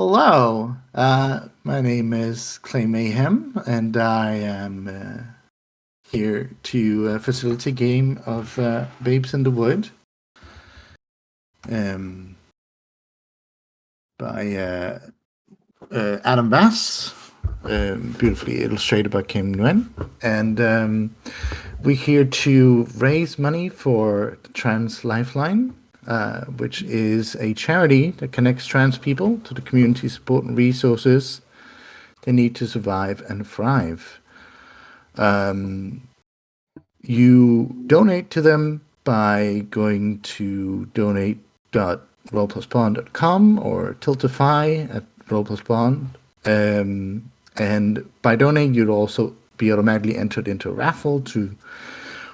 Hello, my name is Clay Mayhem, and I am here to facilitate a game of Babes in the Wood um, by Adam Bass, beautifully illustrated by Kim Nguyen. And we're here to raise money for the Trans Lifeline, which is a charity that connects trans people to the community support and resources they need to survive and thrive. You donate to them by going to donate.roleplusbond.com or Tiltify at roleplusbond. And by donating, you'd also be automatically entered into a raffle to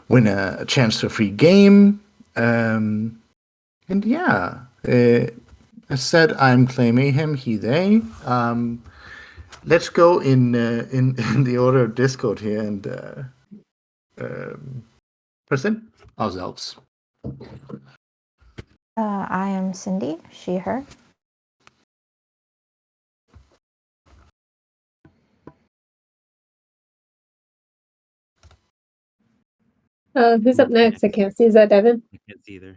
win a chance to a free game. And yeah, as said, I'm Clay Mayhem, he, they. Let's go in the order of Discord here and present ourselves. I am Cindy, she, her. Who's up next? I can't see. Is that Devin? I can't see either.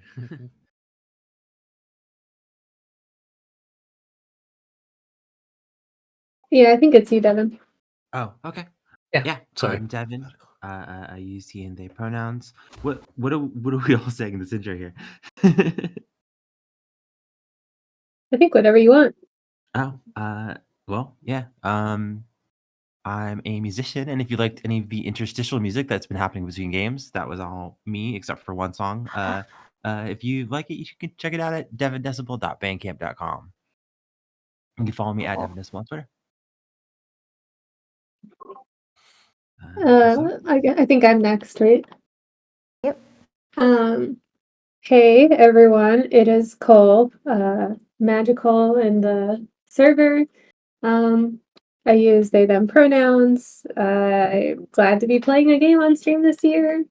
Yeah, I think it's you, Devin. Oh, okay. Yeah, sorry. I'm Devin. I use he and they pronouns. What are we all saying in this intro here? I think whatever you want. Well, yeah. I'm a musician, and if you liked any of the interstitial music that's been happening between games, that was all me, except for one song. If you like it, you can check it out at devindecibel.bandcamp.com. You can follow me at devindecibel on Twitter. I think I'm next, right? Yep. Hey everyone, it is Cole, magical in the server. I use they them pronouns. I'm glad to be playing a game on stream this year.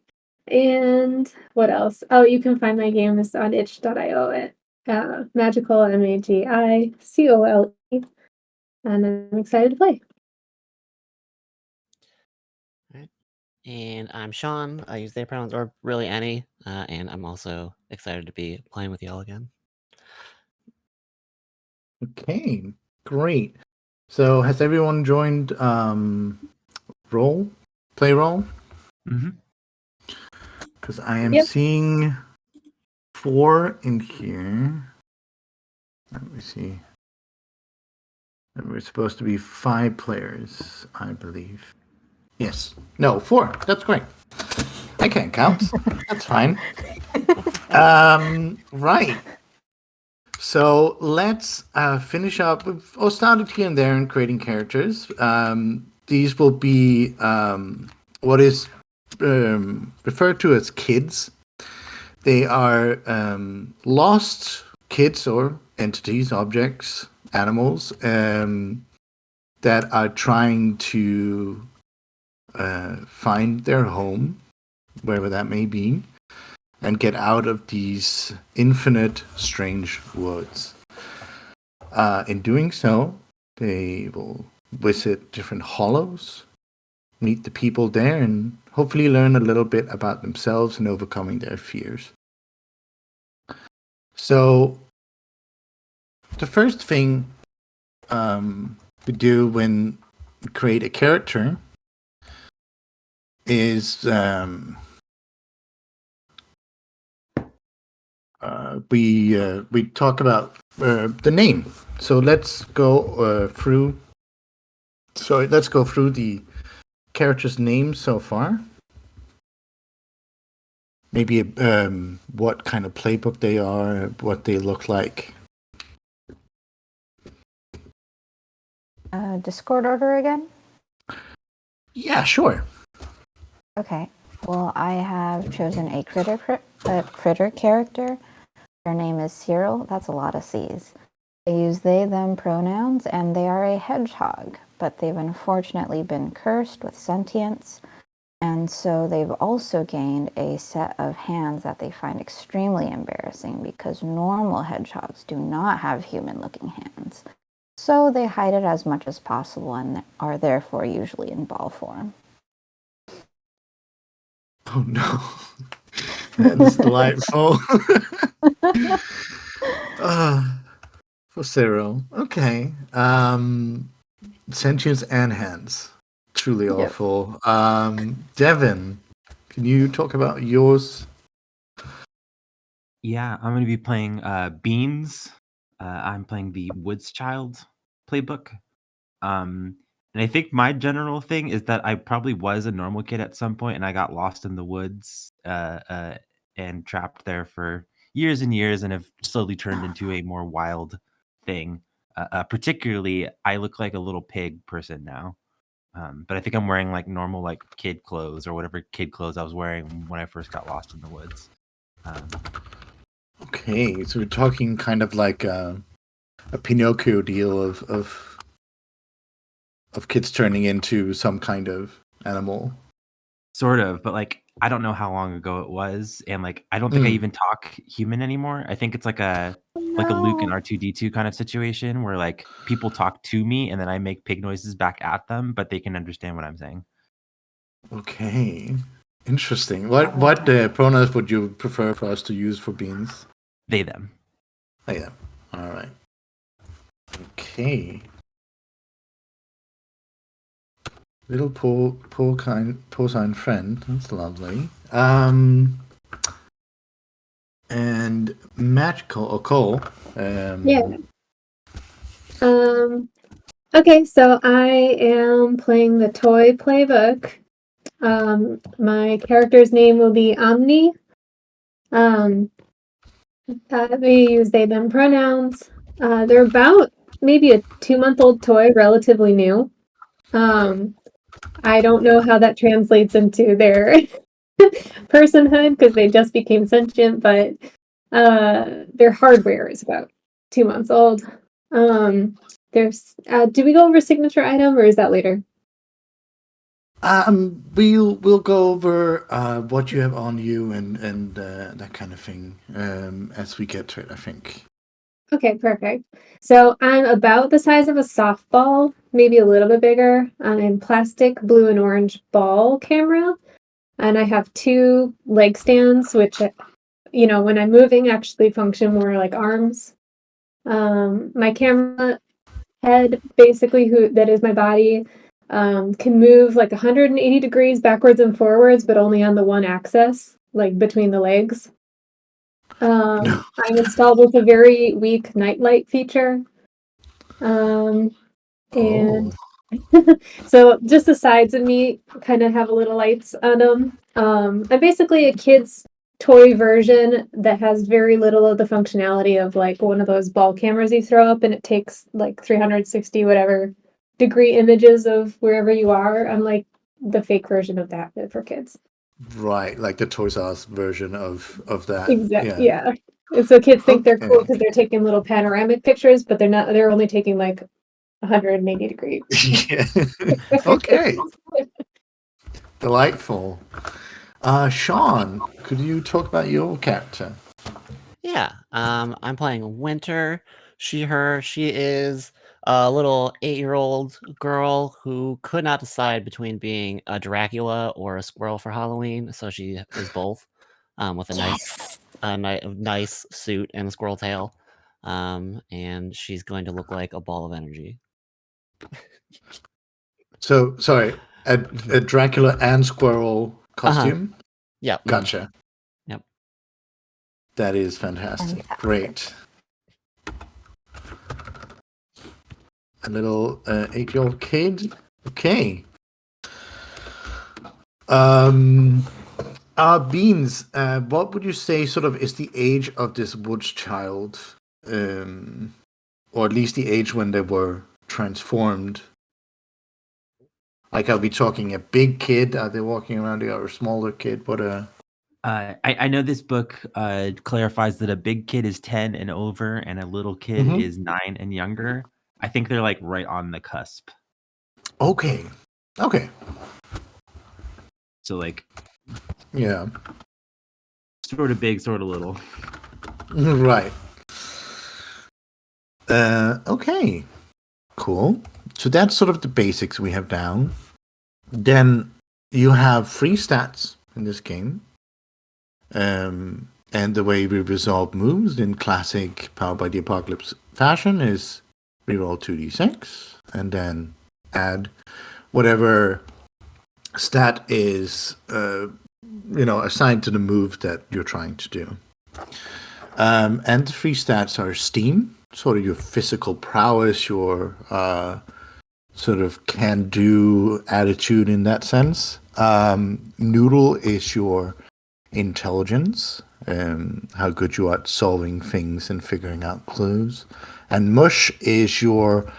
And what else? Oh, you can find my games on itch.io at magical MAGICOLE. And I'm excited to play. And I'm Sean. I use they pronouns, or really any, and I'm also excited to be playing with y'all again. Okay, great. So has everyone joined play role? Mm-hmm. Because I am Yep. seeing 4 in here. Let me see. And we're supposed to be 5 players, I believe. Yes. No, 4. That's great. I can't count. That's fine. Right. So let's finish up. We've all started here and there in creating characters. These will be what is referred to as kids. They are lost kids or entities, objects, animals that are trying to find their home, wherever that may be, and get out of these infinite strange woods. In doing so, they will visit different hollows, meet the people there, and hopefully learn a little bit about themselves and overcoming their fears. So, the first thing we do when we create a character is we talk about the name. So let's go through. So let's go through the characters' names so far. Maybe what kind of playbook they are, what they look like. Discord order again? Yeah, sure. Okay. Well, I have chosen a critter character. Their name is Cyril. That's a lot of C's. They use they, them pronouns, and they are a hedgehog, but they've unfortunately been cursed with sentience, and so they've also gained a set of hands that they find extremely embarrassing because normal hedgehogs do not have human-looking hands. So they hide it as much as possible and are therefore usually in ball form. Oh no. That's delightful. For Cyril. Okay. Sentience and hands. Truly Yep. awful. Devin, can you talk about yours? Yeah, I'm going to be playing Beans. I'm playing the Woods Child playbook. And I think my general thing is that I probably was a normal kid at some point, and I got lost in the woods and trapped there for years and years, and have slowly turned into a more wild thing. Particularly, I look like a little pig person now. But I think I'm wearing like normal like kid clothes or whatever kid clothes I was wearing when I first got lost in the woods. Okay, so we're talking kind of like a Pinocchio deal of kids turning into some kind of animal. Sort of, but like I don't know how long ago it was, and like I don't think I even talk human anymore. I think it's like a Luke and R2D2 kind of situation where like people talk to me and then I make pig noises back at them, but they can understand what I'm saying. Okay, interesting. What pronouns would you prefer for us to use for beans? They them. Oh, yeah. All right. Okay. Little porcine friend. That's lovely. And magical or Cole. Yeah. Okay, so I am playing the toy playbook. My character's name will be Omni. We use they them pronouns. They're about maybe a 2-month-old toy, relatively new. I don't know how that translates into their personhood because they just became sentient, but their hardware is about 2 months old. There's do we go over signature item or is that later? We'll go over what you have on you and that kind of thing as we get to it, I think. Okay, perfect. So I'm about the size of a softball, maybe a little bit bigger, in plastic blue and orange ball camera. And I have 2 leg stands, which, when I'm moving actually function more like arms. My camera head, basically, that is my body, can move like 180 degrees backwards and forwards, but only on the one axis, like between the legs. I'm installed with a very weak nightlight feature. And so just the sides of me kind of have a little lights on them. I'm basically a kid's toy version that has very little of the functionality of like one of those ball cameras you throw up and it takes like 360 whatever degree images of wherever you are. I'm like the fake version of that but for kids. Right, like the Toys R Us version of that. Exactly. Yeah. And so kids think they're cool because they're taking little panoramic pictures, but they're not. They're only taking like 180 degree. Yeah. Okay. Delightful. Sean, could you talk about your character? Yeah, I'm playing Winter. She, her. She is a little 8-year-old girl who could not decide between being a Dracula or a squirrel for Halloween, so she is both, with a nice suit and a squirrel tail. And she's going to look like a ball of energy. So, sorry, a Dracula and squirrel costume? Yep. Gotcha. Yep. That is fantastic. Great. A little 8-year-old kid. Okay. Beans, what would you say sort of is the age of this Woods child? Or at least the age when they were transformed? Like, are we talking a big kid? Are they walking around or a smaller kid? What I know this book clarifies that a big kid is 10 and over and a little kid is 9 and younger. I think they're like right on the cusp. Okay. So like, yeah, sort of big, sort of little. Right. Okay. Cool. So that's sort of the basics we have down. Then you have free stats in this game. And the way we resolve moves in classic Powered by the Apocalypse fashion is reroll 2d6 and then add whatever stat is assigned to the move that you're trying to do. And the free stats are Steam, sort of your physical prowess, your sort of can-do attitude in that sense. Noodle is your intelligence, how good you are at solving things and figuring out clues. And Mush is your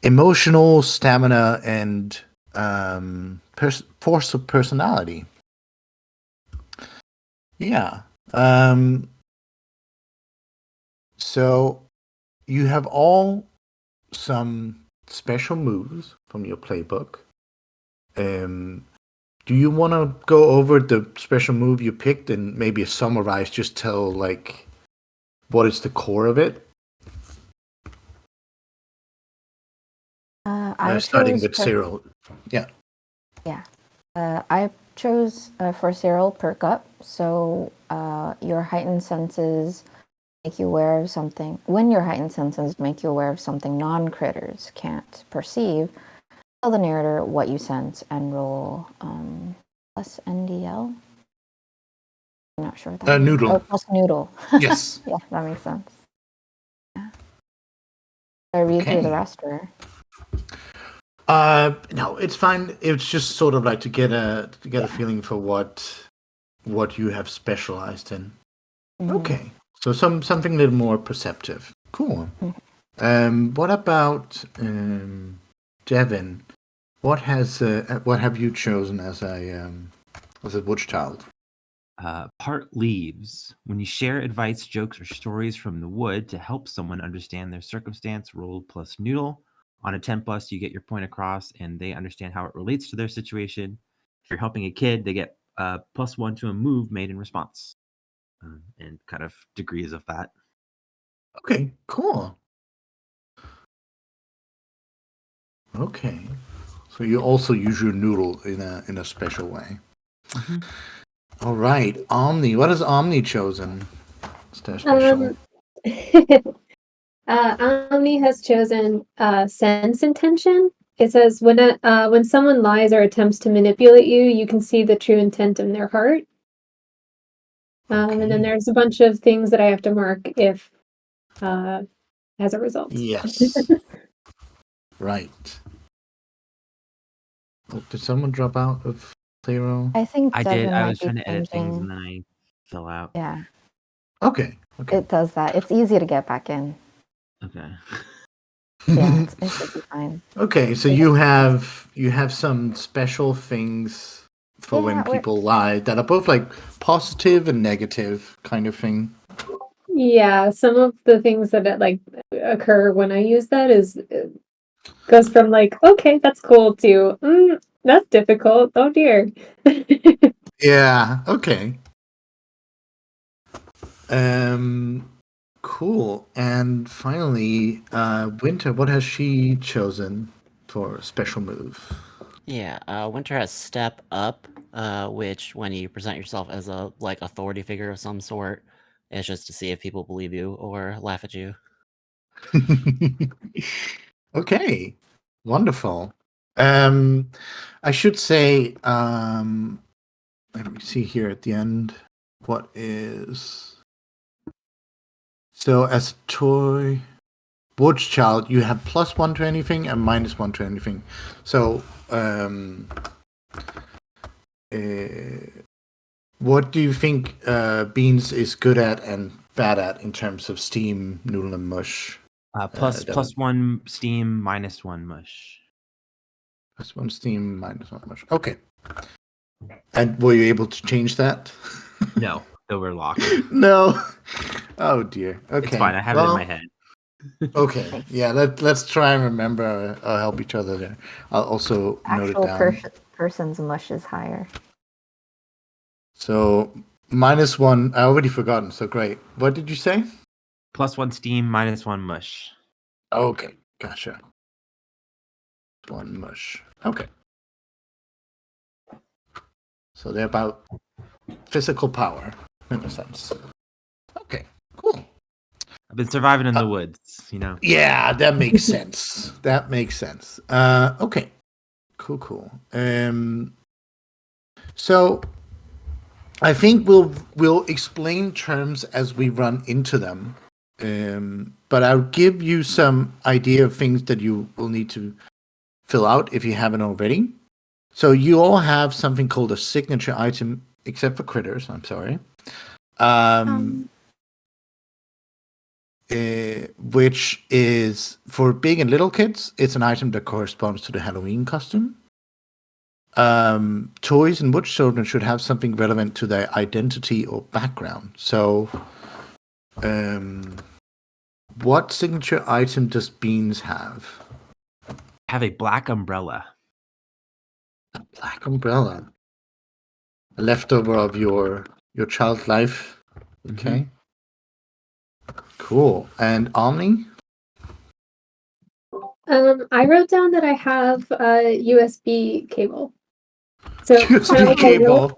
emotional stamina and force of personality. Yeah. So you have all some special moves from your playbook. Do you want to go over the special move you picked and maybe summarize, just tell like what is the core of it? Starting with Cyril. Yeah. I chose for Cyril perk up. So your heightened senses make you aware of something. When your heightened senses make you aware of something non-critters can't perceive, tell the narrator what you sense and roll plus NDL. I'm not sure what that means. Noodle. Oh, plus noodle. Yes. Yeah, that makes sense. Yeah. I read through the Okay. rest, or No, it's fine. It's just sort of like to get a feeling for what you have specialized in. Okay. So something a little more perceptive. Cool. What about Devin? What have you chosen as a witch child? Part leaves. When you share advice, jokes, or stories from the wood to help someone understand their circumstance, roll plus noodle. On a 10+, you get your point across and they understand how it relates to their situation. If you're helping a kid, they get +1 to a move made in response. And kind of degrees of that. Okay, cool. Okay. So you also use your noodle in a special way. Mm-hmm. All right, Omni. What has Omni chosen? Is there special? Omni has chosen sense intention. It says when someone lies or attempts to manipulate you, you can see the true intent in their heart. And then Okay. there's a bunch of things that I have to mark if as a result. Yes. Right. Oh, did someone drop out of Zero? I think I Devin did. I might was be trying to edit things changing. and then I fell out. Yeah, Okay. it does that. It's easy to get back in. Okay. Yeah, it should be fine. Okay, so you have some special things for Yeah, when we're- people lie that are both like positive and negative kind of thing. Yeah, some of the things that like occur when I use that is goes from like, okay, that's cool to that's difficult. Oh dear. Yeah. Okay. Cool. And finally, Winter. What has she chosen for a special move? Yeah, Winter has Step Up, which when you present yourself as a authority figure of some sort, it's just to see if people believe you or laugh at you. Okay. Wonderful. I should say, let me see here at the end. What is so as a toy witch child, you have +1 to anything and -1 to anything. So, what do you think Beans is good at and bad at in terms of Steam, Noodle, and Mush? +1 Steam, -1 Mush. +1 Steam, -1 Mush. Okay. And were you able to change that? No, they were locked. No. Oh dear. Okay. It's fine. I have it in my head. Okay. Yeah. Let's try and remember. Help each other there. I'll also note it Actual down. person's mush is higher. So -1. I already forgotten. So great. What did you say? +1 Steam, -1 Mush. Okay. Gotcha. 1 mush. Okay. So they're about physical power in a sense. Okay, cool. I've been surviving in the woods, you know. Yeah, that makes sense. That makes sense. Okay. Cool. So I think we'll explain terms as we run into them. But I'll give you some idea of things that you will need to fill out if you haven't already. So you all have something called a signature item, except for critters. I'm sorry. Which is for big and little kids. It's an item that corresponds to the Halloween costume. Toys and wood children should have something relevant to their identity or background. So, what signature item does Beans have? Have a black umbrella. A black umbrella. A leftover of your child life. Okay. Cool. And Omni? I wrote down that I have a USB cable. So kinda USB like a rope.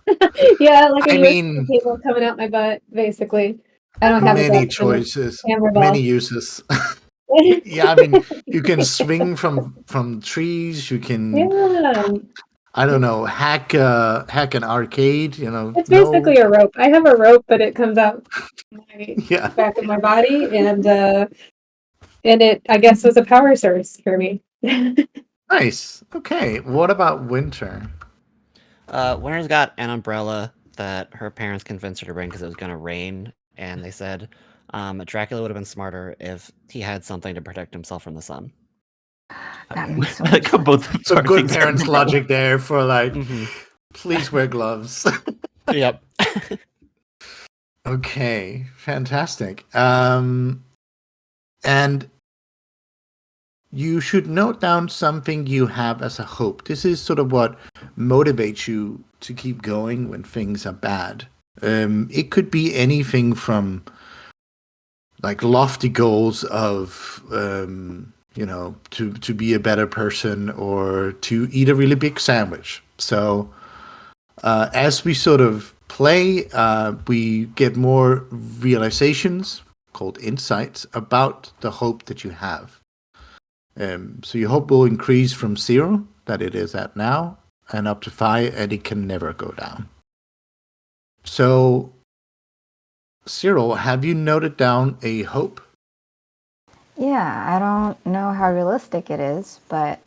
cable. Yeah, like a I USB mean, cable coming out my butt, basically. I don't have a many gun, so it's choices, hammer ball. many uses. Yeah, I mean, you can swing from trees. You can, Yeah, I don't know, hack an arcade. You know, it's basically a rope. I have a rope, but it comes out my yeah. back of my body, and it, I guess, was a power source for me. Nice. Okay. What about Winter? Winter's got an umbrella that her parents convinced her to bring because it was going to rain, and they said Dracula would have been smarter if he had something to protect himself from the sun. That makes so I much like how sense. both of So our good things are parents' now. logic there for like, Mhm. please wear gloves. Yep. Okay, fantastic. And you should note down something you have as a hope. This is sort of what motivates you to keep going when things are bad. It could be anything from like lofty goals of to be a better person or to eat a really big sandwich. So as we sort of play, we get more realizations called insights about the hope that you have. So your hope will increase from 0, that it is at now, and up to 5, and it can never go down. So, Cyril, have you noted down a hope? Yeah, I don't know how realistic it is, but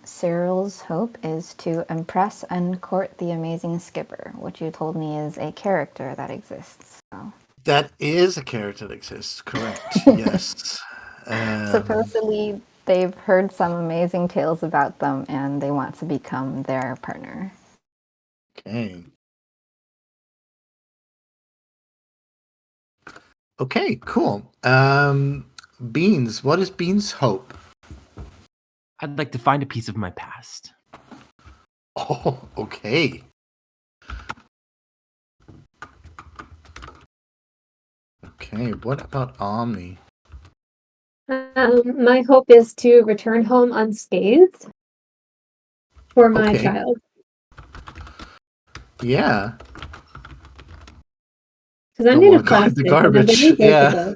Cyril's hope is to impress and court the amazing Skipper, which you told me is a character that exists. So. That is a character that exists, correct. Yes. Supposedly, they've heard some amazing tales about them and they want to become their partner. Okay. Okay, cool. Beans, what is Beans' hope? I'd like to find a piece of my past. Oh, okay. Okay, what about Omni? My hope is to return home unscathed for my Okay. child. Yeah. Because I'm Don't made wanna of go in plastic the and I'm garbage, very yeah. breakable.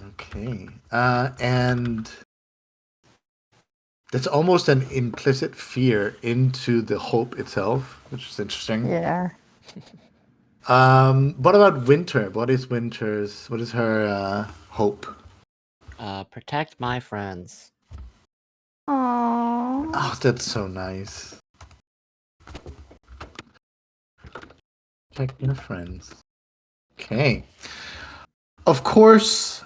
Okay. And that's almost an implicit fear into the hope itself, which is interesting. Yeah. What about Winter? What is her hope? Protect my friends. Aww. Oh, that's so nice. Protect your friends. Okay. Of course,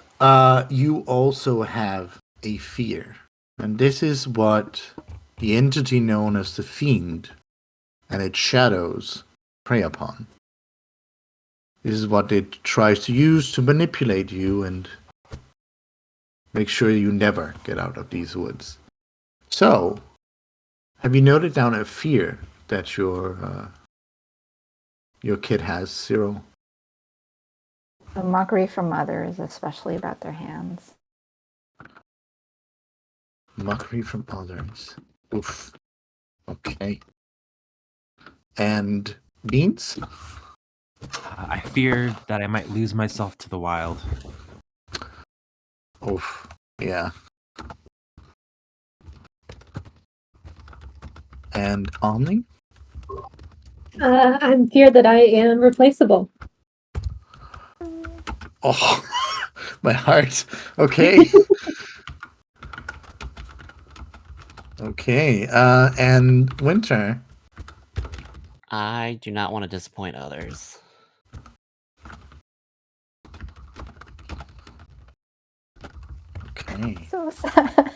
you also have a fear. And this is what the entity known as the Fiend and its shadows prey upon. This is what it tries to use to manipulate you and make sure you never get out of these woods. So, have you noted down a fear that your kid has, Cyril? The mockery from others, especially about their hands. Mockery from others. Oof. Okay. And Beans? I feared that I might lose myself to the wild. Oof. Yeah. And Omni? I'm feared that I am replaceable. Oh, my heart. Okay. Okay. And Winter? I do not want to disappoint others. Okay. So sad.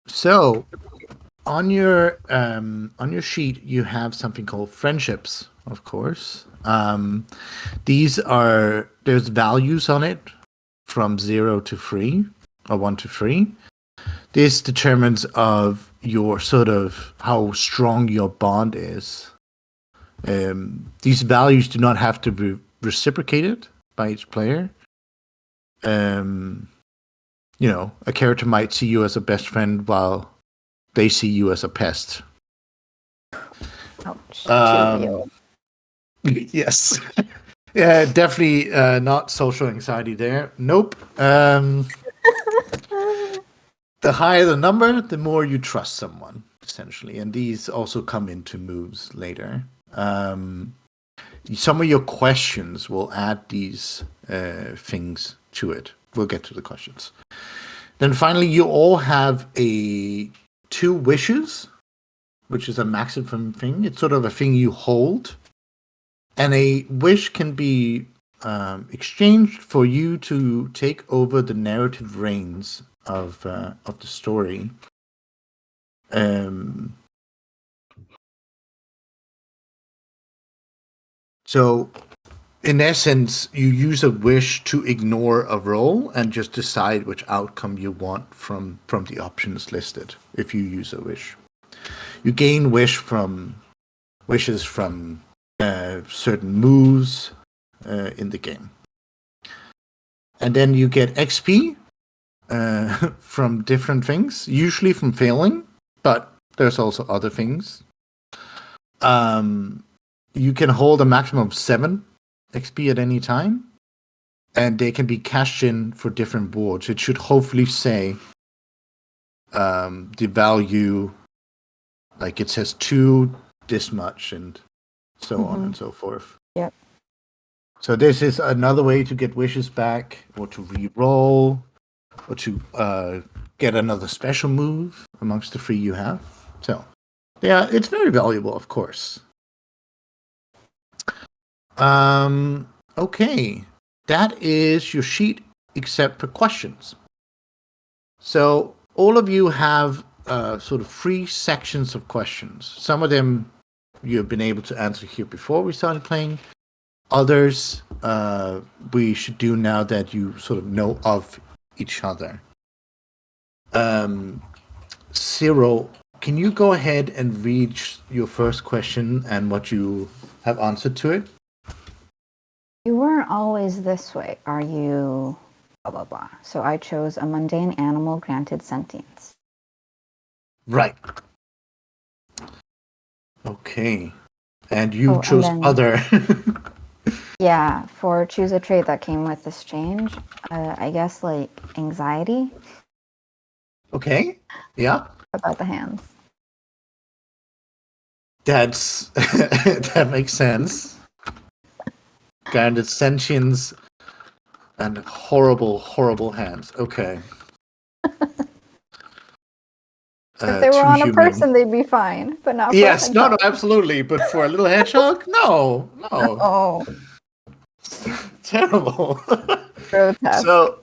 So, on your sheet, you have something called friendships, of course. There's values on it from 0 to 3 or 1 to 3. This determines of your sort of how strong your bond is. These values do not have to be reciprocated by each player. A character might see you as a best friend while they see you as a pest. Ouch. Um, Too Yes. Yeah, definitely not social anxiety there. Nope. The higher the number, the more you trust someone, essentially. And these also come into moves later. Some of your questions will add these things to it. We'll get to the questions. Then finally, you all have 2 wishes, which is a maximum thing. It's sort of a thing you hold. And a wish can be exchanged for you to take over the narrative reins of the story. So, in essence, you use a wish to ignore a roll and just decide which outcome you want from the options listed. If you use a wish, you gain wishes from certain moves in the game. And then you get XP from different things, usually from failing, but there's also other things. You can hold a maximum of 7 XP at any time, and they can be cashed in for different boards. It should hopefully say the value, like it says 2 this much, and so on and so forth. Yep. So this is another way to get wishes back, or to re-roll, or to get another special move amongst the 3 you have. So, yeah, it's very valuable, of course. Okay, that is your sheet, except for questions. So all of you have sort of 3 sections of questions. Some of them you have been able to answer here before we started playing. Others we should do now that you sort of know of each other. Cyril, can you go ahead and read your first question and what you have answered to it? You weren't always this way, are you? Blah, blah, blah. So I chose a mundane animal granted sentience. Right. Okay. And you and chose then- other. Yeah, for choose a trait that came with this change, I guess like anxiety Okay. Yeah. about the hands. That's that makes sense. Granted sentience and horrible, horrible hands. Okay. If they were too on a human. person, they'd be fine, but not for Yes, a no, hedgehog. absolutely. But for a little hedgehog, no. Oh, Terrible. grotesque. So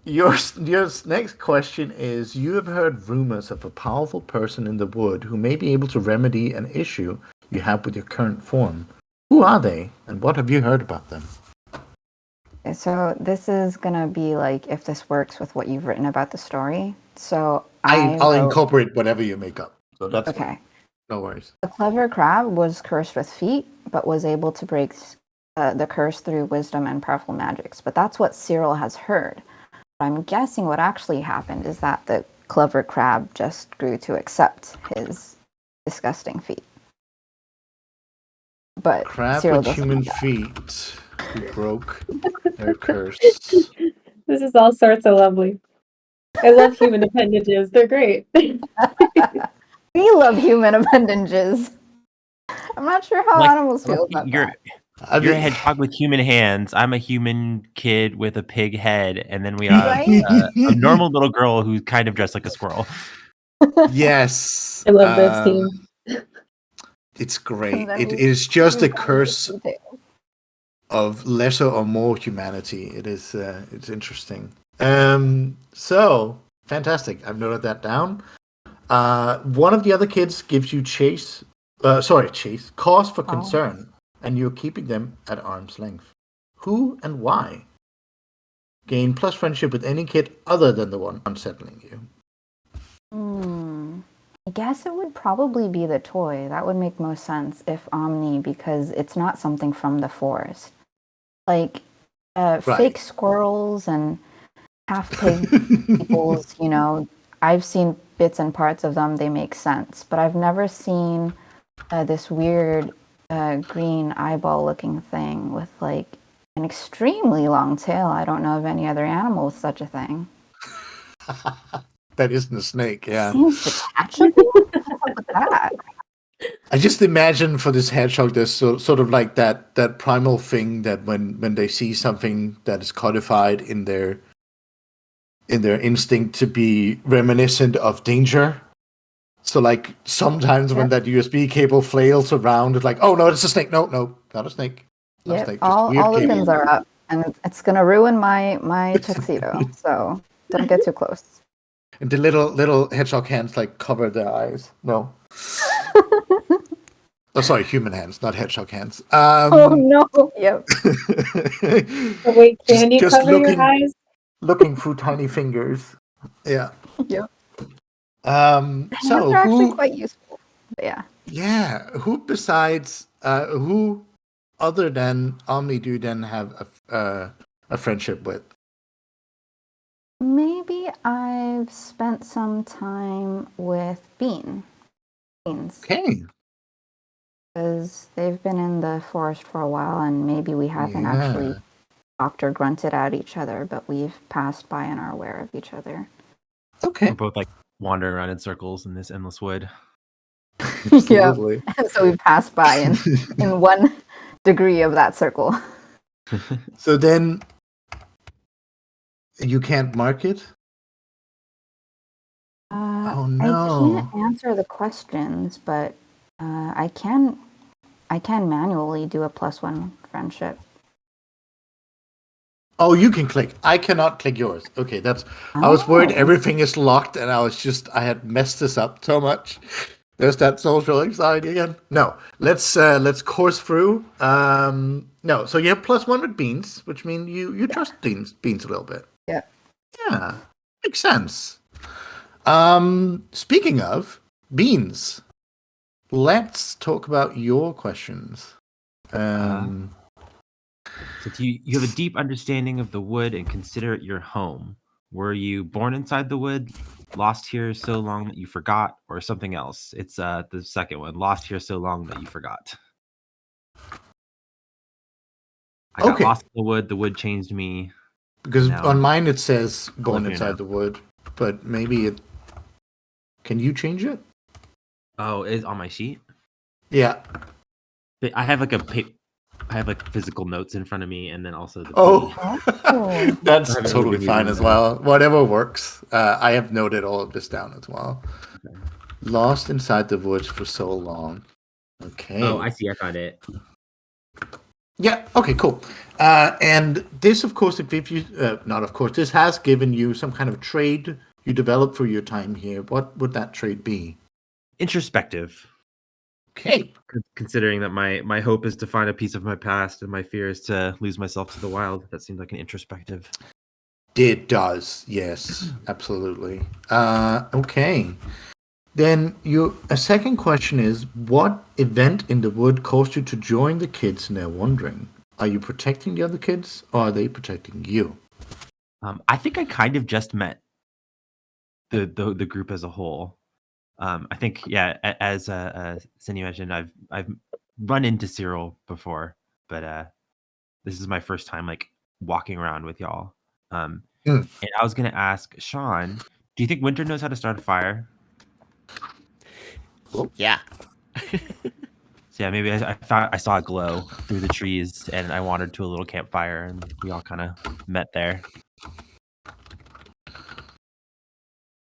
your next question is: you have heard rumors of a powerful person in the wood who may be able to remedy an issue you have with your current form. Who are they, and what have you heard about them? So this is gonna be like if this works with what you've written about the story. So I'll wrote- incorporate whatever you make up. So that's Okay. fine. No worries. The clever crab was cursed with feet, but was able to break the curse through wisdom and powerful magics. But that's what Cyril has heard. I'm guessing what actually happened is that the clever crab just grew to accept his disgusting feet. But Crab Cyril with doesn't human know that. feet who broke their curse. This is all sorts of lovely. I love human appendages. They're great. We love human appendages. I'm not sure how Like- animals feel about You're that. I you're a mean- hedgehog with human hands. I'm a human kid with a pig head, and then we have Right? a normal little girl who's kind of dressed like a squirrel. Yes. I love this team. It's great. And then It we- is just a We've got curse the details. of lesser or more humanity. It is. It's interesting. So fantastic. I've noted that down. One of the other kids gives you chase. Chase. Cause for concern, and you're keeping them at arm's length. Who and why? Gain plus friendship with any kid other than the one unsettling you. I guess it would probably be the toy. That would make most sense if Omni, because it's not something from the forest. Like fake squirrels and half pig peoples, I've seen bits and parts of them. They make sense. But I've never seen this weird green eyeball looking thing with like an extremely long tail. I don't know of any other animal with such a thing. That isn't a snake. Yeah. Seems detachable. What's up with that? I just imagine for this hedgehog, there's sort of like that primal thing that when they see something that is codified in their instinct to be reminiscent of danger. So like sometimes when that USB cable flails around, it's like, oh no, it's a snake. No, not a snake. Not a Yep, snake. Just all weird the cable. pins are up, and it's gonna ruin my tuxedo. So don't get too close. And the little hedgehog hands like cover their eyes. No. Oh, sorry, human hands, not hedgehog hands. Oh no! Yep. Oh, wait, can you just cover your eyes? looking through tiny fingers. Yeah. Yep. So Hands are actually who? quite useful. But yeah. Yeah. Who besides who other than Omni do you then have a friendship with? Maybe I've spent some time with Beans. Okay. Because they've been in the forest for a while, and maybe we haven't actually talked or grunted at each other, but we've passed by and are aware of each other. Okay. We're both like wandering around in circles in this endless wood. Absolutely. And so we passed by in one degree of that circle. So then you can't mark it? Oh I no. can't answer the questions, but I can manually do a +1 friendship. Oh, you can click. I cannot click yours. Okay, that's. I was worried Oh. everything is locked, and I had messed this up so much. There's that social anxiety again. No, let's course through. No, so you have +1 with Beans, which means you trust Beans a little bit. Yeah. Yeah, makes sense. Speaking of Beans, let's talk about your questions. So you have a deep understanding of the wood and consider it your home. Were you born inside the wood, lost here so long that you forgot, or something else? It's the second one, lost here so long that you forgot. I got Okay. lost in the wood changed me. Because No. on mine it says born live here inside now. the wood, but maybe it. Can you change it? Oh, it's on my sheet. Yeah. But I have like I have like physical notes in front of me, and then also the Oh, Oh. that's I haven't totally really been fine using as that. well. Whatever works. I have noted all of this down as well. Okay. Lost inside the woods for so long. Okay. Oh, I see. I found it. Yeah. Okay. Cool. And this, of course, it gives you. Not of course. This has given you some kind of trade you developed for your time here. What would that trade be? Introspective. Okay. Considering that my hope is to find a piece of my past and my fear is to lose myself to the wild, that seems like an introspective. It does. Yes. Absolutely. Okay. Then a second question is, what event in the wood caused you to join the kids in their wandering? Are you protecting the other kids, or are they protecting you? I think I kind of just met the group as a whole. I think as Cindy mentioned, I've run into Cyril before, but this is my first time like walking around with y'all. Hmm. And I was gonna ask Sean, do you think Winter knows how to start a fire? Yeah. So yeah, maybe I thought I saw a glow through the trees, and I wandered to a little campfire, and we all kind of met there.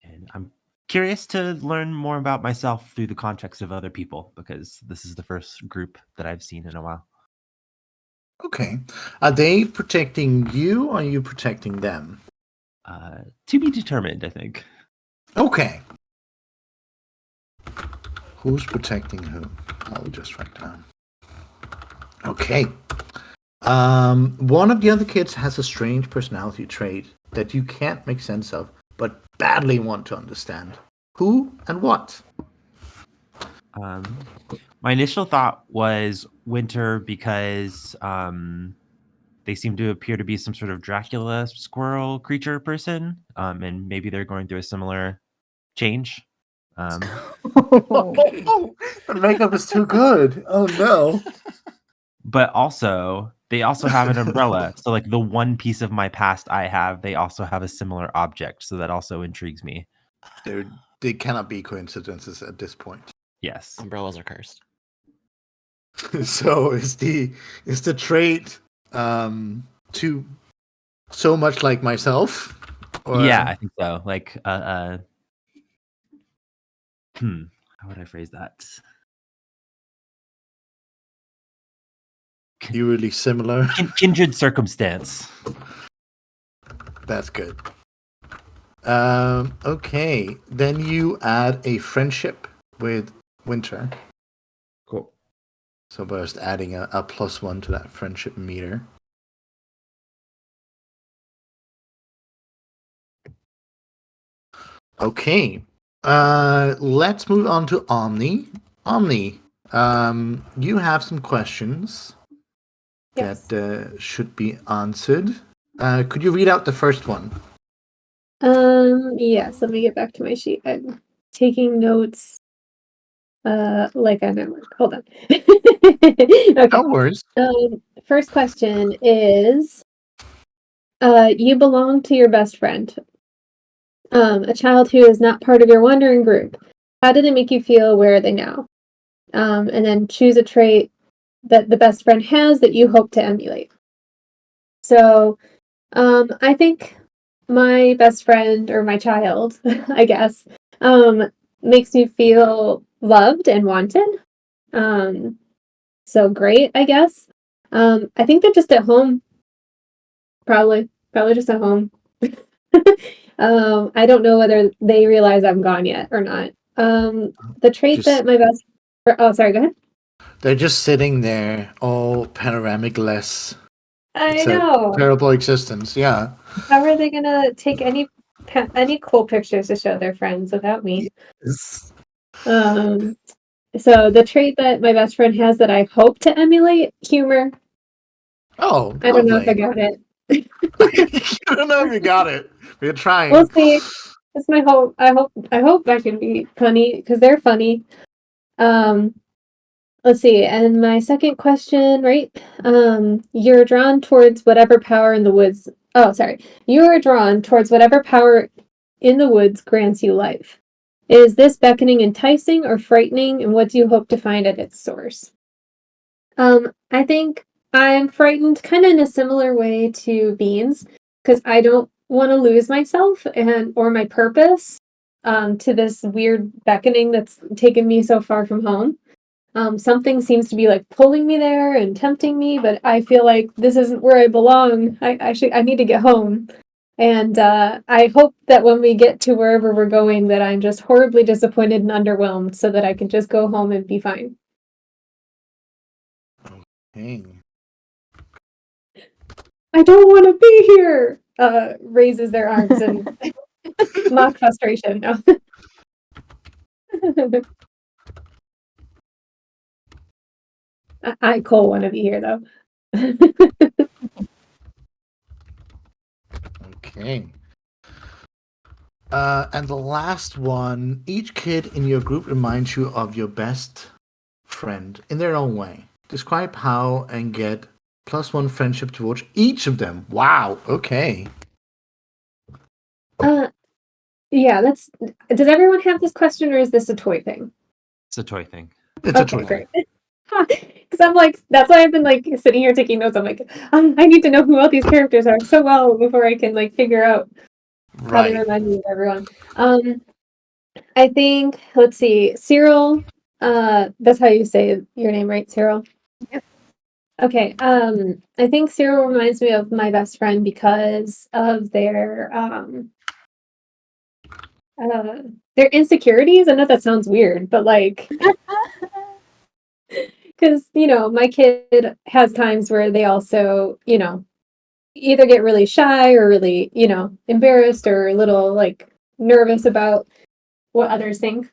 And I'm curious to learn more about myself through the context of other people because this is the first group that I've seen in a while. Okay. Are they protecting you or are you protecting them? To be determined, I think. Okay. Who's protecting who? I'll just write down. Okay. One of the other kids has a strange personality trait that you can't make sense of, but badly want to understand. Who and what? My initial thought was Winter because they seem to appear to be some sort of Dracula squirrel creature person, and maybe they're going through a similar change. The makeup is too good. Oh no. But also, they also have an umbrella. So, like the one piece of my past I have, they also have a similar object. So that also intrigues me. They cannot be coincidences at this point. Yes. Umbrellas are cursed. So is the trait too so much like myself? Or Yeah, I think so. Like, how would I phrase that? eerily similar. Kindred circumstance. That's good. Okay. Then you add a friendship with Winter. Cool. So by just adding a +1 to that friendship meter. Okay. Let's move on to Omni. Omni, you have some questions Yes. that should be answered. Could you read out the first one? Yes, let me get back to my sheet. I'm taking notes like I'm at work. Hold on. Okay. No worries. First question is you belong to your best friend. A child who is not part of your wandering group. How did it make you feel? Where are they now? And then choose a trait that the best friend has that you hope to emulate. So, I think my best friend or my child, I guess, makes me feel loved and wanted. So great, I guess. I think they're just at home. Probably just at home. I don't know whether they realize I'm gone yet or not. The trait Just- that my best. Oh, sorry. Go ahead. They're just sitting there, all panoramic-less. I It's know. a terrible existence. Yeah. How are they gonna take any cool pictures to show their friends without me? So the trait that my best friend has that I hope to emulate, humor. Oh, I don't know if I lovely. got it. I don't know if you got it. We're trying. We'll see. That's my hope. I hope I can be funny because they're funny. Let's see. And my second question, right? You're drawn towards whatever power in the woods. Oh, sorry. You are drawn towards whatever power in the woods grants you life. Is this beckoning enticing or frightening, and what do you hope to find at its source? I think I'm frightened kind of in a similar way to Beans, because I don't want to lose myself or my purpose to this weird beckoning that's taken me so far from home. Something seems to be like pulling me there and tempting me, but I feel like this isn't where I belong. I need to get home. And I hope that when we get to wherever we're going, that I'm just horribly disappointed and underwhelmed so that I can just go home and be fine. Hey. I don't want to be here. Raises their arms and mock frustration. No. I Cole want to be here though. Okay. And the last one, each kid in your group reminds you of your best friend in their own way. Describe how and get +1 friendship towards each of them. Wow. Okay. Yeah, that's. Does everyone have this question, or is this a toy thing? It's a toy thing. It's a Okay, toy. great. Because I'm like, that's why I've been like sitting here taking notes. I'm like, I need to know who all these characters are so well before I can like figure out how they Right. remind me of everyone. I think, let's see, Cyril. That's how you say your name, right, Cyril? Yep. Okay. I think Cyril reminds me of my best friend because of their insecurities. I know that sounds weird, but like, because my kid has times where they also, either get really shy or really, embarrassed or a little like nervous about what others think.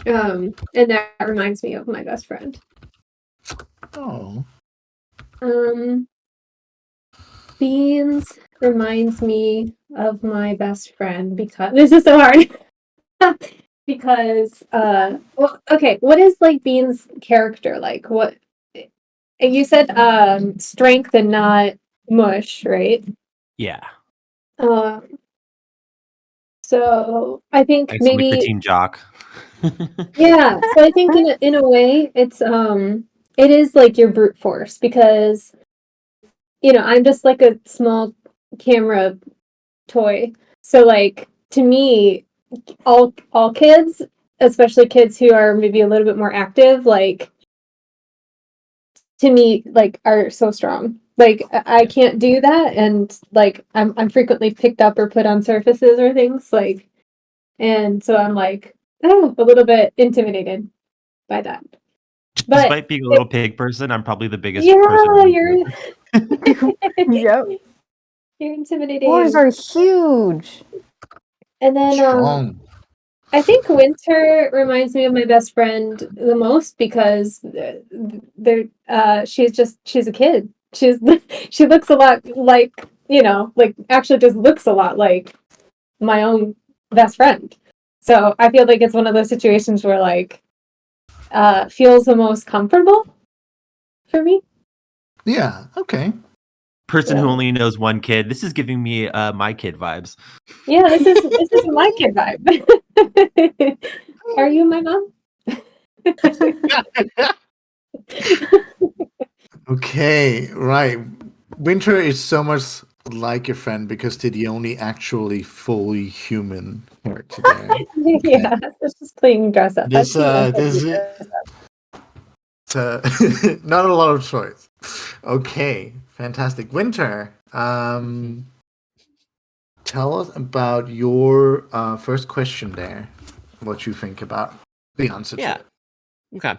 And that reminds me of my best friend. Oh. Beans reminds me of my best friend because this is so hard. Because well, okay, what is like Bean's character like? What you said strength and not mush, right? Yeah. Um so I think Like the maybe team jock. yeah, so I think in a way it is like your brute force because I'm just like a small camera toy. So like to me all kids, especially kids who are maybe a little bit more active, like to me like are so strong. Like I can't do that and like I'm frequently picked up or put on surfaces or things like and so I'm like a little bit intimidated by that. But Despite being a little pig person, I'm probably the biggest yeah, person. In the group. Yep. you're intimidating. Boars are huge. And then Strong. I think Winter reminds me of my best friend the most because she's a kid. She looks a lot like like actually just looks a lot like my own best friend. So I feel like it's one of those situations where like feels the most comfortable for me. Yeah. Okay. Person who Yeah. only knows one kid. This is giving me my kid vibes. Yeah, this is my kid vibe. Are you my mom? Okay. Right. Winter is so much like your friend because they're the only actually fully human character there. Yeah, it's just playing dress up. This I've seen this dress is up. not a lot of choice. Okay, fantastic. Winter, tell us about your first question there. What you think about the answer Yeah. to it. Okay.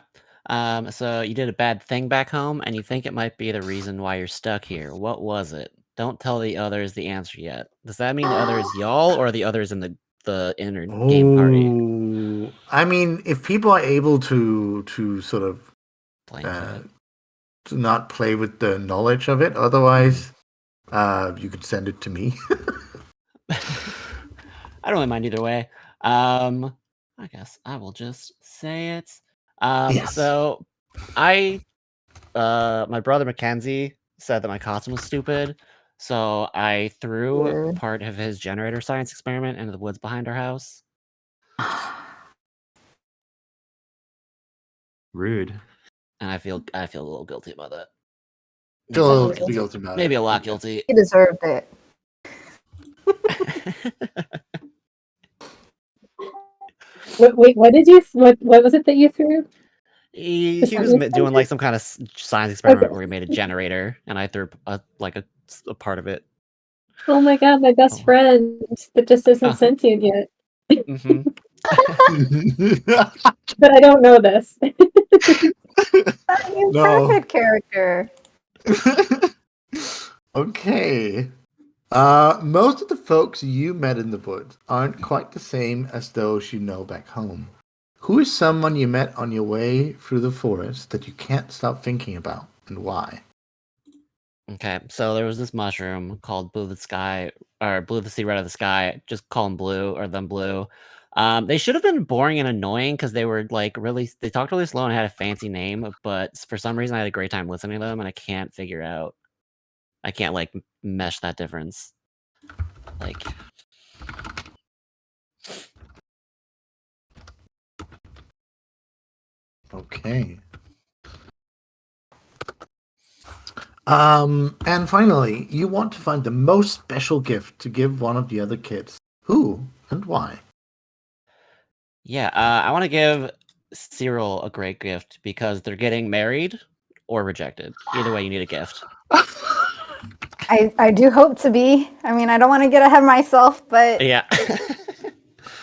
So you did a bad thing back home, and you think it might be the reason why you're stuck here. What was it? Don't tell the others the answer yet. Does that mean the others y'all or the others in the inner game party Oh, I mean, if people are able to sort of playing to it? to not play with the knowledge of it, otherwise, you could send it to me. I don't really mind either way. I guess I will just say it. Yes. So I my brother Mackenzie said that my costume was stupid, so I threw Weird. part of his generator science experiment into the woods behind our house. Rude. And I feel a little guilty about that. Feel a Sounds little guilty. guilty about Maybe it. a lot Okay. guilty. He deserved it. Wait, what did you? What was it that you threw? he The was science doing center? like some kind of science experiment where he made a generator, and I threw a part of it. Oh my god, my best Oh. friend that just isn't Oh. sentient yet. hmm But I don't know this. Your No. perfect character. Okay. Most of the folks you met in the woods aren't quite the same as those you know back home. Who is someone you met on your way through the forest that you can't stop thinking about, and why? Okay, so there was this mushroom called Blue the Sky, or Blue the Sea, Red of the Sky. Just call them Blue or them Blue. They should have been boring and annoying because they were like really. They talked really slow and had a fancy name, but for some reason I had a great time listening to them, and I can't figure out. I can't like mesh that difference. Like, Okay. And finally, you want to find the most special gift to give one of the other kids. Who and why? yeah, I want to give Cyril a great gift because they're getting married or rejected. Either way, you need a gift. I do hope to be. I mean, I don't want to get ahead of myself, but Yeah.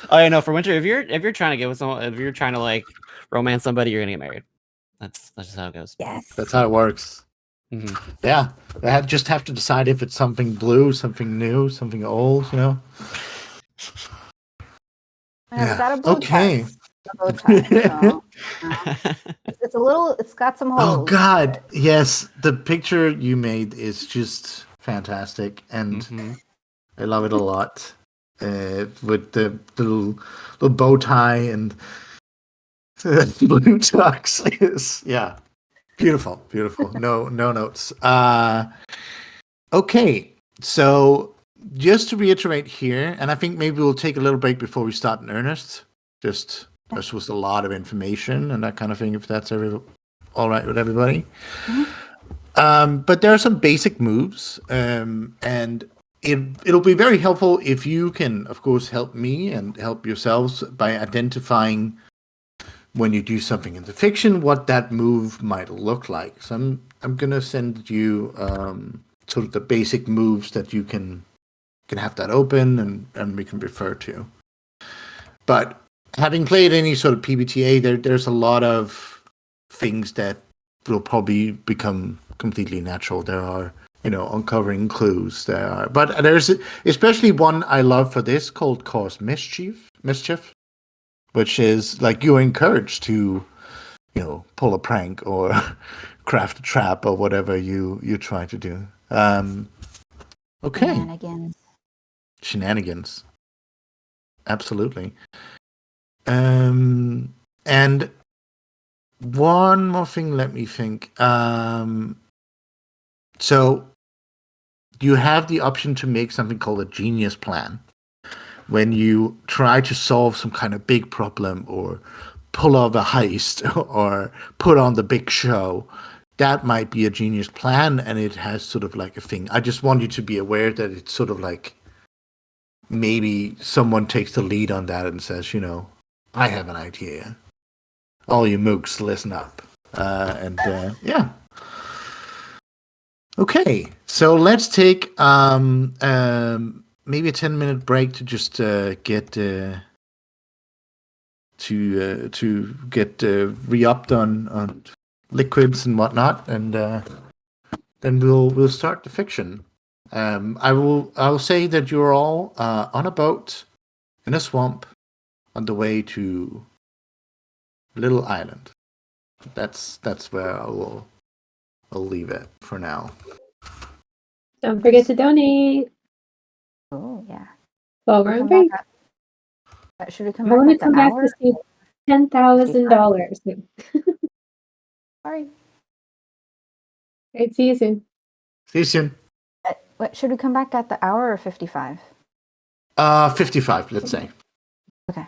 Oh, yeah, no. For Winter, if you're trying to get with someone, if you're trying to like romance somebody, you're gonna get married. That's just how it goes. yes. That's how it works. Mhm. Yeah, just have to decide if it's something blue, something new, something old. You know. It's got a bow Okay. tie. A bow tie. So, it's a little. It's got some holes. Oh God, yes, the picture you made is just fantastic, and Mhm. I love it a lot. With the little bow tie and blue tux is beautiful, beautiful. No notes. Okay, so just to reiterate here, and I think maybe we'll take a little break before we start in earnest. Just this was a lot of information and that kind of thing. If that's all right with everybody. But there are some basic moves, and it'll be very helpful if you can, of course, help me and help yourselves by identifying when you do something in the fiction what that move might look like. So I'm gonna send you sort of the basic moves that you can have that open and we can refer to. But having played any sort of PBTA, there's a lot of things that will probably become completely natural. There are, uncovering clues. But there's especially one I love for this called Cause Mischief, which is like you're encouraged to, pull a prank or craft a trap or whatever you try to do. Okay, shenanigans, absolutely. And one more thing, let me think. So you have the option to make something called a genius plan. When you try to solve some kind of big problem or pull off a heist or put on the big show, that might be a genius plan, and it has sort of like a thing. I just want you to be aware that it's sort of like maybe someone takes the lead on that and says, I have an idea. All you mooks, listen up. Yeah. Okay, so let's take maybe a 10-minute break to just get re-upped on liquids and whatnot, and then we'll start the fiction. I'll say that you're all on a boat in a swamp on the way to Little Island. That's where I'll leave it for now. Don't forget to donate. Oh yeah. Well, we're on break. Should we come I back want at to come the back hour? to see $10,000. Sorry. Right, see you soon. See you soon. What should we come back at the hour or 55? 55, let's say. Okay.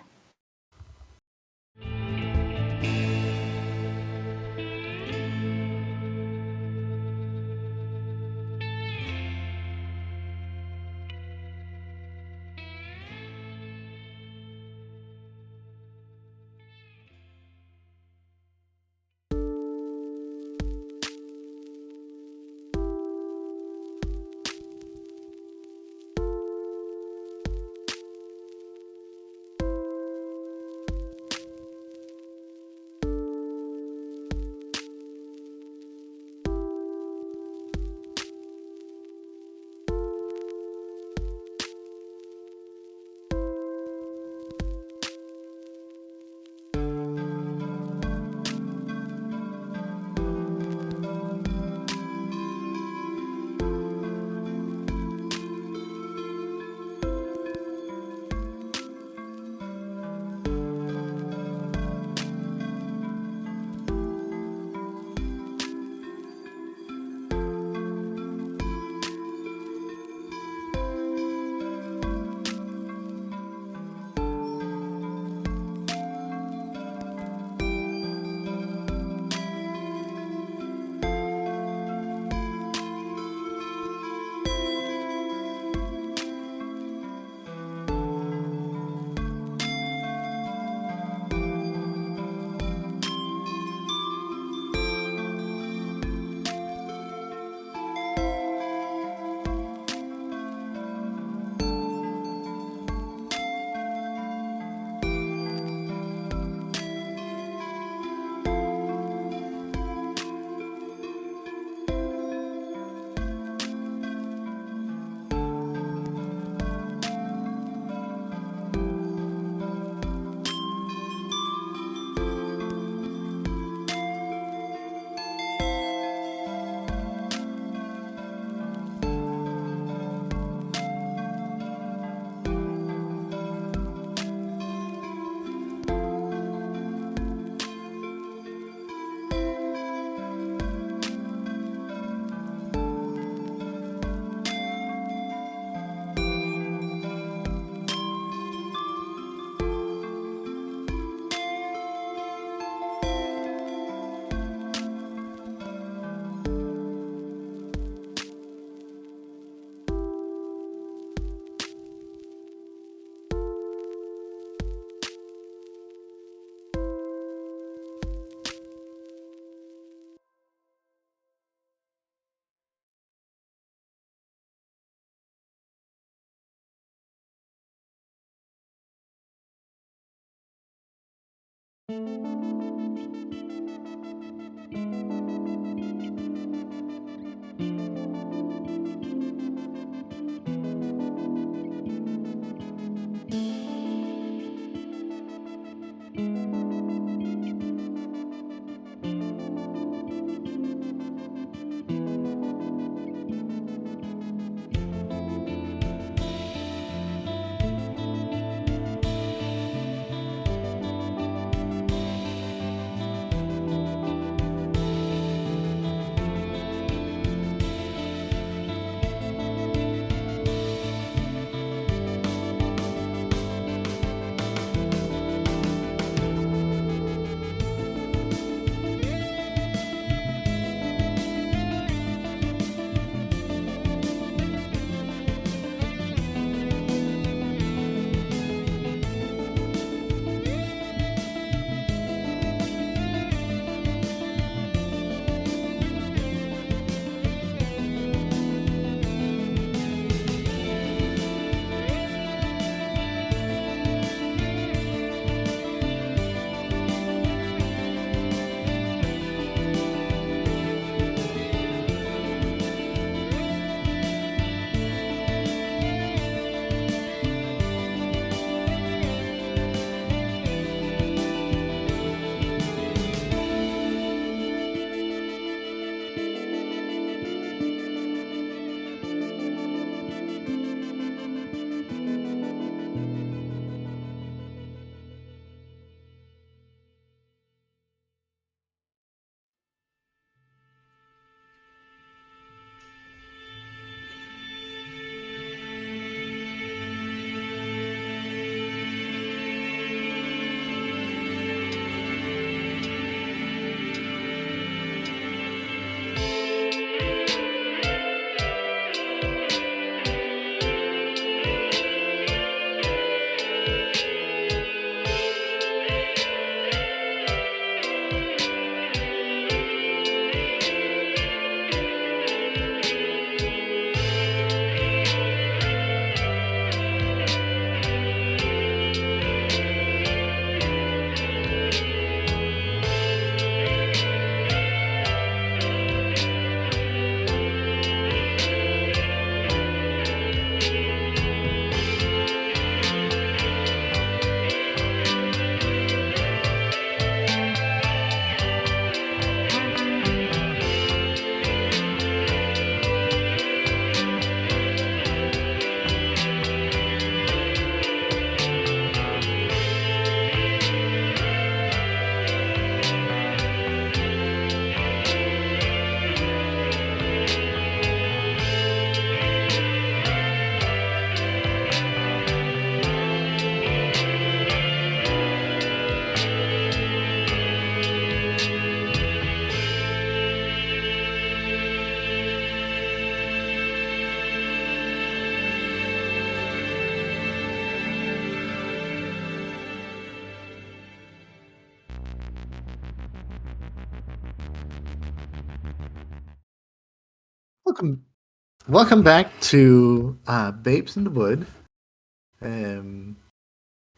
Welcome back to Babes in the Wood,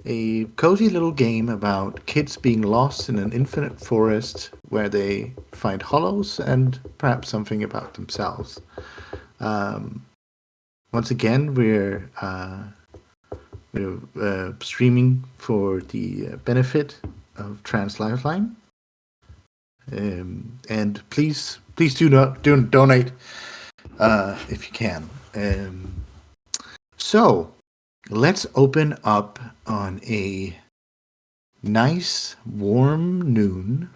a cozy little game about kids being lost in an infinite forest where they find hollows and perhaps something about themselves. Once again, we're streaming for the benefit of Trans Lifeline, and please do donate if you can. So let's open up on a nice warm noon.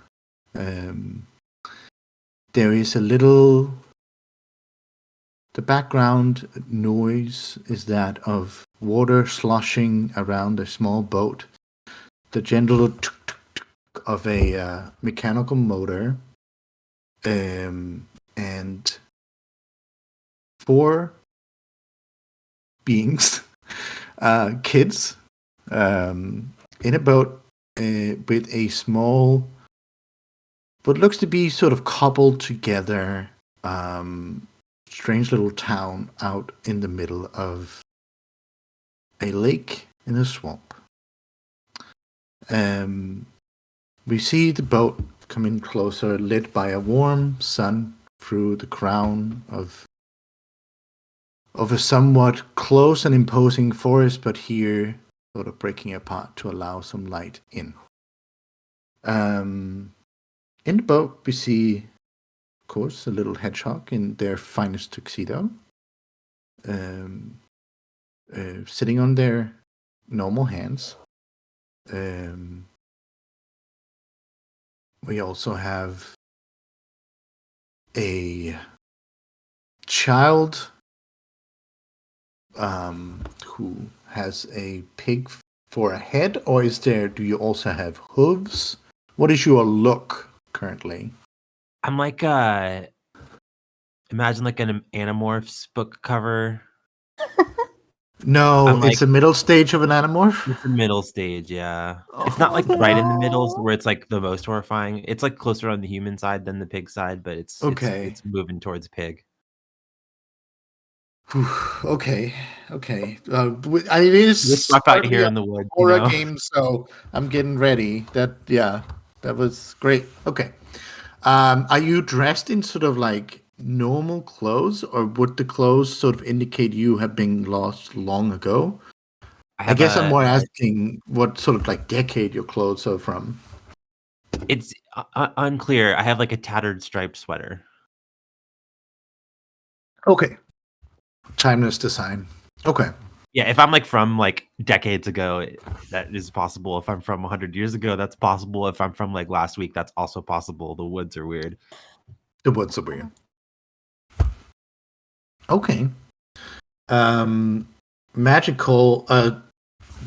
There is a little. The background noise is that of water sloshing around a small boat. The gentle tuk tuk tuk of a mechanical motor, and 4 beings, kids, in a boat with a small, what looks to be sort of cobbled together, strange little town out in the middle of a lake in a swamp. we see the boat coming closer, lit by a warm sun through the crown of a somewhat close and imposing forest, but here sort of breaking apart to allow some light in. In the boat, we see, of course, a little hedgehog in their finest tuxedo, sitting on their normal hands. We also have a child who has a pig for a head, or do you also have hooves? What is your look currently? I'm like imagine like an Animorphs book cover. No, I'm it's like- a middle stage of an Animorph. It's the middle stage, yeah. It's not like right in the middle where it's like the most horrifying. It's like closer on the human side than the pig side, but it's Okay. it's moving towards pig. Okay. It is Let's rock out hardly here a in the woods, horror game, so I'm getting ready. That was great. Okay. Are you dressed in sort of like normal clothes, or would the clothes sort of indicate you have been lost long ago? I guess I'm more asking what sort of like decade your clothes are from. It's unclear. I have like a tattered striped sweater. Okay. Timeless design. Okay. Yeah, if I'm like from like decades ago, that is possible. If I'm from 100 years ago, that's possible. If I'm from like last week, that's also possible. The woods are weird. The woods are weird. Okay. Magical.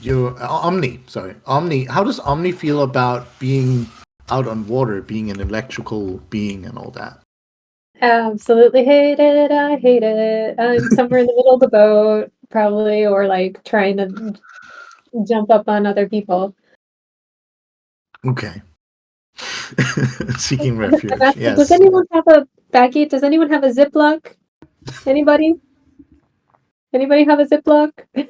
Your Omni. Sorry, Omni. How does Omni feel about being out on water, being an electrical being, and all that? Absolutely hate it. I hate it. I'm somewhere in the middle of the boat, probably, or like trying to jump up on other people. Okay. Seeking refuge. I'm asking, Yes. does anyone have a baggie? Does anyone have a Ziploc? Anybody? Anybody have a Ziploc? I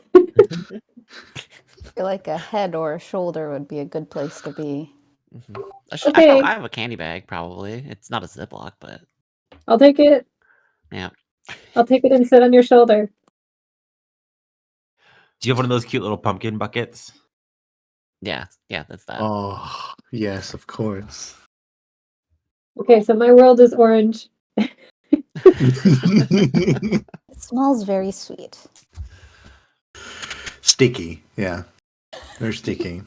feel like a head or a shoulder would be a good place to be. Okay. I have a candy bag, probably. It's not a Ziploc, but I'll take it. yeah. I'll take it and sit on your shoulder. Do you have one of those cute little pumpkin buckets? Yeah, that's that. Oh, yes, of course. Okay, so my world is orange. It smells very sweet. Sticky. Yeah. They're sticky.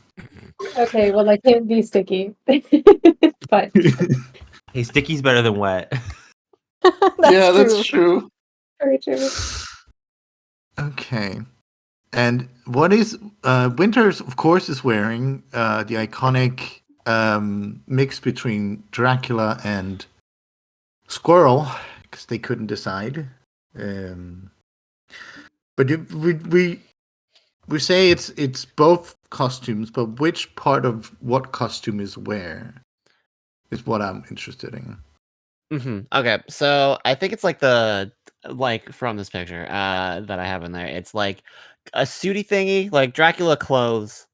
Okay, well, I can't be sticky. But Hey, sticky's better than wet. That's true. true. very true. Okay. And what is Winters, of course, is wearing the iconic mix between Dracula and Squirrel, because they couldn't decide. But we say it's both costumes, but which part of what costume is where is what I'm interested in. Okay, so I think it's like from this picture that I have in there. It's like a sooty thingy, like Dracula clothes,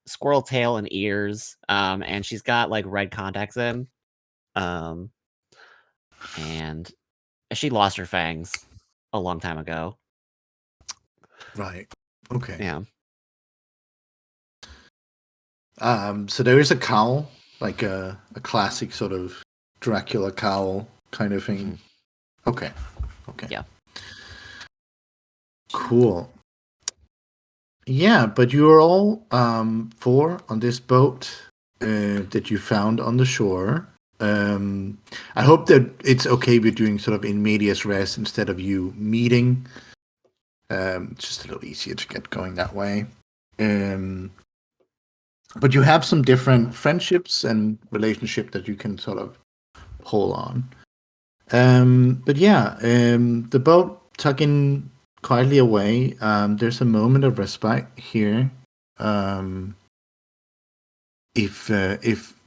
squirrel tail and ears, and she's got like red contacts in, and she lost her fangs a long time ago. Right. Okay. Yeah. So there is a cowl, like a classic sort of Dracula cowl kind of thing. Okay. Yeah. Cool. Yeah, but you're all four on this boat that you found on the shore. I hope that it's okay with doing sort of in medias res instead of you meeting. It's just a little easier to get going that way. But you have some different friendships and relationship that you can sort of pull on. But yeah, the boat tugging quietly away. There's a moment of respite here. If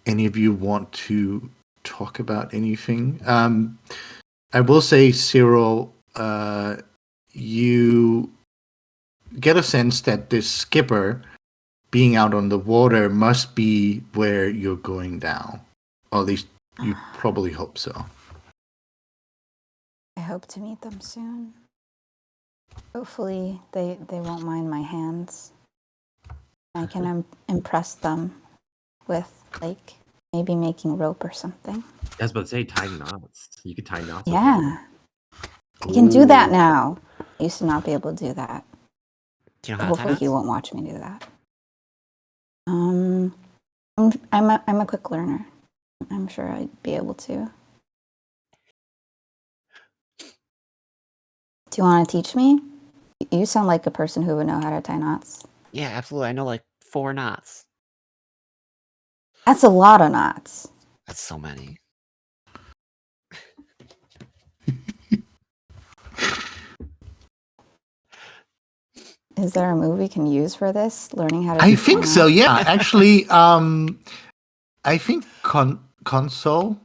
any of you want to talk about anything, I will say, Cyril, you get a sense that this skipper being out on the water must be where you're going now. Or at least you probably hope so. I hope to meet them soon. Hopefully, they won't mind my hands. I can impress them with, like, maybe making rope or something. I was about to say tying knots. You could tie knots. with Yeah, I can do that Ooh. now. I used to not be able to do that. Do you know how to tie Hopefully, he knots? won't watch me do that. I'm a quick learner. I'm sure I'd be able to. Do you want to teach me? You sound like a person who would know how to tie knots. Yeah, absolutely. I know like 4 knots. That's a lot of knots. That's so many. Is there a move we can use for this? Learning how to. I tie think so. knots? Yeah, actually, I think console.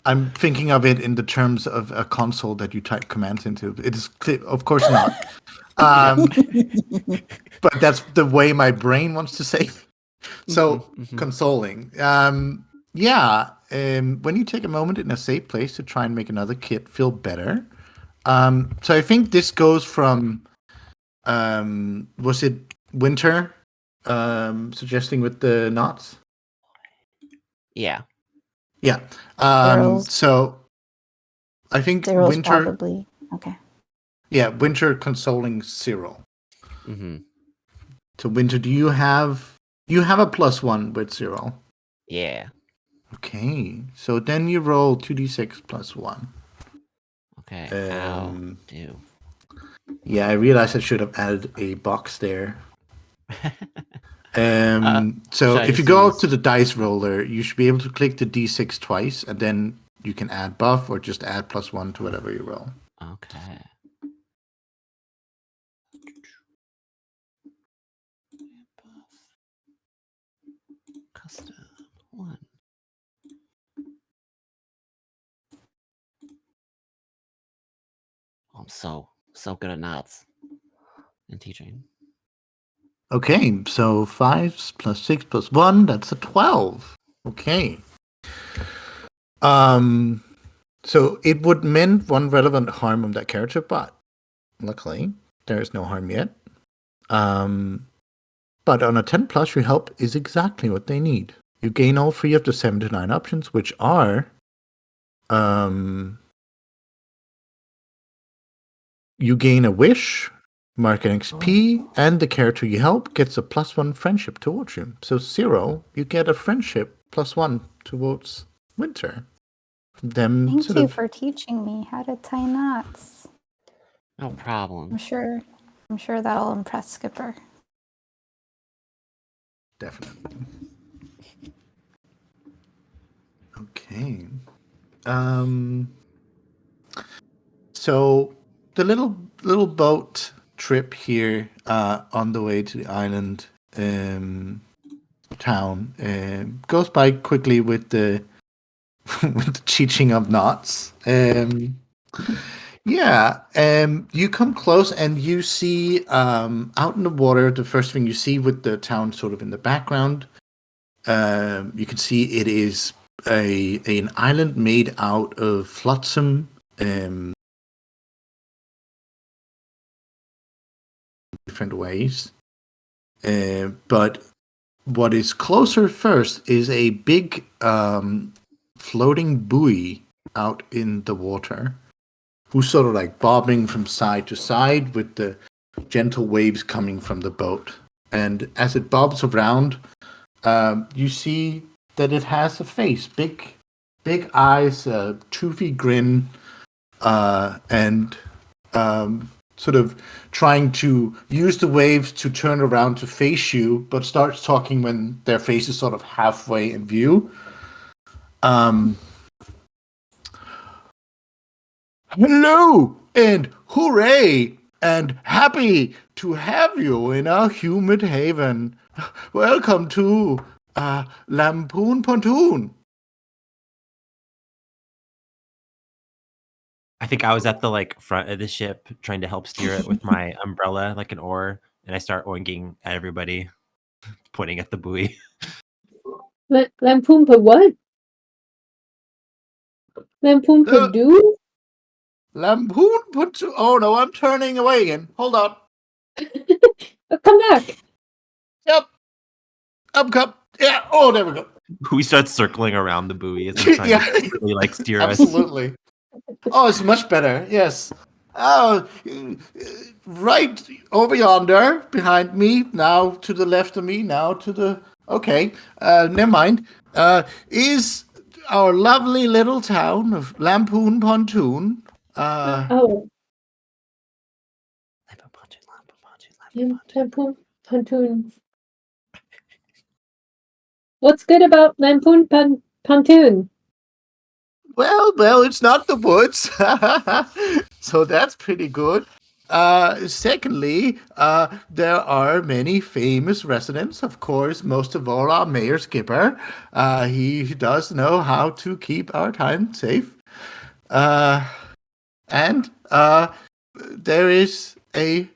I'm thinking of it in the terms of a console that you type commands into. It is clear, of course not. But that's the way my brain wants to say. So Mhm. consoling. When you take a moment in a safe place to try and make another kid feel better. So I think this goes from was it Winter suggesting with the knots? Yeah. Yeah. Cyril's- So I think Cyril's Winter. probably okay. Yeah, Winter consoling Cyril. hmm So Winter, do you have a +1 with Cyril? Yeah. Okay. So then you roll 2d6 +1. Okay. How Um, do? Yeah, I realized I should have added a box there. So should I if you just go use- to the dice roller, you should be able to click the d6 twice, and then you can add buff or just add +1 to whatever you roll. Okay. Custom 1. I'm so good at knots and teaching. Okay, so 5 + 6 + 1, that's a 12. Okay. So it would mend 1 relevant harm on that character, but luckily there is no harm yet. But on a 10 plus, your help is exactly what they need. You gain all 3 of the 7 to 9 options, which are you gain a wish, mark an XP, and the character you help gets a +1 friendship towards you. So 0, you get a friendship +1 towards Winter. Them Thank sort you of for teaching me how to tie knots. No problem. I'm sure that'll impress Skipper. definitely. Okay. So the little boat trip here on the way to the island town goes by quickly with the with the teaching of knots. You come close and you see out in the water. The first thing you see with the town sort of in the background, you can see it is an island made out of flotsam. Different ways. But what is closer first is a big floating buoy out in the water, who's sort of like bobbing from side to side with the gentle waves coming from the boat. And as it bobs around, you see that it has a face, big eyes, a toothy grin, and sort of trying to use the waves to turn around to face you, but starts talking when their face is sort of halfway in view. Hello and hooray and happy to have you in our humid haven. Welcome to Lampoon Pontoon. I think I was at the like front of the ship trying to help steer it with my umbrella, like an oar, and I start oinking at everybody, pointing at the buoy. Lampoonpa what? Lampoonpa do? Lampoon put. Oh no, I'm turning away again. Hold on. Come back. Yep. Up cup. Yeah. Oh, there we go. We start circling around the buoy as I'm trying Yeah. to really like steer us. Absolutely. Oh, it's much better. Yes. Oh, right over yonder, behind me. Now to the left of me. Now to the. Okay. Never mind. Is our lovely little town of Lampoon Pontoon. Oh, Lampoon What's good about Pontoon? Well, it's not the woods. So that's pretty good. Secondly, there are many famous residents. Of course, most of all, our Mayor Skipper. He does know how to keep our town safe. And there is a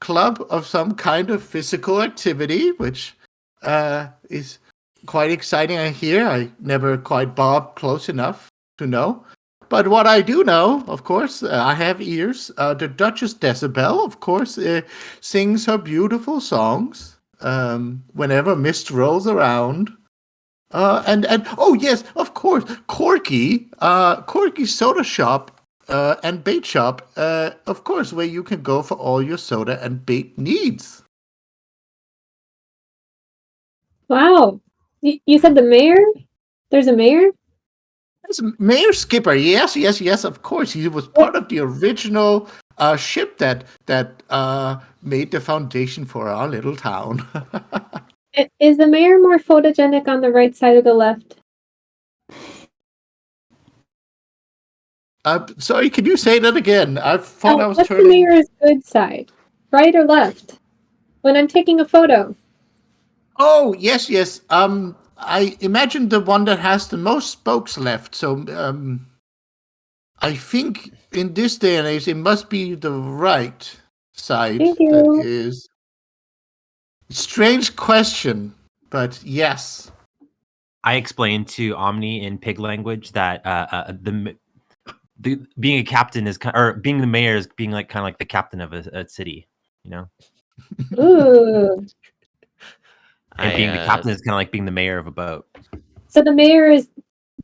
club of some kind of physical activity, which is quite exciting. I hear. I never quite bobbed close enough to know. But what I do know, of course, I have ears. The Duchess Decibel, of course, sings her beautiful songs whenever mist rolls around. And oh yes, of course, Corky Soda Shop and Bait Shop, of course, where you can go for all your soda and bait needs. Wow. You said the mayor? There's a mayor? Yes, Mayor Skipper, yes, of course. He was part of the original ship that made the foundation for our little town. Is the mayor more photogenic on the right side or the left? Sorry, can you say that again? I thought I was What's the turning. mayor's good side? Right or left? When I'm taking a photo. Oh, yes. I imagine the one that has the most spokes left. So, I think in this day and age, it must be the right side Thank that you. is. Strange question, but yes. I explained to Omni in pig language that the being a captain is or being the mayor is being like kind of like the captain of a city, you know. Ooh. And being the captain is kind of like being the mayor of a boat. So the mayor is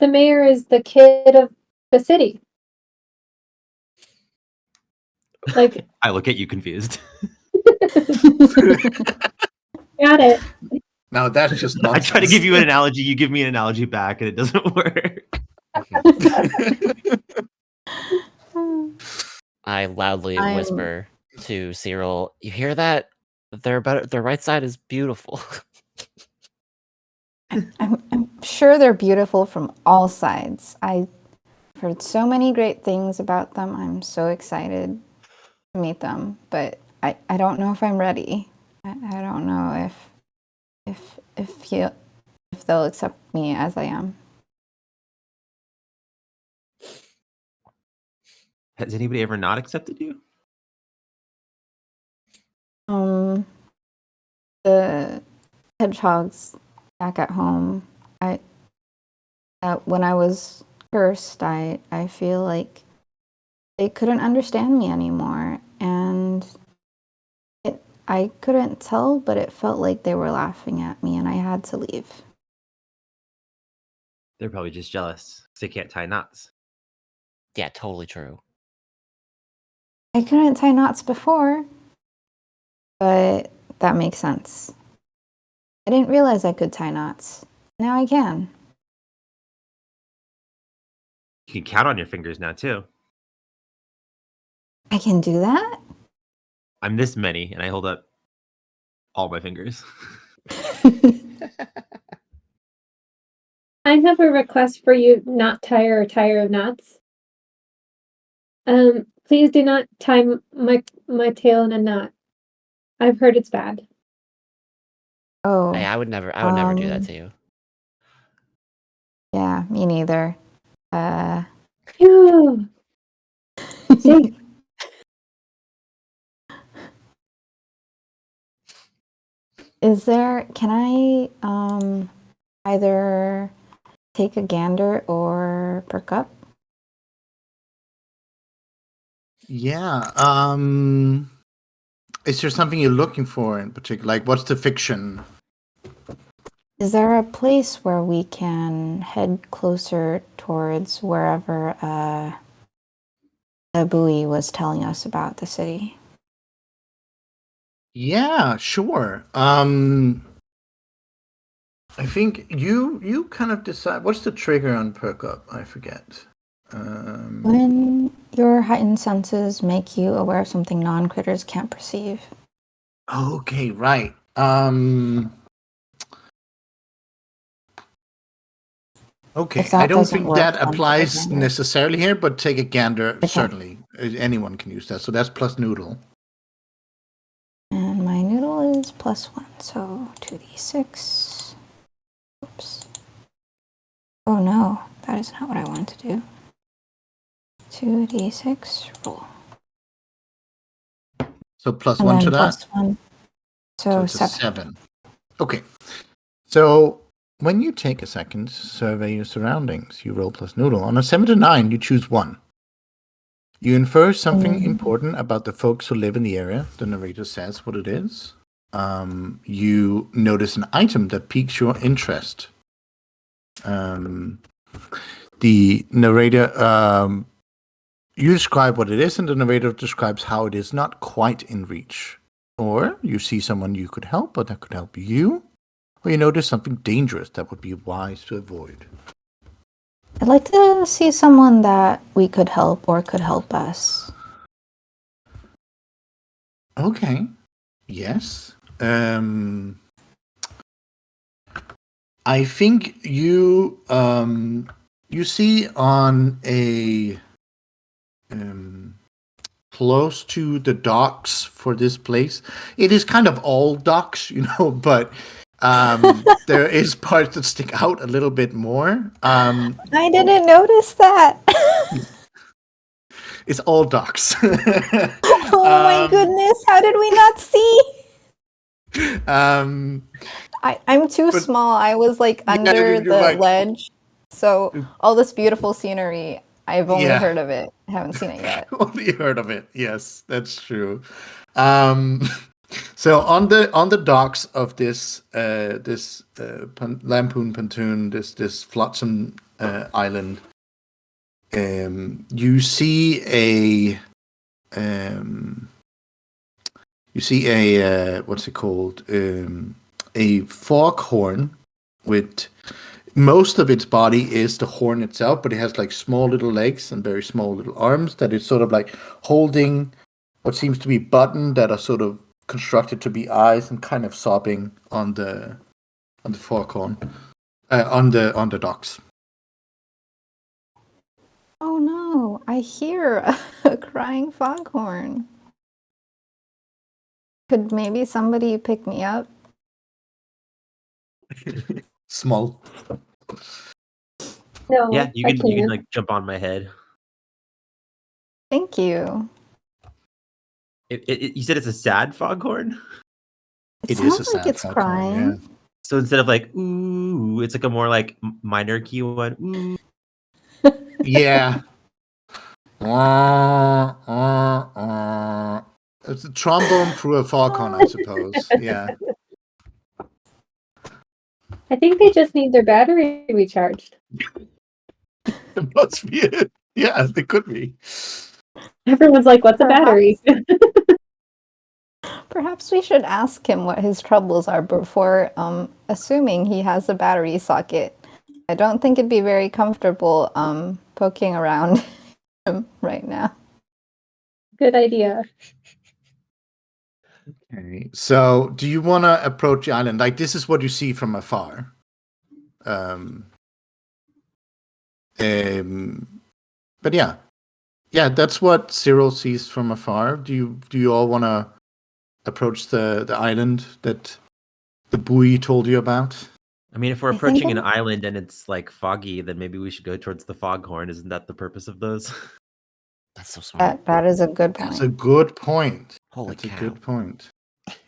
the kid of the city. Like I look at you confused. got it. Now that's just I nonsense. try to give you an analogy, you give me an analogy back, and it doesn't work. I loudly I'm- whisper to Cyril, "You hear that? Their right side is beautiful." I'm sure they're beautiful from all sides. I've heard so many great things about them. I'm so excited to meet them, but I don't know if I'm ready. I don't know if they'll accept me as I am. Has anybody ever not accepted you? The hedgehogs back at home. When I was cursed, I feel like they couldn't understand me anymore, and I couldn't tell, but it felt like they were laughing at me, and I had to leave. They're probably just jealous 'cause they can't tie knots. Yeah, totally true. I couldn't tie knots before, but that makes sense. I didn't realize I could tie knots. Now I can. You can count on your fingers now too. I can do that? I'm this many, and I hold up all my fingers. I have a request for you, not tire or tire of knots. Please do not tie my tail in a knot. I've heard it's bad. Oh. I would never do that to you. Yeah, me neither. Phew. See, Is there? Can I either take a gander or perk up? Yeah. Is there something you're looking for in particular? Like, what's the fiction? Is there a place where we can head closer towards wherever the buoy was telling us about the city? Yeah, sure. I think you kind of decide. What's the trigger on perk up? I forget. When your heightened senses make you aware of something non-critters can't perceive. Okay, right. Okay, If that I don't doesn't think work, that then take a applies gander. necessarily here, but take a gander, Okay. certainly. Anyone can use that. So that's plus noodle. And my noodle is +1, so 2d6. Oops. Oh no, that is not what I wanted to do. 2d6 roll. So plus And one then to that. +1. So So it's a 7. 7. Okay. So when you take a second to survey your surroundings, you roll plus noodle. On a 7 to 9, you choose 1. You infer something important about the folks who live in the area. The narrator says what it is. You notice an item that piques your interest. The narrator, you describe what it is, and the narrator describes how it is not quite in reach. Or you see someone you could help, or that could help you. Or you notice something dangerous that would be wise to avoid. I'd like to see someone that we could help or could help us. Okay. Yes. I think you see on a close to the docks for this place. It is kind of all docks, but there is parts that stick out a little bit more. I didn't notice that. It's all docks. Oh my goodness, how did we not see? I'm too but- small. I was like Yeah, under you're the right. ledge. So all this beautiful scenery, I've only Yeah. heard of it. I haven't seen it yet. Only heard of it. Yes, that's true. So on the docks of this Lampoon Pontoon, this flotsam island, you see a what's it called? A foghorn with most of its body is the horn itself, but it has like small little legs and very small little arms that is sort of like holding what seems to be button that are sort of constructed to be eyes and kind of sobbing on the foghorn on the docks. Oh no, I hear a crying foghorn. Could maybe somebody pick me up? Small. No, Yeah, you I can can't. like jump on my head. Thank you. You said it's a sad foghorn? It It is sounds a like sad it's foghorn, crying. yeah. So instead of like ooh, it's like a more like minor key one. Ooh. Yeah. It's a trombone through a foghorn, I suppose. Yeah. I think they just need their battery recharged. It must be it. Yeah, it could be. Everyone's like, what's a Perhaps. battery? Perhaps we should ask him what his troubles are before assuming he has a battery socket. I don't think it'd be very comfortable poking around him right now. Good idea. Okay. So, do you want to approach the island? Like, this is what you see from afar. But yeah, that's what Cyril sees from afar. Do you all want to approach the island that the buoy told you about? I mean, if we're I think approaching an I'm- island and it's like foggy, then maybe we should go towards the foghorn. Isn't that the purpose of those? That's so smart. That is a good That's point. a good point. Holy That's cow. a good point.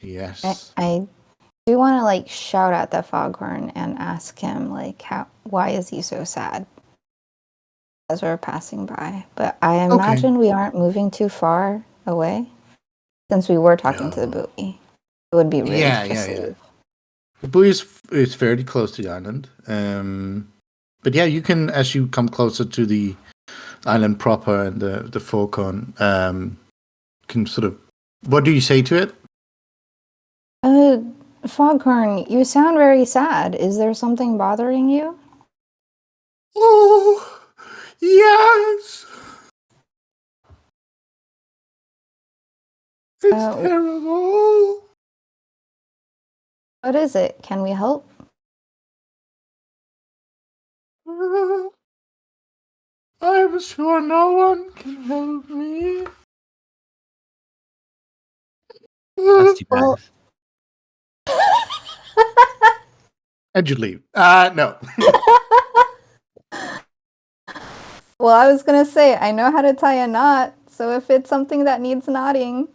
Yes. I Do you want to like shout at the foghorn and ask him like why is he so sad as we're passing by? But I imagine we aren't moving too far away since we were talking to the No. buoy. It would be rude Yeah, to yeah, yeah. leave. The buoy is fairly close to the island. But yeah, you can, as you come closer to the island proper and the foghorn, can sort of. What do you say to it? Foghorn, you sound very sad. Is there something bothering you? Oh, yes. It's terrible. What is it? Can we help? I'm sure no one can help me. That's too bad. Well- And you leave. No. Well, I was gonna say, I know how to tie a knot, so if it's something that needs knotting,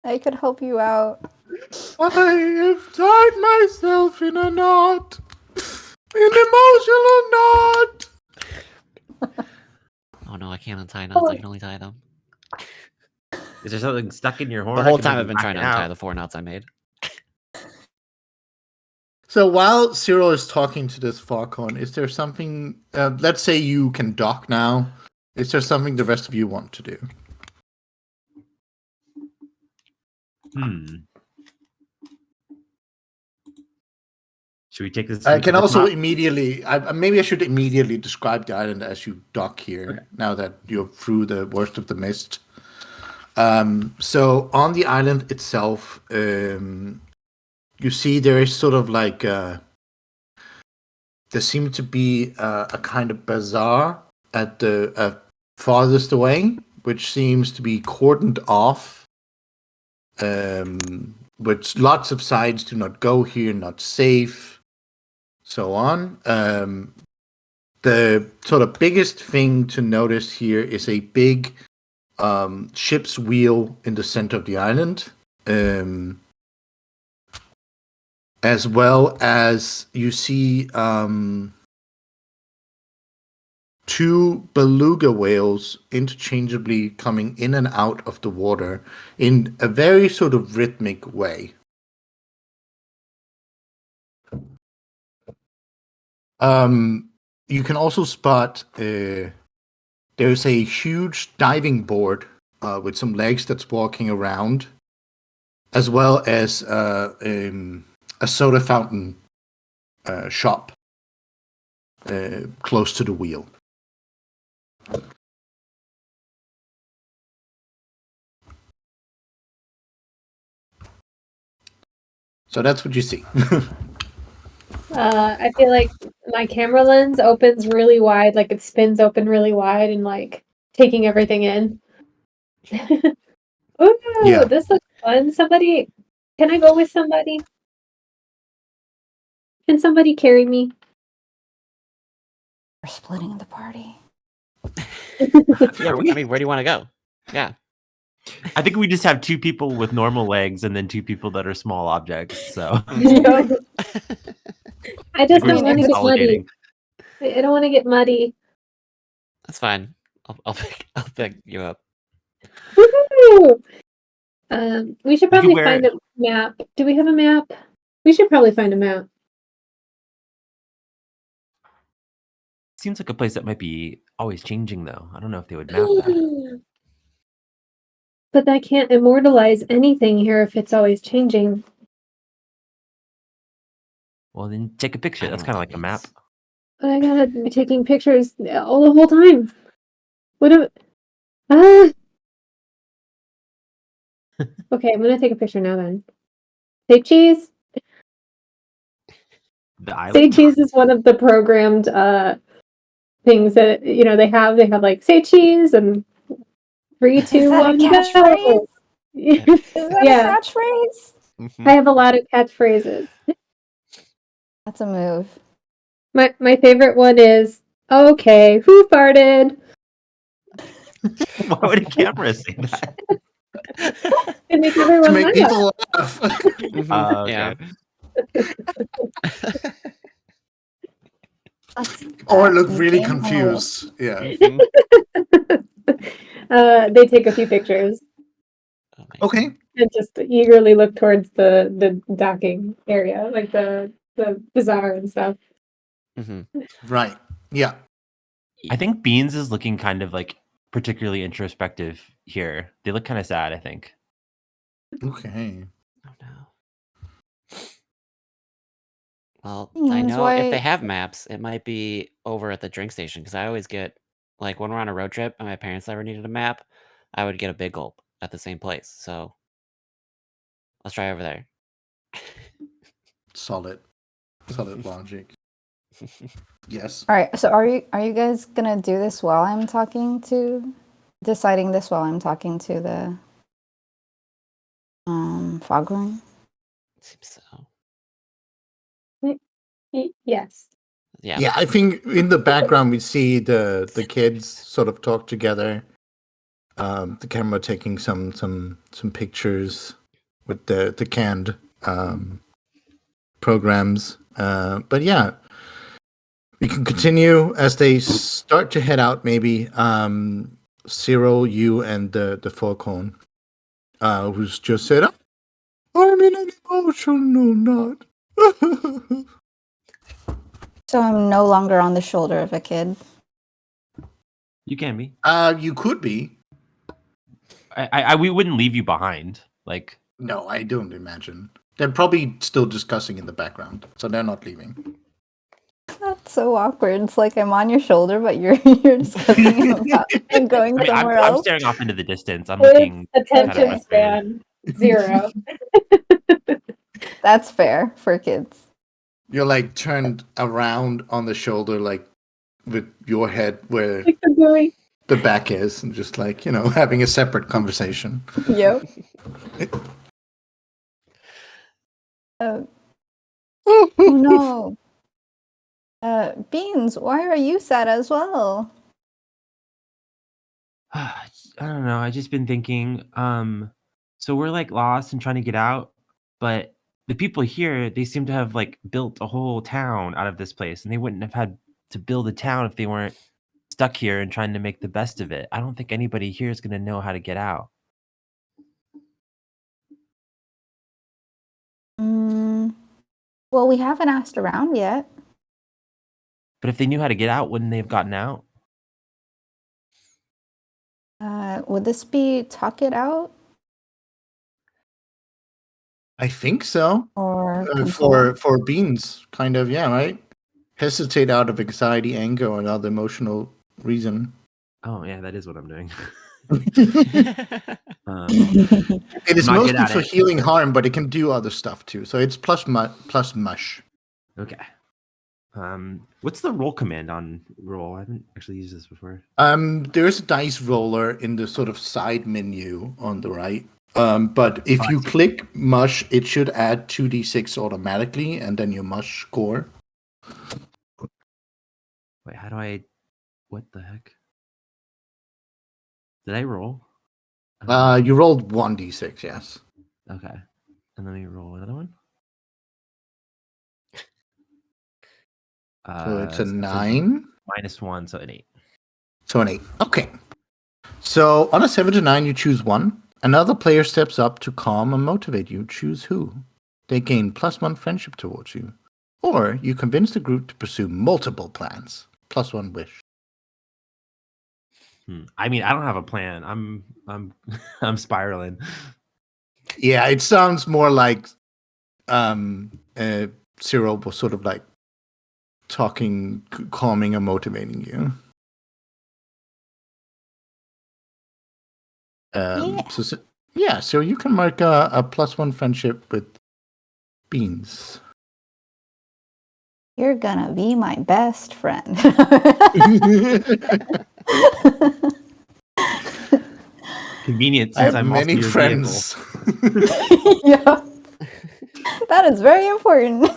I could help you out. I have tied myself in a knot. An emotional knot. Oh no, I can't untie knots. I can only tie them. Is there something stuck in your horn? The I whole can time maybe I've been whack trying to it untie out. the 4 knots I made. So while Cyril is talking to this foghorn, is there something? Let's say you can dock now. Is there something the rest of you want to do? Should we take this? I to can the also top? immediately. Maybe I should immediately describe the island as you dock here. Okay. Now that you're through the worst of the mist. So on the island itself, you see there is sort of like there seems to be a kind of bazaar at the farthest away, which seems to be cordoned off. Which lots of signs do not go here, not safe, so on. The sort of biggest thing to notice here is a big ship's wheel in the center of the island. As well as you see 2 beluga whales interchangeably coming in and out of the water in a very sort of rhythmic way. You can also spot there's a huge diving board with some legs that's walking around, as well as a soda fountain shop close to the wheel. So that's what you see. I feel like my camera lens opens really wide, like it spins open really wide and like taking everything in. Ooh, Yeah. this looks fun. Somebody, can I go with somebody? Can somebody carry me? We're splitting the party. Yeah, I mean, where do you want to go? Yeah. I think we just have 2 people with normal legs and then 2 people that are small objects. So I just we're don't want to get muddy. consolidating. I don't want to get muddy. That's fine. I'll pick you up. Woohoo! We should You probably could find a map. Do we have a map? We should probably find a map. Seems like a place that might be always changing, though. I don't know if they would map that. But I can't immortalize anything here if it's always changing. Well, then take a picture. I don't That's know kind of what like that a map. means. But I gotta be taking pictures all the whole time. What am ah. Okay, I'm gonna take a picture now then. Say cheese. The Say island. cheese is one of the programmed things that they have. They have like say cheese and 3, 2, that a 1, catchphrase? go. Is that Yeah. a catchphrase? Mhm. I have a lot of catchphrases. That's a move. My favorite one is okay. Who farted? Why would a camera say that? To make To everyone make laugh. people laugh. Mhm, Okay. Yeah. Or look You really came on a roll. confused. Yeah. Mhm. They take a few pictures Oh my Okay. and just eagerly look towards the docking area, like the bazaar and stuff. Mhm. Right. Yeah. I think Beans is looking kind of like particularly introspective here. They look kind of sad, I think. Okay. Oh no. Well, I Seems know if they why- have maps, it might be over at the drink station because I always get like when we're on a road trip and my parents ever needed a map, I would get a big gulp at the same place. So let's try over there. Solid logic. Yes. All right. So are you guys gonna do this while I'm deciding this while I'm talking to the foghorn? Seems so. Yes. Yeah. Yeah, I think in the background we see the kids sort of talk together. The camera taking some pictures with the canned programs. But yeah, we can continue as they start to head out. Maybe Cyril, you, and the foghorn, who's just said, "I'm in an emotional knot." So I'm no longer on the shoulder of a kid. You can be. You could be. We wouldn't leave you behind. Like, No, I don't imagine. They're probably still discussing in the background, so they're not leaving. That's so awkward. It's like I'm on your shoulder, but you're discussing about and going I mean, somewhere I'm else. staring off into the distance. I'm looking. It's kind of attention frustrated. span 0. That's fair for kids. You're like turned around on the shoulder, like with your head where Like the buoy. the back is, and just like, having a separate conversation. Yep. Oh no. Beans, why are you sad as well? I don't know. I just been thinking. So we're like lost and trying to get out, but the people here, they seem to have like built a whole town out of this place, and they wouldn't have had to build a town if they weren't stuck here and trying to make the best of it. I don't think anybody here is going to know how to get out. Well, we haven't asked around yet. But if they knew how to get out, wouldn't they have gotten out? Would this be talk it out I think so. or For Beans, kind of, yeah, right? Hesitate out of anxiety, anger, or another emotional reason. Oh yeah, that is what I'm doing. It is Not good mostly at for it. healing harm, but it can do other stuff too. So it's plus mush. Okay. What's the roll command on roll? I haven't actually used this before. There is a dice roller in the sort of side menu on the right. But if you click mush, it should add 2d6 automatically, and then your mush score. Wait, how do I? What the heck? Did I roll? You rolled 1d6, yes. Okay, and then we roll another one. So it's a so 9. -1, so an 8. So an 8. Okay. So on a 7 to 9, you choose one. Another player steps up to calm and motivate you. Choose who. They gain +1 friendship towards you. Or you convince the group to pursue multiple plans. +1 wish. I mean, I don't have a plan. I'm I'm spiraling. Yeah, it sounds more like Cyril was sort of like talking, calming, and motivating you. So you can mark a +1 friendship with Beans. You're gonna be my best friend. Convenient I since have I'm many also your friends. Yeah. That is very important.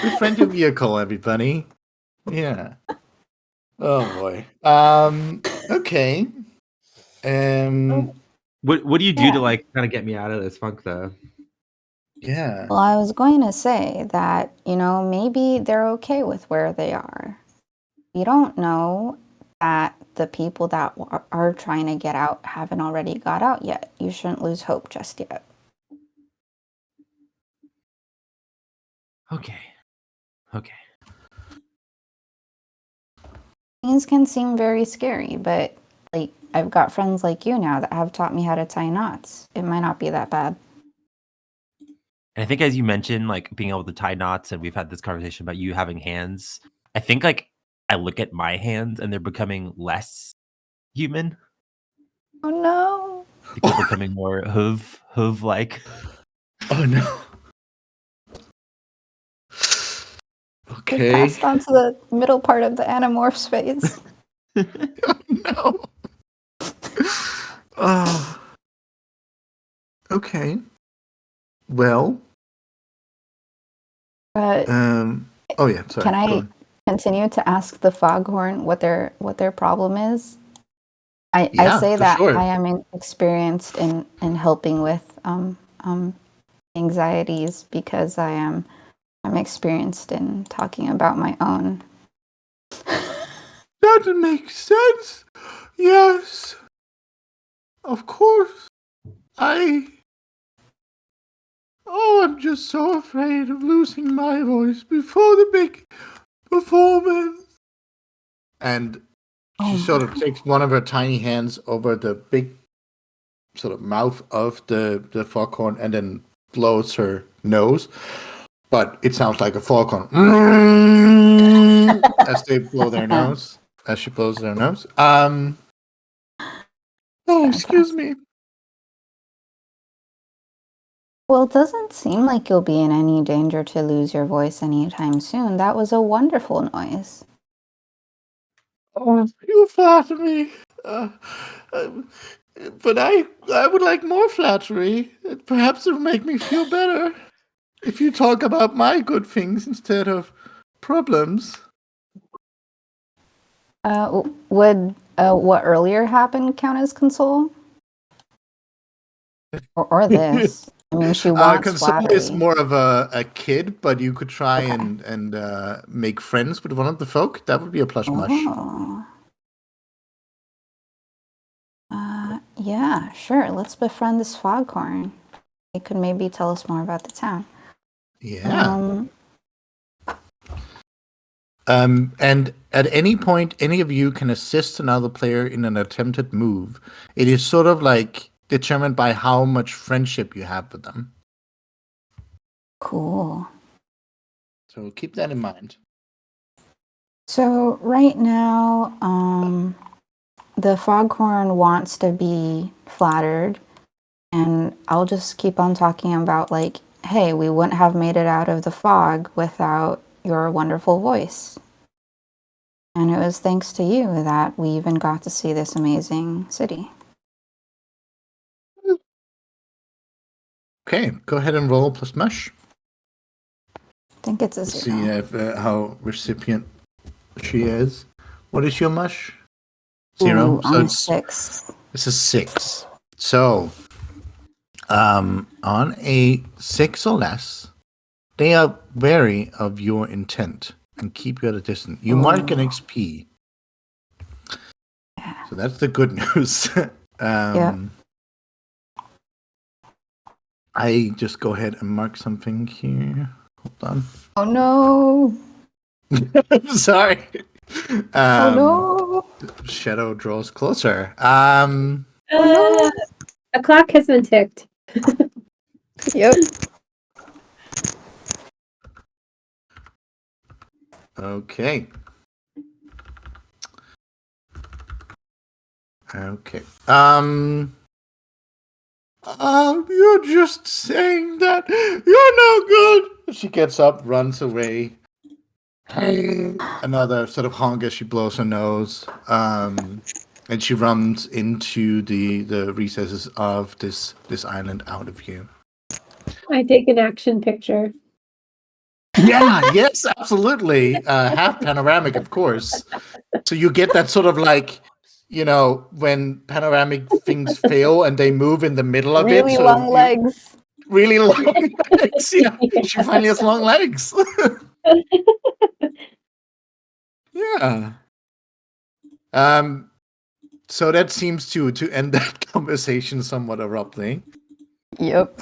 Befriend your vehicle, everybody. Yeah. Oh boy. Okay. What do you do Yeah. to like kind of get me out of this funk though? Yeah. Well, I was going to say that, maybe they're okay with where they are. You don't know that the people that are trying to get out haven't already got out yet. You shouldn't lose hope just yet. Okay. Okay. Things can seem very scary, but like I've got friends like you now that have taught me how to tie knots. It might not be that bad. And I think as you mentioned, like being able to tie knots, and we've had this conversation about you having hands. I think like I look at my hands and they're becoming less human. Oh no. Like they're becoming more hoof like. Oh no. We've Okay. passed on to the middle part of the Animorphs phase. No. Oh. Okay. Well. But Oh yeah. Sorry. can Go I on. continue to ask the Foghorn what their problem is? I Yeah, say for that sure. I am experienced in helping with anxieties because I'm experienced in talking about my own. That makes sense. Yes. Of course. I'm just so afraid of losing my voice before the big performance. And she Oh sort of my. takes one of her tiny hands over the big sort of mouth of the foghorn and then blows her nose. But it sounds like a foghorn. As they blow their nose. As she blows their nose. Oh, excuse me. Well, it doesn't seem like you'll be in any danger to lose your voice anytime soon. That was a wonderful noise. Oh, you flatter me. Uh, but I would like more flattery. Perhaps it'll make me feel better if you talk about my good things instead of problems. Would what earlier happened count as console? Or this? I mean, she wants Console is flattery. more of a kid, but you could try and make friends with one of the folk. That would be a plus mush. Oh. Yeah, sure. Let's befriend this foghorn. It could maybe tell us more about the town. Yeah. And at any point, any of you can assist another player in an attempted move. It is sort of like determined by how much friendship you have with them. Cool. So keep that in mind. So right now, the foghorn wants to be flattered, and I'll just keep on talking about like, hey, we wouldn't have made it out of the fog without your wonderful voice. And it was thanks to you that we even got to see this amazing city. Okay, go ahead and roll plus mush. I think it's a See zero. if, how recipient she is. What is your mush? Zero. Ooh, So on a it's 6. a 6. So, on a 6 or less, they are wary of your intent and keep you at a distance. You mark an Oh. XP. So that's the good news. Yeah. I just go ahead and mark something here. Hold on. Oh no! I'm sorry. Oh no! Shadow draws closer. A clock has been ticked. Yep. Okay. Okay. You're just saying that. You're no good. She gets up, runs away. Another sort of honk as she blows her nose. And she runs into the recesses of this island out of view. I take an action picture. Yeah, yes, absolutely. Half panoramic, of course. So you get that sort of like, when panoramic things fail and they move in the middle of Really it. So long legs. really long legs. Yeah, she finally has long legs. Yeah. So that seems to end that conversation somewhat abruptly. Yep.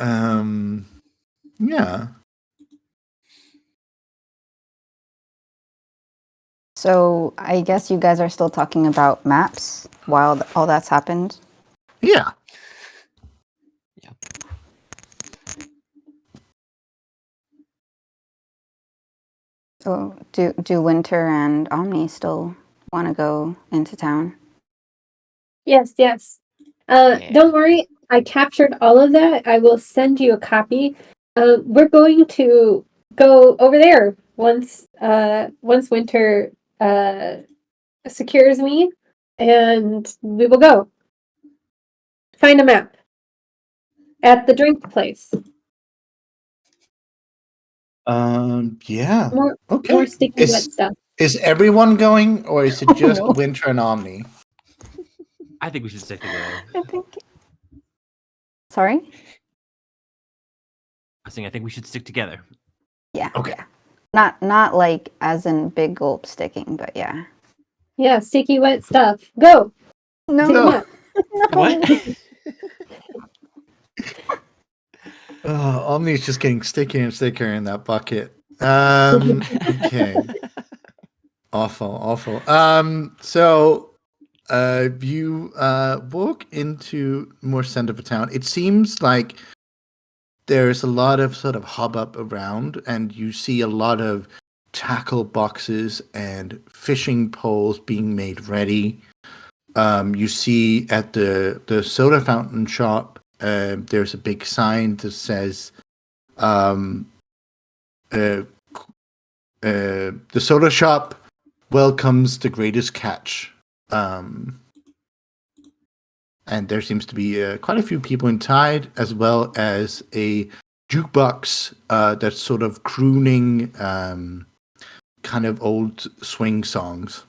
Yeah. So I guess you guys are still talking about maps while all that's happened. Yeah. So do Winter and Omni still want to go into town? Yes, yes. Yeah. Don't worry, I captured all of that. I will send you a copy. We're going to go over there once Winter secures me, and we will go find a map at the drink place. Yeah. More Okay. sticky wet stuff. Is everyone going, or is it just no. Winter and Omni? I think we should stick together. I think. Sorry. I think we should stick together. Yeah. Okay. Yeah. Not like as in big gulp sticking, but yeah. Yeah, sticky wet stuff. Go. No. Take 'em up. What? Omni's just getting stickier and stickier in that bucket. Okay. Awful. So you walk into more center of town. It seems like there's a lot of sort of hubbub around, and you see a lot of tackle boxes and fishing poles being made ready. You see at the soda fountain shop, there's a big sign that says, the soda shop welcomes the greatest catch. And there seems to be quite a few people inside, as well as a jukebox that's sort of crooning kind of old swing songs.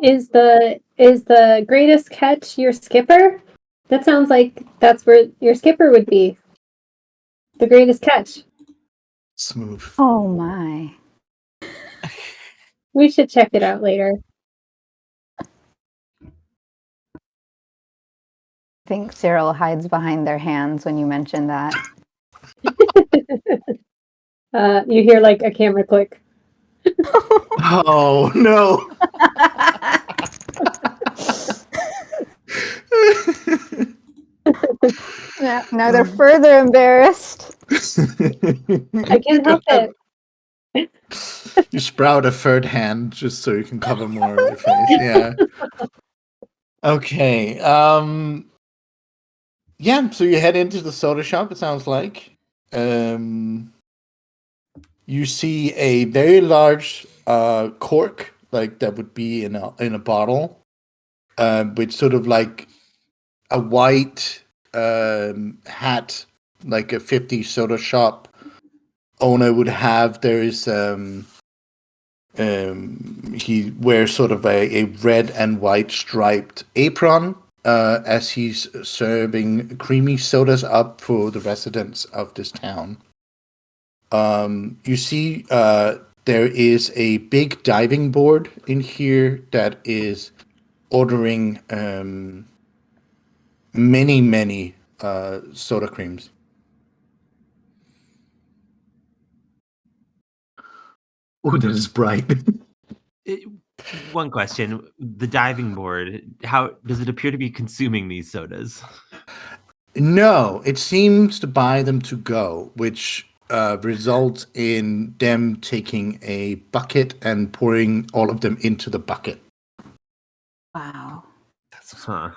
Is the greatest catch your skipper? That sounds like that's where your skipper would be. The greatest catch. Smooth. Oh my. We should check it out later. I think Cyril hides behind their hands when you mention that. You hear like a camera click. Oh no. Yeah, now they're further embarrassed. I can't help it. You sprout a third hand just so you can cover more of your face. Yeah. Okay. Yeah, so you head into the soda shop, it sounds like. You see a very large cork, like that would be in a bottle, with sort of like a white hat, like a 50s soda shop owner would have. There is he wears sort of a red and white striped apron as he's serving creamy sodas up for the residents of this town. You see there is a big diving board in here that is ordering many soda creams. Oh, that is bright. One question: the diving board. How does it appear to be consuming these sodas? No, it seems to buy them to go, which results in them taking a bucket and pouring all of them into the bucket. Wow. That's so Huh.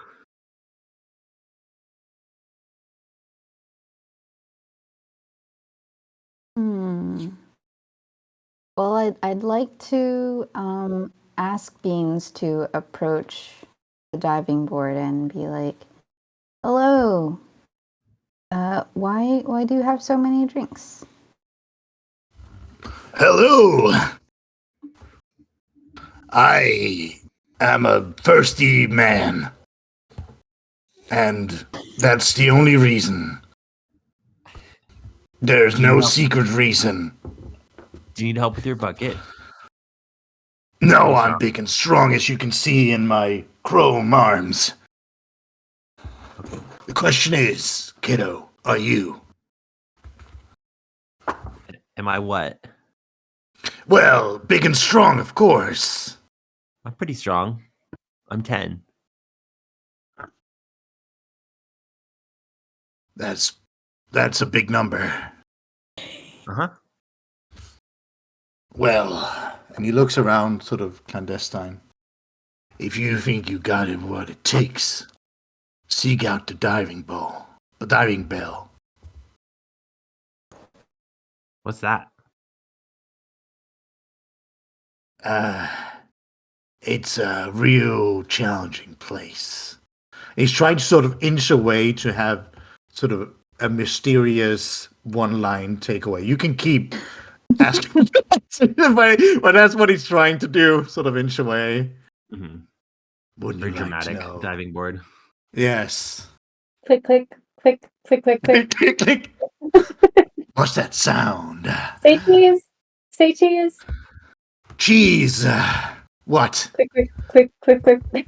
Well, I'd like to ask Beans to approach the diving board and be like, "Hello. Why do you have so many drinks?" Hello. I am a thirsty man. And that's the only reason. There's no secret reason. Do you need help with your bucket? No, Oh, I'm sorry. big and strong, as you can see in my chrome arms. The question is, kiddo, are you? Am I what? Well, big and strong, of course. I'm pretty strong. I'm 10. That's a big number. Uh-huh. Well, and he looks around, sort of clandestine. If you think you got it, what it takes, seek out the diving bell. What's that? It's a real challenging place. He's trying to sort of inch away to have sort of a mysterious one-line takeaway. You can keep asking, but that's what he's trying to do, sort of inch away. Mm-hmm. Wouldn't Very you like to dramatic know? diving board. Yes. Click, click, click, click, click, click. Click, click. What's that sound? Say cheese. Say cheese. Cheese. What? Click, click, click, click, click.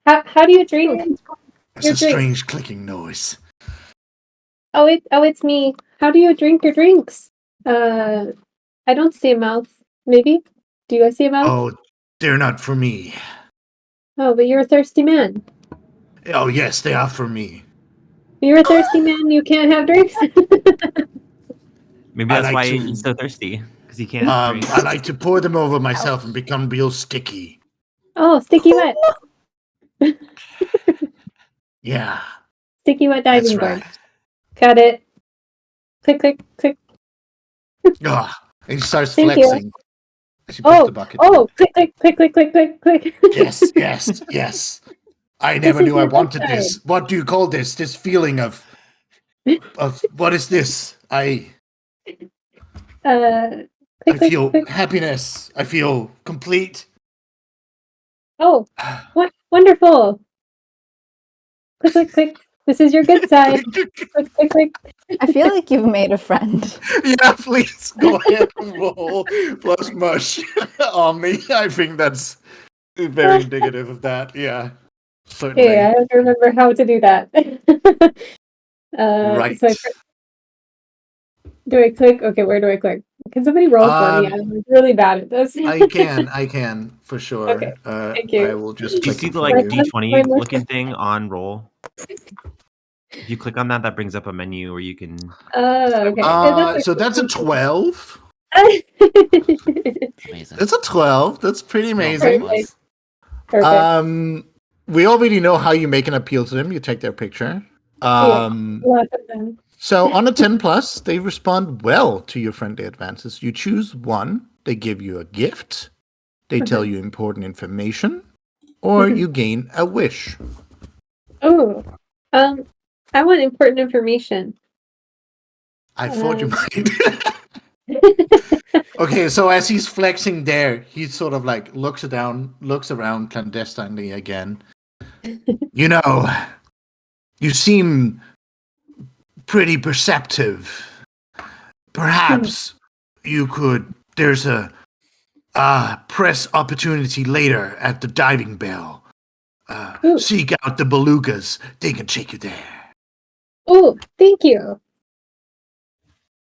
How do you drink? That's Your a drink. strange clicking noise. Oh, it's me. How do you drink your drinks? I don't see a mouth. Maybe? Do you guys see a mouth? Oh, they're not for me. Oh, but you're a thirsty man. Oh, yes, they are for me. You're a thirsty man. You can't have drinks. Maybe I that's like why to- he's so thirsty. Because he can't drink. I like to pour them over myself and become real sticky. Oh, sticky wet. Yeah, Sticky wet that's diving right. board. Got it. Click, click, click. Oh, and he starts Thank you. flexing. As he puts the bucket. Oh, click, click, click, click, click, click, click. Yes, yes, yes. I This never is knew I your wanted bedtime. this. What do you call this? This feeling of what is this? I Click, click, feel click. happiness. I feel complete. Oh, what wonderful. Click, click, click. This is your good side. Click, click, click. I feel like you've made a friend. Yeah, please go ahead and roll plus mush on me. I think that's very indicative of that. Yeah, certainly. Okay, I have to remember how to do that. Right. So do I click? Okay, where do I click? Can somebody roll for me? I'm really bad at this. I can for sure. Okay, thank you. I will just Do you click see it the for like you. D20 looking thing on roll? If you click on that, that brings up a menu where you can. Okay. So that's a 12. Amazing. It's a 12. That's pretty amazing. Perfect. Perfect. We already know how you make an appeal to them. You take their picture. Lots of them. So on a 10 plus, they respond well to your friendly advances. You choose one, they give you a gift, they tell you important information, or you gain a wish. Oh, I want important information. I thought you might. Okay, so as he's flexing there, he sort of like looks around clandestinely again. You know, you seem pretty perceptive. Perhaps you could. There's a press opportunity later at the diving bell. Seek out the belugas. They can take you there. Oh, thank you.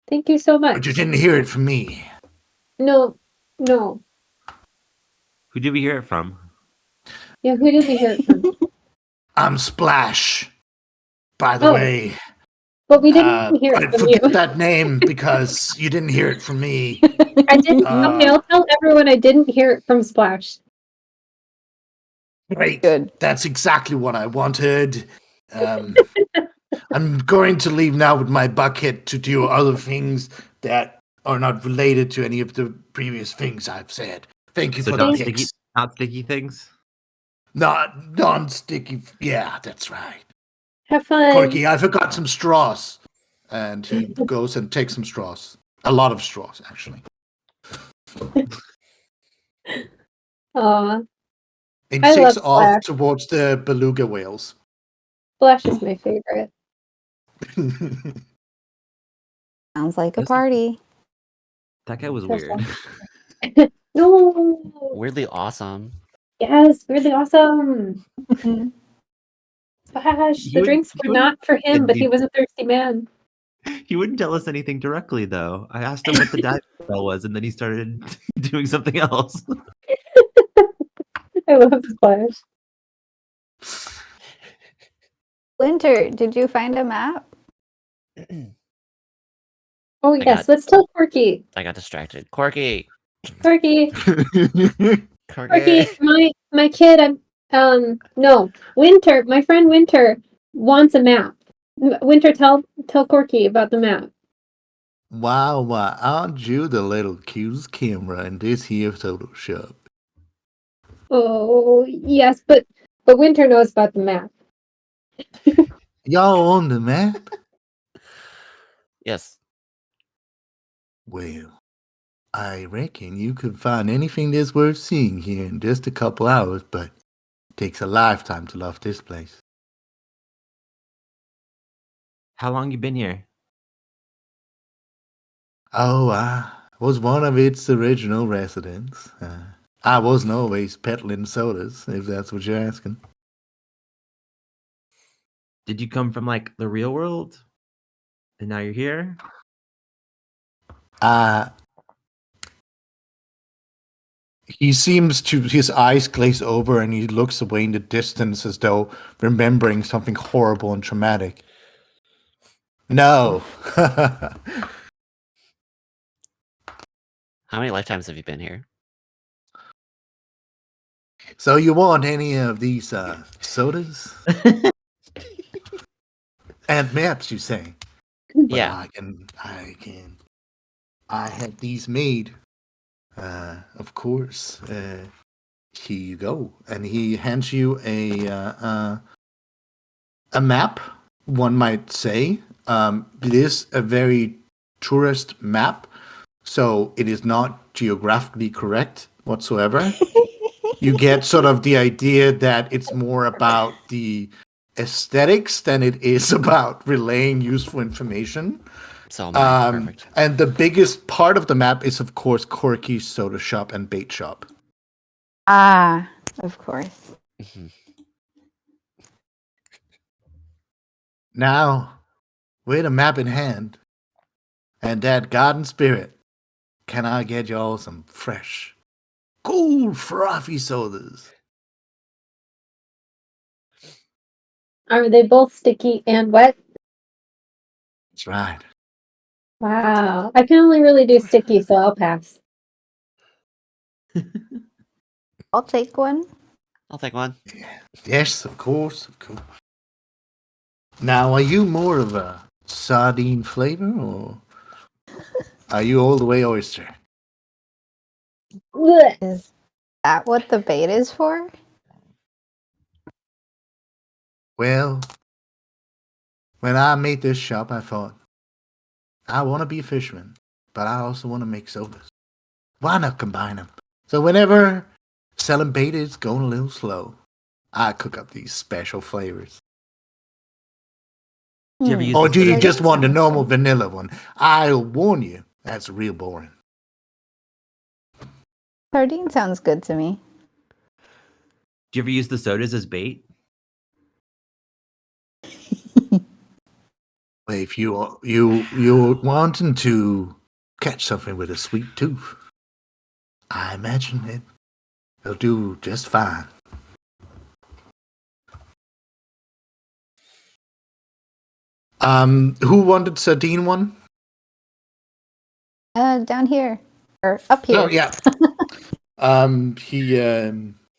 Thank you so much. But you didn't hear it from me. No. Who did we hear it from? Yeah, who did we hear it from? I'm Splash. By the way. But we didn't hear it I from you. forget that name because you didn't hear it from me. I didn't. Okay, I'll tell everyone I didn't hear it from Splash. Great. Good. That's exactly what I wanted. I'm going to leave now with my bucket to do other things that are not related to any of the previous things I've said. Thank you So for the not picks. sticky things. Not non-sticky. Yeah, that's right. Have fun. Corky, I forgot some straws. And he goes and takes some straws. A lot of straws, actually. Aw. and I takes love off Splash. towards the beluga whales. Splash is my favorite. Sounds like a Yes. party. That guy was There's weird. No. Weirdly awesome. Yes, really awesome. Mhm. Splash. He The would- drinks he were would- not for him, and but he he- was a thirsty man. He wouldn't tell us anything directly, though. I asked him what the diving spell was, and then he started doing something else. I love Splash. Winter, did you find a map? Oh I yes, got- let's tell Corky. I got distracted. Corky. Corky, Corky. Corky, my kid. No, Winter. My friend Winter wants a map. Winter, tell Corky about the map. Wow, why aren't you the little cues camera in this here Photoshop? Oh yes, but Winter knows about the map. Y'all on the map? Yes. Well, I reckon you could find anything that's worth seeing here in just a couple hours, but it takes a lifetime to love this place. How long you been here? Oh, I was one of its original residents. I wasn't always peddling sodas, if that's what you're asking. Did you come from like the real world, and now you're here? He seems to, his eyes glaze over and he looks away in the distance as though remembering something horrible and traumatic. No. How many lifetimes have you been here? So you want any of these sodas? And maps, you say? Well, Yeah. I had these made. Of course. Here you go. And he hands you a map, one might say. It is a very tourist map, so it is not geographically correct whatsoever. You get sort of the idea that it's more about the aesthetics than it is about relaying useful information. So perfect. And the biggest part of the map is, of course, Corky's soda shop and bait shop. Ah, of course. Mhm. Now, with a map in hand and that garden spirit, can I get y'all some fresh, cool, frothy sodas? Are they both sticky and wet? That's right. Wow. I can only really do sticky, so I'll pass. I'll take one. I'll take one. Yes, of course, of course. Now, are you more of a sardine flavor, or are you all the way oyster? Blech. Is that what the bait is for? Well, when I made this shop, I thought, I want to be a fisherman, but I also want to make sodas. Why not combine them? So whenever selling bait is going a little slow, I cook up these special flavors. Do you ever Hmm. use Or the do you soda- just want the normal vanilla one? I'll warn you, that's real boring. Sardine sounds good to me. Do you ever use the sodas as bait? If you're wanting to catch something with a sweet tooth, I imagine it'll do just fine. Who wanted sardine one? Down here or up here. Oh yeah.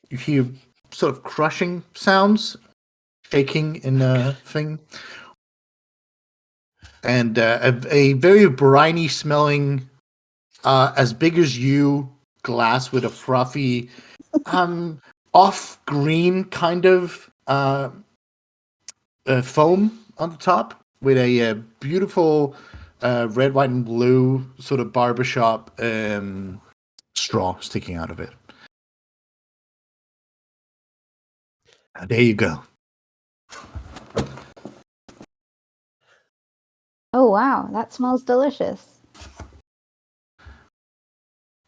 He sort of crushing sounds, shaking in a thing, and a very briny smelling, as big as you glass with a frothy, off green kind of foam on the top with a beautiful red, white, and blue sort of barbershop straw sticking out of it. There you go. Oh wow, that smells delicious.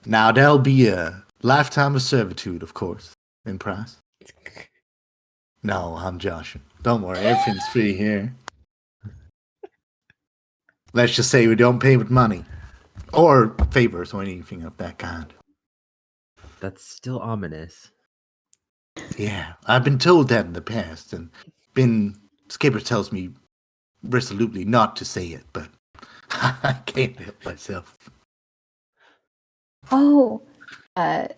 Now there'll be a lifetime of servitude, of course, in price. No, I'm joshing. Don't worry, everything's free here. Let's just say we don't pay with money. Or favors or anything of that kind. That's still ominous. Yeah, I've been told that in the past, and Skipper tells me resolutely not to say it, but I can't help myself. Oh, I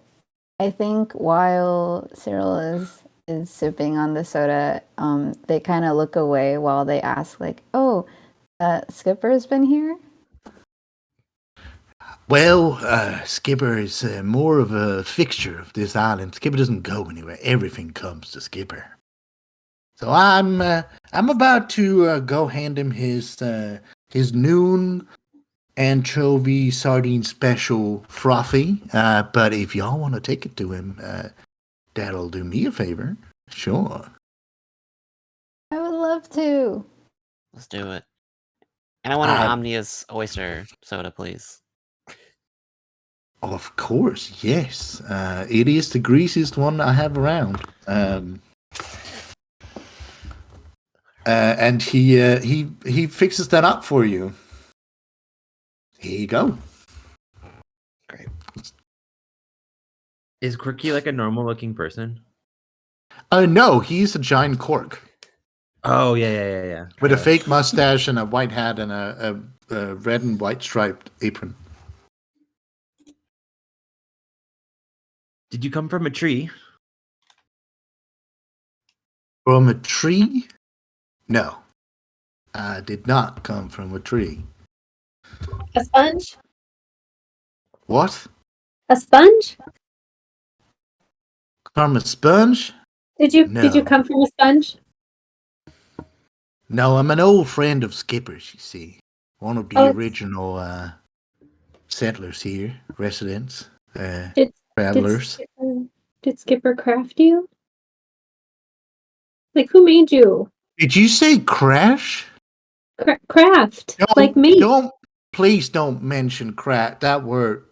think while Cyril is sipping on the soda, they kind of look away while they ask, like, "Oh, Skipper's been here." Well, Skipper is more of a fixture of this island. Skipper doesn't go anywhere. Everything comes to Skipper. So I'm about to go hand him his noon anchovy sardine special frothy. But if y'all want to take it to him, that'll do me a favor. Sure. I would love to. Let's do it. And I want an I- Omnius oyster soda, please. Of course, yes. It is the greasiest one I have around. And he fixes that up for you. Here you go. Great. Is Quirky like a normal looking person? No, he's a giant cork Oh yeah. with a fake mustache and a white hat and a red and white striped apron. Did you come from a tree? From a tree? No, I did not come from a tree. A sponge? What? A sponge? From a sponge? Did you No. come from a sponge? No, I'm an old friend of Skipper's, you see. One of the Oh. original settlers here, residents, Did travelers. Did Skipper craft you? Like, who made you? Did you say crash? Craft, Don't, like me. Please don't mention that word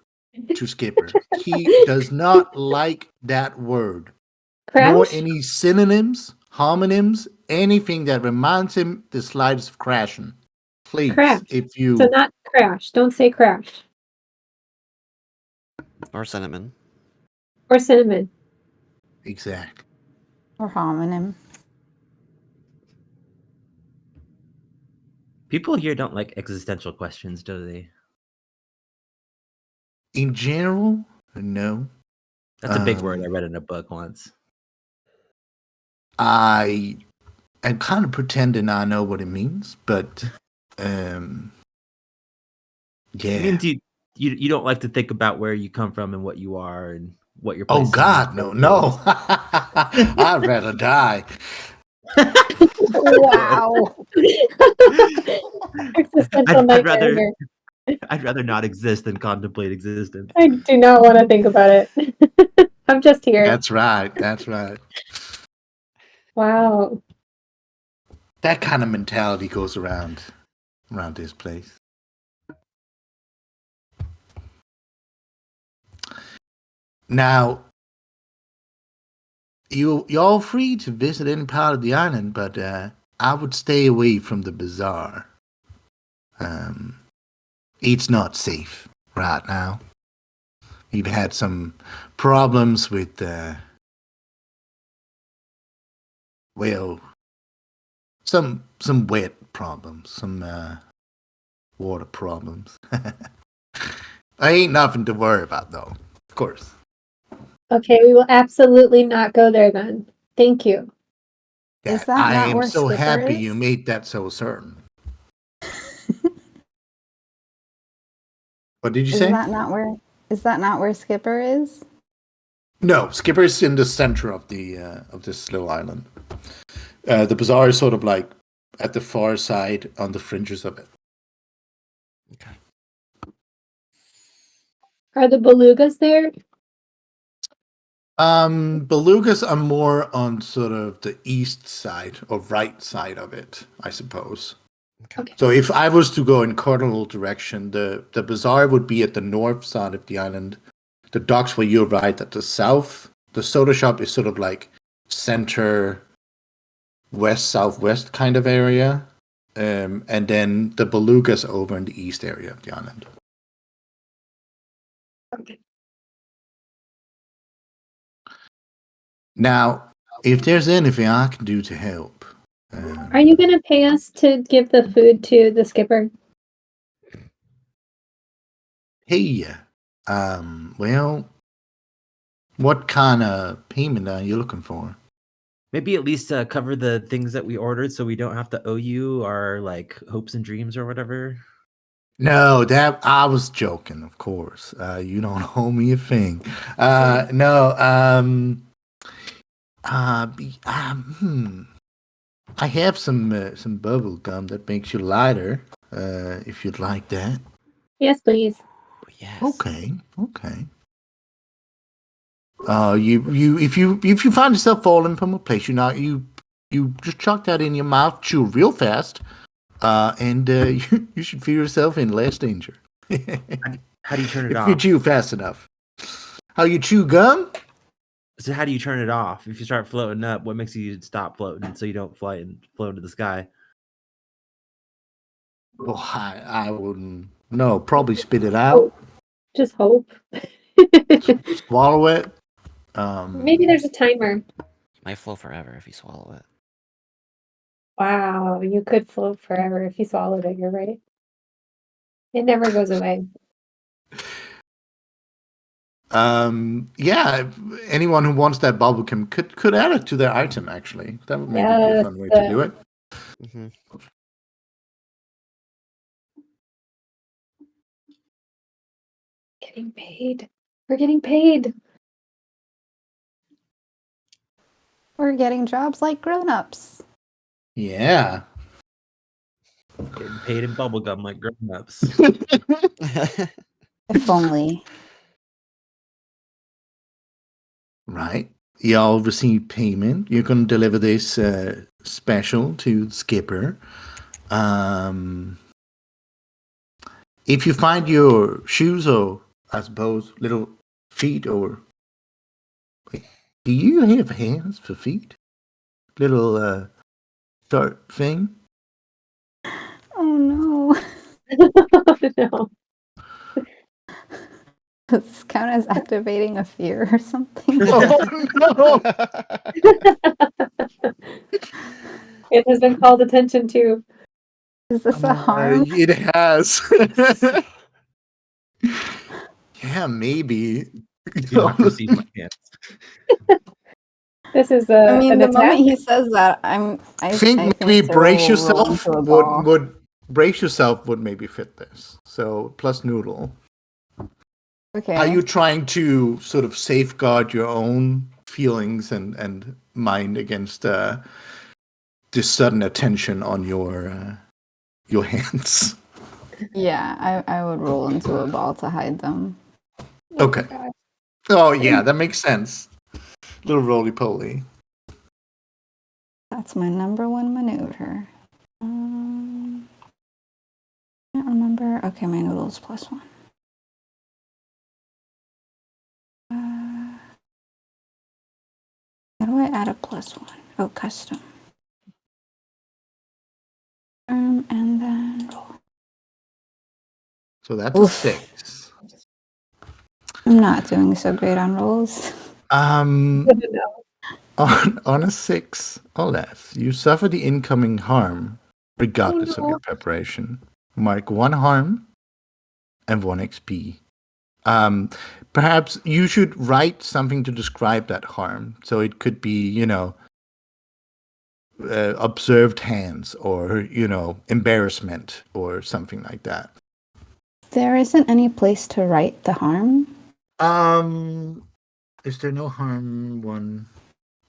to Skipper. He does not like that word. Nor Crash? any synonyms, homonyms, anything that reminds him the slightest of crashing. Please, Crash. if you... So not crash. Don't say crash. Or cinnamon. Or cinnamon. Exactly. Or homonym. People here don't like existential questions, do they? In general, no. That's a big word Um, I read in a book once. I am kind of pretending I know what it means, but yeah. It means you don't like to think about where you come from and what you are and what your Oh place God, is. no. I'd rather die. Wow. Existential nightmare. I'd rather not exist than contemplate existence. I do not want to think about it. I'm just here. That's right. That's right. Wow. That kind of mentality goes around this place. Now, you're free to visit any part of the island, but I would stay away from the bazaar. It's not safe right now. We've had some problems with, some wet problems, some water problems. I ain't nothing to worry about, though. Of course. Okay, we will absolutely not go there then. Thank you. Is that I not am where so Skipper happy is? you made that so certain. What did you Is say? that not where Skipper is? No, Skipper's in the center of this little island. The bazaar is sort of like at the far side on the fringes of it. Okay. Are the belugas there? Belugas are more on sort of the east side or right side of it, I suppose. Okay. So if I was to go in cardinal direction, the bazaar would be at the north side of the island. The docks where you're right at the south. The soda shop is sort of like center west southwest kind of area. And then the belugas over in the east area of the island. Okay. Now, if there's anything I can do to help, Are you gonna pay us to give the food to the skipper? hey, well, what kind of payment are you looking for? Maybe at least cover the things that we ordered, so we don't have to owe you our like hopes and dreams or whatever. No, that I was joking, of course. You don't owe me a thing. No, I have some bubble gum that makes you lighter. If you'd like that. Yes, please. Yes. Okay. If you find yourself falling from a place, you just chuck that in your mouth, chew real fast, and you should feel yourself in less danger. How do you turn it If off? you chew fast enough. How you chew gum? So how do you turn it off? If you start floating up, what makes you stop floating so you don't fly and float into the sky? Well, I wouldn't. No, probably spit it out, Just hope. swallow it. Maybe there's a timer. Might float forever if you swallow it. Wow, you could float forever if you swallowed it. You're right. It never goes away. Yeah. Anyone who wants that bubble gum could add it to their item. Actually, that would maybe be a fun way to do it. Mm-hmm. Getting paid. We're getting paid. We're getting jobs like grown-ups. Yeah. Getting paid in bubblegum like grown-ups. If only. Right. Y'all receive payment. You're going to deliver this special to the skipper. If you find your shoes or, I suppose, little feet or... Wait, do you have hands for feet? Little short thing? Oh no. No. Does this count as activating a fear or something? Oh, no! It has been called attention to. Is this a harm? It has. Yeah, maybe. Do not receive my hands. This is I mean, an the attack. moment he says that, I think maybe brace Cyril will roll yourself into a ball. would brace yourself would maybe fit this. So plus noodle. Okay. Are you trying to sort of safeguard your own feelings and mind against this sudden attention on your hands? Yeah, I would roll into a ball to hide them. Okay. God. Oh yeah, that makes sense. Little roly poly. That's my number one maneuver. Can't remember. Okay, my noodle's +1. How do I add a +1? Oh, custom. And then roll. So that's Oof. a 6. I'm not doing so great on rolls. On No. a 6 or less, you suffer the incoming harm, regardless of no. your preparation. Mark 1 harm and 1 XP. Perhaps you should write something to describe that harm. So it could be, observed hands or, embarrassment or something like that. There isn't any place to write the harm. Is there no harm one?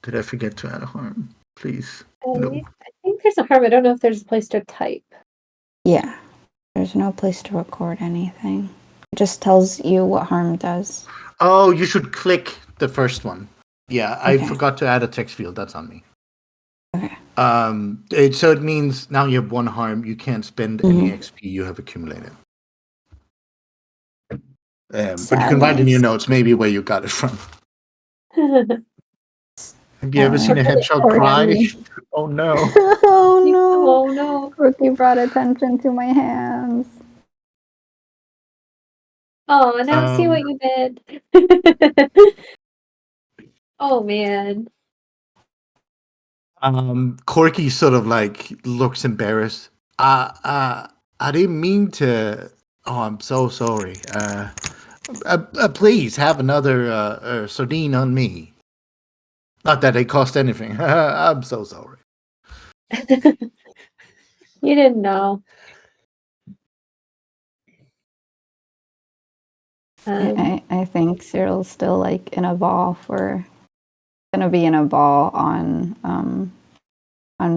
Did I forget to add a harm? Please. I No. think there's a harm. I don't know if there's a place to type. Yeah, there's no place to record anything. It just tells you what harm does. Oh, you should click the first one. Yeah, I Okay. forgot to add a text field. That's on me. Okay. So it means now you have 1 harm. You can't spend any XP you have accumulated. But you can write in your Sadness. notes maybe where you got it from. Have you ever seen a hedgehog Or cry? me. Oh no. Oh no! Oh no. Rookie brought attention to my hands. Oh, now see what Um, you did. Oh man. Corky sort of like looks embarrassed. I didn't mean to. Oh, I'm so sorry. Please have another sardine on me. Not that it cost anything. I'm so sorry. You didn't know. I think Cyril's still like in a ball for gonna be in a ball on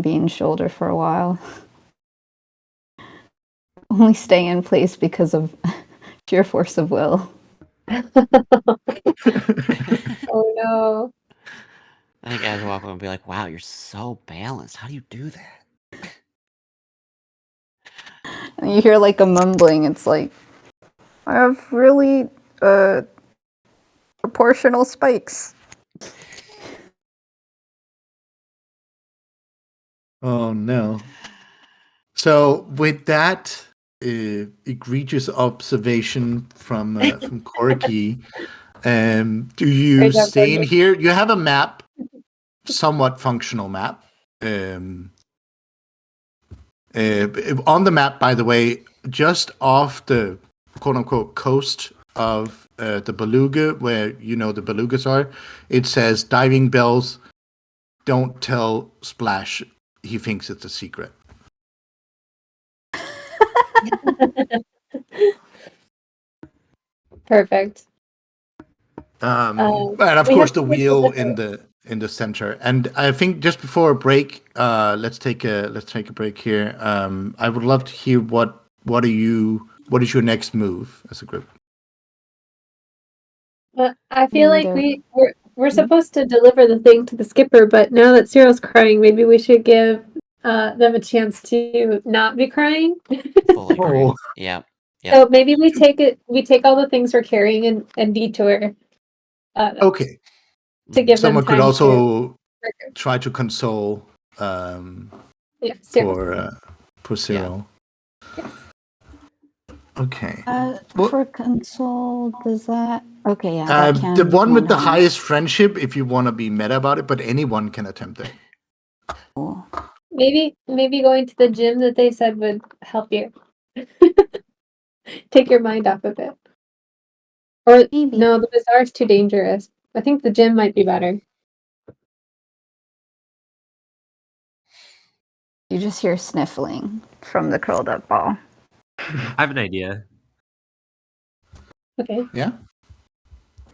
Bean's shoulder for a while. Only stay in place because of sheer force of will. Oh no. I think as walk and be like, "Wow, you're so balanced. How do you do that?" And you hear like a mumbling. It's like I have really proportional spikes. Oh no. So with that egregious observation from Corky, do you Great job, stay in Corky. here? You have a map, somewhat functional map. On the map, by the way, just off the quote unquote coast of the Beluga, where you know the belugas are, it says diving bells. Don't tell Splash. He thinks it's a secret. Perfect. And of We course have the to make wheel the in the center. And I think just before a break, let's take a break here. I would love to hear what is your next move as a group? I feel like Go. we're supposed to deliver the thing to the skipper, but now that Cyril's crying, maybe we should give them a chance to not be crying. Fully agree. Oh. Yep. So maybe we take all the things we're carrying and detour Okay. to give them Someone could time also to try to console yeah, Cyril. for Cyril. Yes. Okay. Well, For console, does that? Okay, yeah, that can. the one with the harm. highest friendship, if you want to be meta about it, but anyone can attempt it. Cool. Maybe going to the gym that they said would help you. Take your mind off of it. Or Maybe. no, the bazaar's too dangerous. I think the gym might be better. You just hear sniffling from the curled up ball. I have an idea. Okay. Yeah.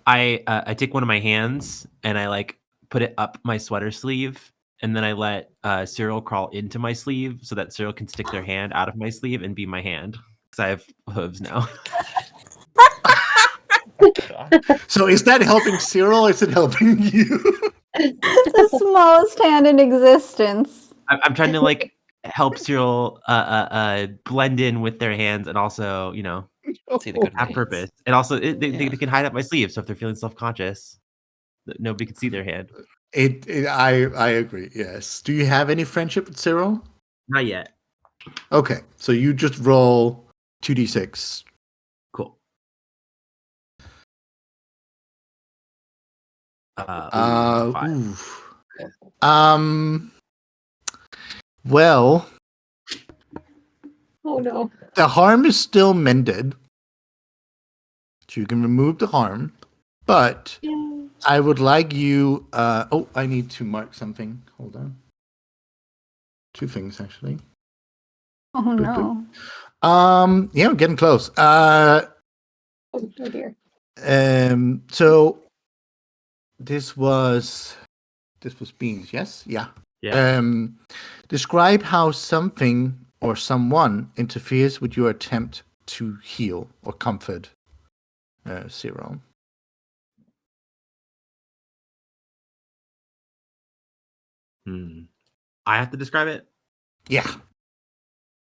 I take one of my hands and I like put it up my sweater sleeve, and then I let Cyril crawl into my sleeve so that Cyril can stick their hand out of my sleeve and be my hand because I have hooves now. So is that helping Cyril or is it helping you? The smallest hand in existence. I'm trying to like help Cyril blend in with their hands and also, you know, See the good have ways. purpose. And also they Yeah. can hide up my sleeve, so if they're feeling self-conscious, nobody can see their hand. I agree. Yes. Do you have any friendship with Cyril? Not yet. Okay, so you just roll 2d6. Cool. Uh, 5. oof. Well, Oh no. the harm is still mended, so you can remove the harm. But I would like you. I need to mark something. Hold on. 2 things actually. Oh no. Yeah, we're getting close. Oh dear. So this was Beans, yes? Yeah. Yeah. Describe how something or someone interferes with your attempt to heal or comfort Cyril. I have to describe it. Yeah.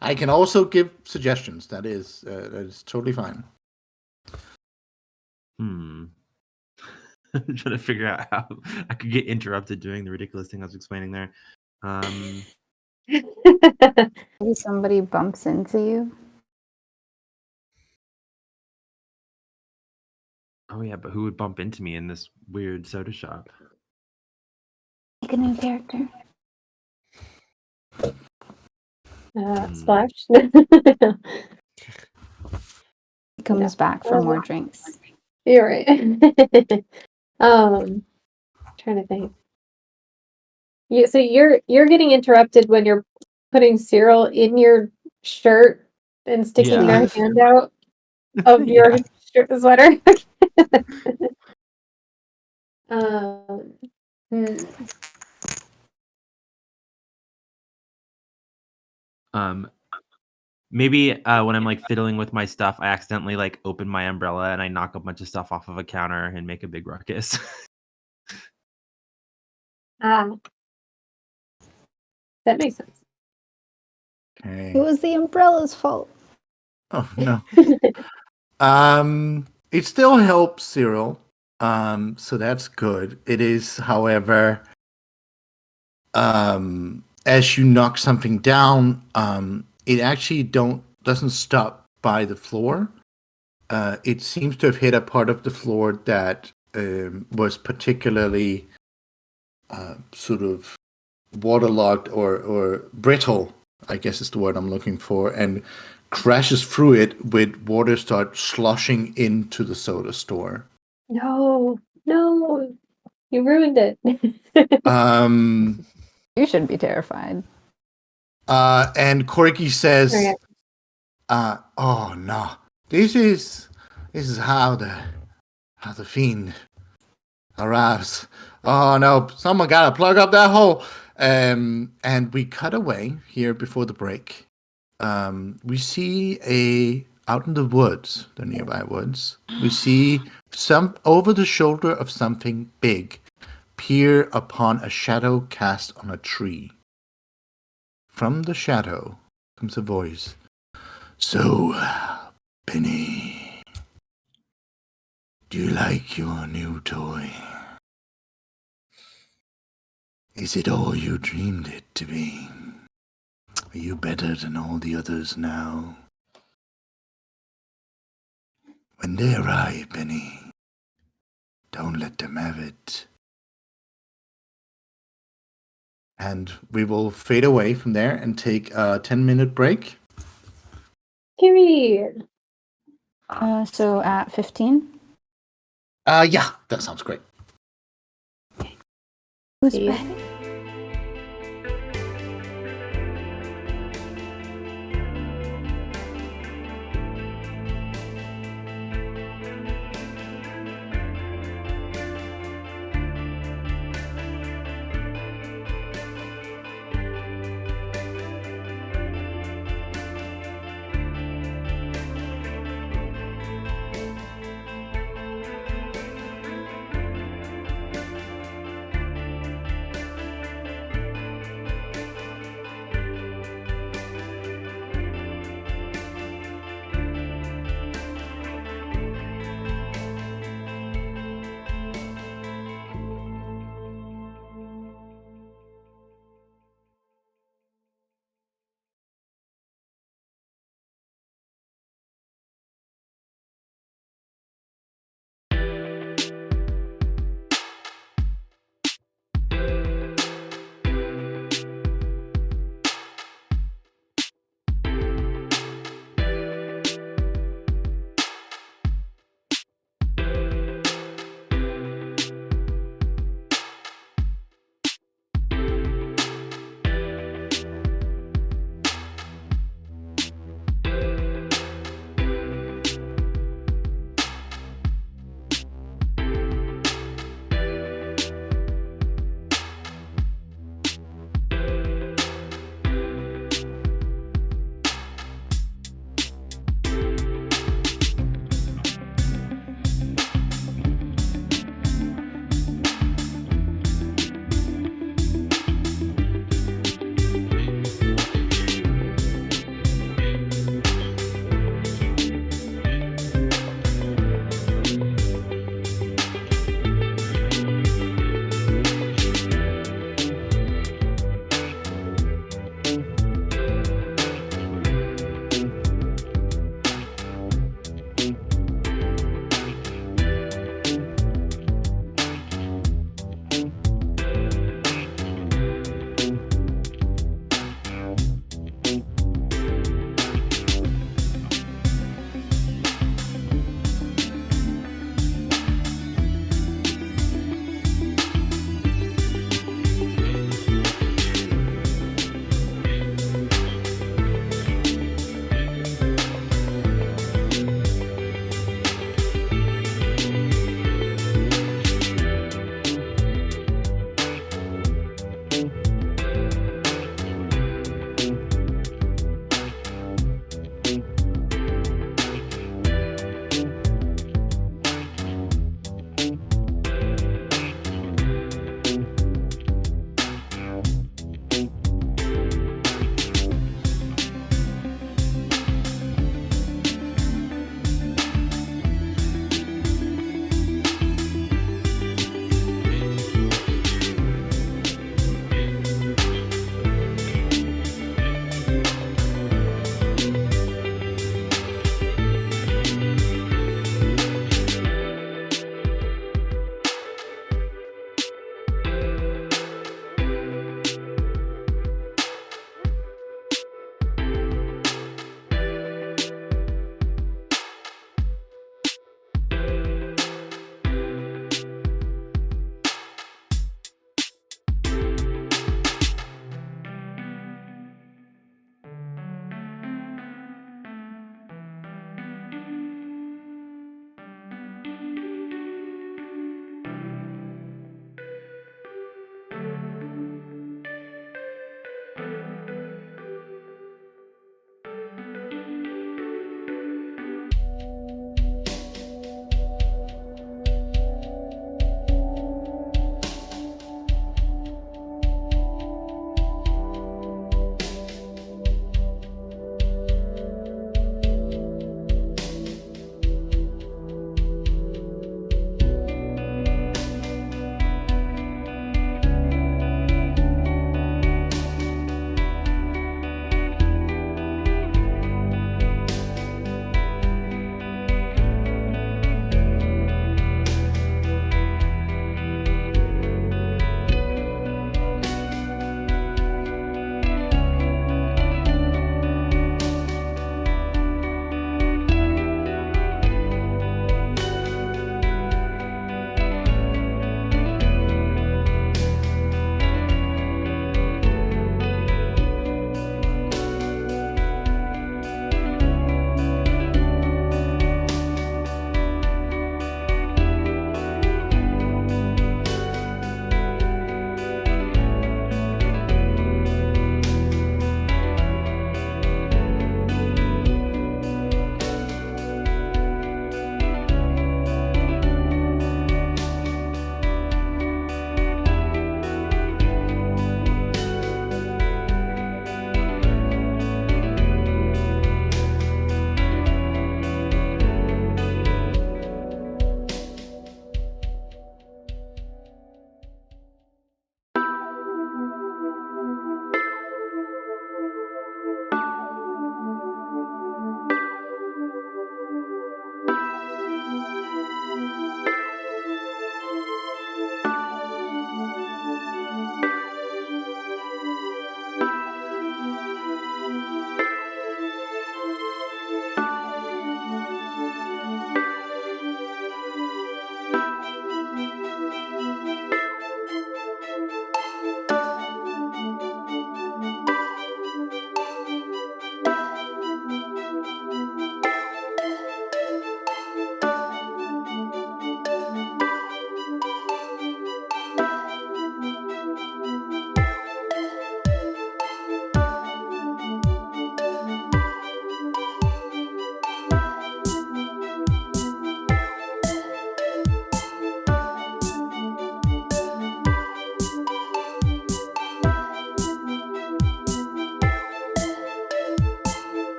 I can also give suggestions. That is totally fine. I'm trying to figure out how I could get interrupted doing the ridiculous thing I was explaining there. Maybe somebody bumps into you. Oh yeah, but who would bump into me in this weird soda shop? Make a new character. Splash. He comes back for more drinks. You're right. Trying to think. So you're getting interrupted when you're putting cereal in your shirt and sticking Yeah. their hand out of your sweater. Hmm. Maybe when I'm like fiddling with my stuff, I accidentally like open my umbrella and I knock a bunch of stuff off of a counter and make a big ruckus. That makes sense. Okay. It was the umbrella's fault. Oh no. It still helps Cyril. So that's good. It is, however, as you knock something down, it actually doesn't stop by the floor. It seems to have hit a part of the floor that was particularly sort of waterlogged or brittle, I guess is the word I'm looking for, and crashes through it with water start sloshing into the soda store. No, you ruined it. You should be terrified. And Corky says, Okay. "Oh no, this is how the fiend arrives. Oh no, someone gotta plug up that hole." And we cut away here before the break. We see out in the woods, the nearby woods, we see some over the shoulder of something big peer upon a shadow cast on a tree. From the shadow comes a voice. "So, Penny, do you like your new toy? Is it all you dreamed it to be? Are you better than all the others now? When they arrive, Penny, don't let them have it." And we will fade away from there and take a 10-minute break. Kimmy. So at 15? Yeah, that sounds great. Who's Yeah. ready?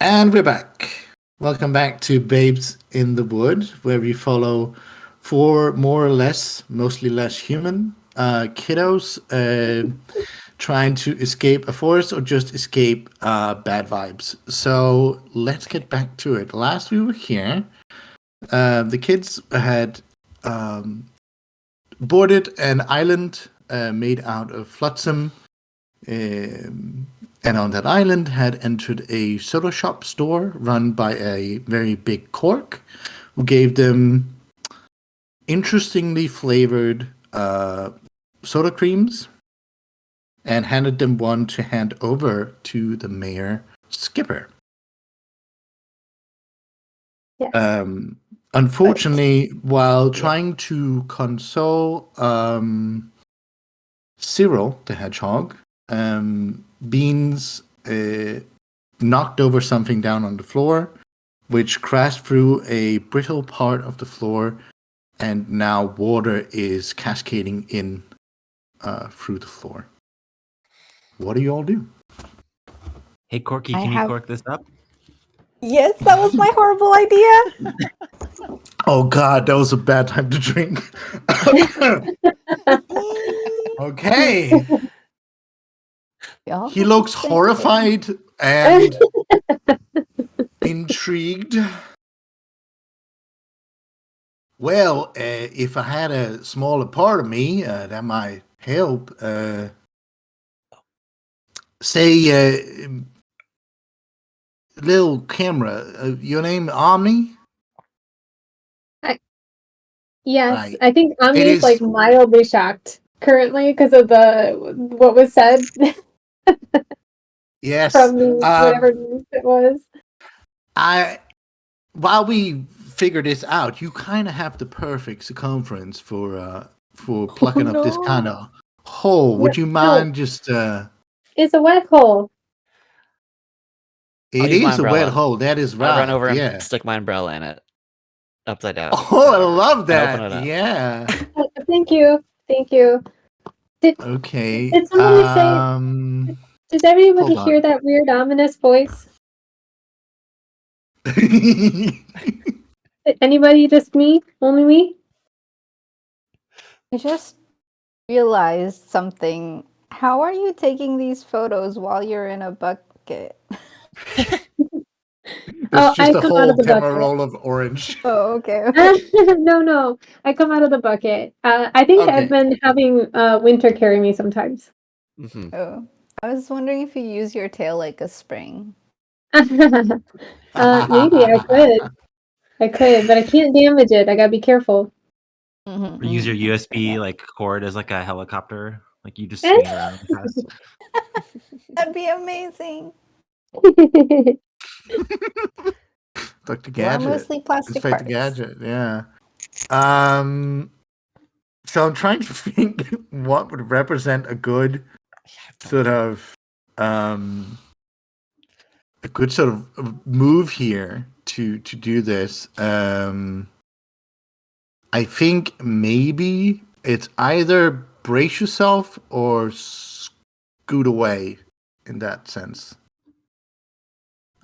And we're back. Welcome back to Babes in the Wood, where we follow 4 more or less, mostly less human kiddos trying to escape a forest or just escape bad vibes. So let's get back to it. Last we were here, the kids had boarded an island made out of flotsam. And on that island had entered a soda shop store run by a very big cork who gave them interestingly flavored soda creams and handed them one to hand over to the mayor Skipper. Yes. Unfortunately, while trying to console Cyril the hedgehog, Beans knocked over something down on the floor, which crashed through a brittle part of the floor, and now water is cascading in through the floor. What do you all do? Hey, Corky, I can you have- cork this up? Yes, that was my horrible idea. Oh God, that was a bad time to drink. Okay. Y'all He looks think horrified and intrigued. Well, if I had a smaller part of me, that might help. Say, little camera, your name Omni? Yes, Right. I think Ami It is is- like mildly shocked currently because of what was said Yes. from the whatever news it was. While we figure this out, you kind of have the perfect circumference for plucking up this no. kind of hole. Would you No. mind just? It's a wet hole. I'll It use my is a wet umbrella. hole. That is right. I'll run over yeah. and stick my umbrella in it, upside down. Oh, I love And that. open it up. Yeah. Thank you. Thank you. Okay. Did somebody say- Did everybody Hold on. hear that weird ominous voice? Anybody? Just me? Only me? I just realized something. How are you taking these photos while you're in a bucket? There's just I a come out whole of the camera bucket. roll of orange. Oh, okay. No. I come out of the bucket. I think Okay. I've been having Winter carry me sometimes. hmm Oh, I was wondering if you use your tail like a spring. Maybe I could, but I can't damage it. I gotta be careful. Mhm, Or use your mhm. USB like cord as like a helicopter, like you just swing it around. Fast. That'd be amazing. Dr. You are Gadget. mostly plastic Inspector parts. Gadget, yeah. So I'm trying to think what would represent a good sort of move here to do this. I think maybe it's either brace yourself or scoot away in that sense.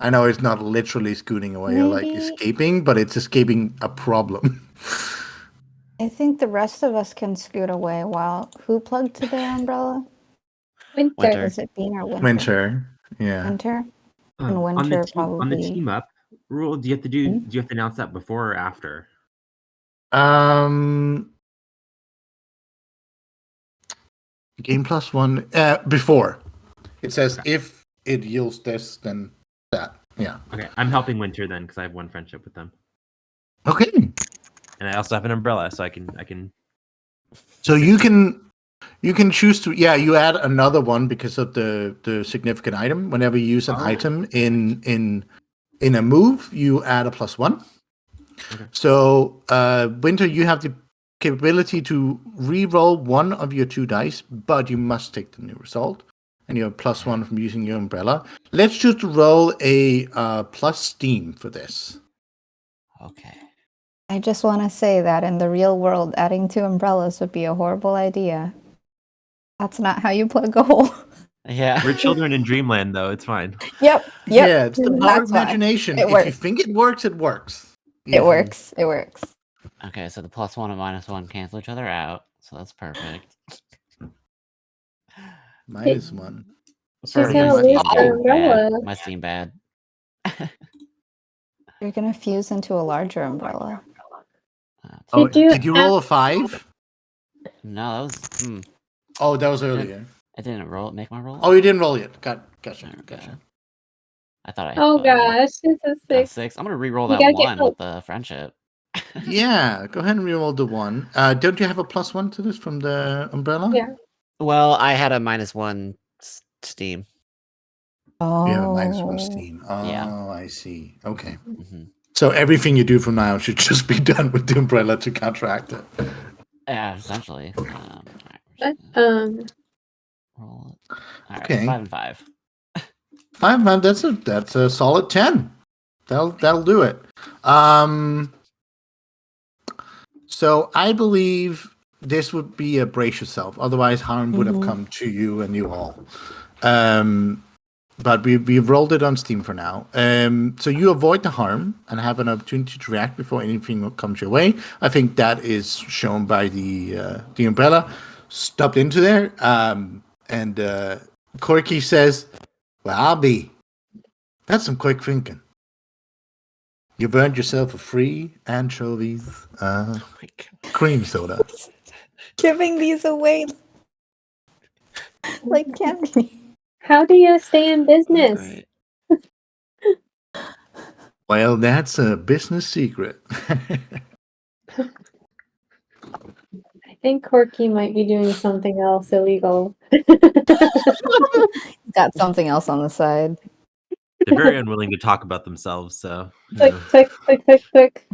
I know it's not literally scooting away or like Maybe- escaping, but it's escaping a problem. I think the rest of us can scoot away while who plugged to their umbrella? Winter. Is it Bean or Winter? Winter, yeah. Winter? And On winter on the probably- team up rule, do you have to announce that before or after? Game plus one before. It says if it yields this, then that. Yeah. Okay, I'm helping Winter then because I have one friendship with them, Okay. and I also have an umbrella, so I can. So you can choose to you add another one because of the significant item. Whenever you use an item in a move, you add a +1. Okay. So Winter, you have the capability to re-roll one of your 2 dice, but you must take the new result, and you have +1 from using your umbrella. Let's just roll a plus steam for this. Okay. I just want to say that in the real world, adding 2 umbrellas would be a horrible idea. That's not how you plug a hole. Yeah. We're children in dreamland, though. It's fine. Yep. Yep. Yeah, it's the power of That's why. imagination. It If you works. think it works, it works. It works. It works. Okay, so the +1 and -1 cancel each other out, so that's perfect. -1. She's For gonna my lose steam her bad. umbrella. My steam bad. You're gonna fuse into a larger umbrella. Oh, Did you did you roll a 5? No, that was. Oh, that was earlier. I didn't make my roll. Oh, you didn't roll yet. Gotcha. Okay. Gotcha. I thought I. Oh thought I gosh, it's a got 6. 6. I'm gonna re-roll You that gotta get 1 help. with the friendship. Yeah, go ahead and reroll the 1. Don't you have a +1 to this from the umbrella? Yeah. Well, I had a -1 steam. Oh. You have a -1 steam. Oh, Yeah. I see. Okay. hmm So everything you do from now on should just be done with the umbrella to counteract it. Yeah, essentially. Alright, But, roll it. Alright, Okay. 5 and 5. 5, man. That's a solid 10. That'll do it. So I believe this would be a brace yourself. Otherwise, harm would have come to you and you all. But we've rolled it on Steam for now. So you avoid the harm and have an opportunity to react before anything comes your way. I think that is shown by the umbrella stubbed into there. And Corky says, "Well, I'll be. That's some quick thinking. You've earned yourself a free anchovies Oh my god. cream soda." Giving these away like candy. how do you stay in business? Great. Well, that's a business secret. I think Corky might be doing something else illegal. Got something else on the side. They're very unwilling to talk about themselves, so. Click, click, click, click, click.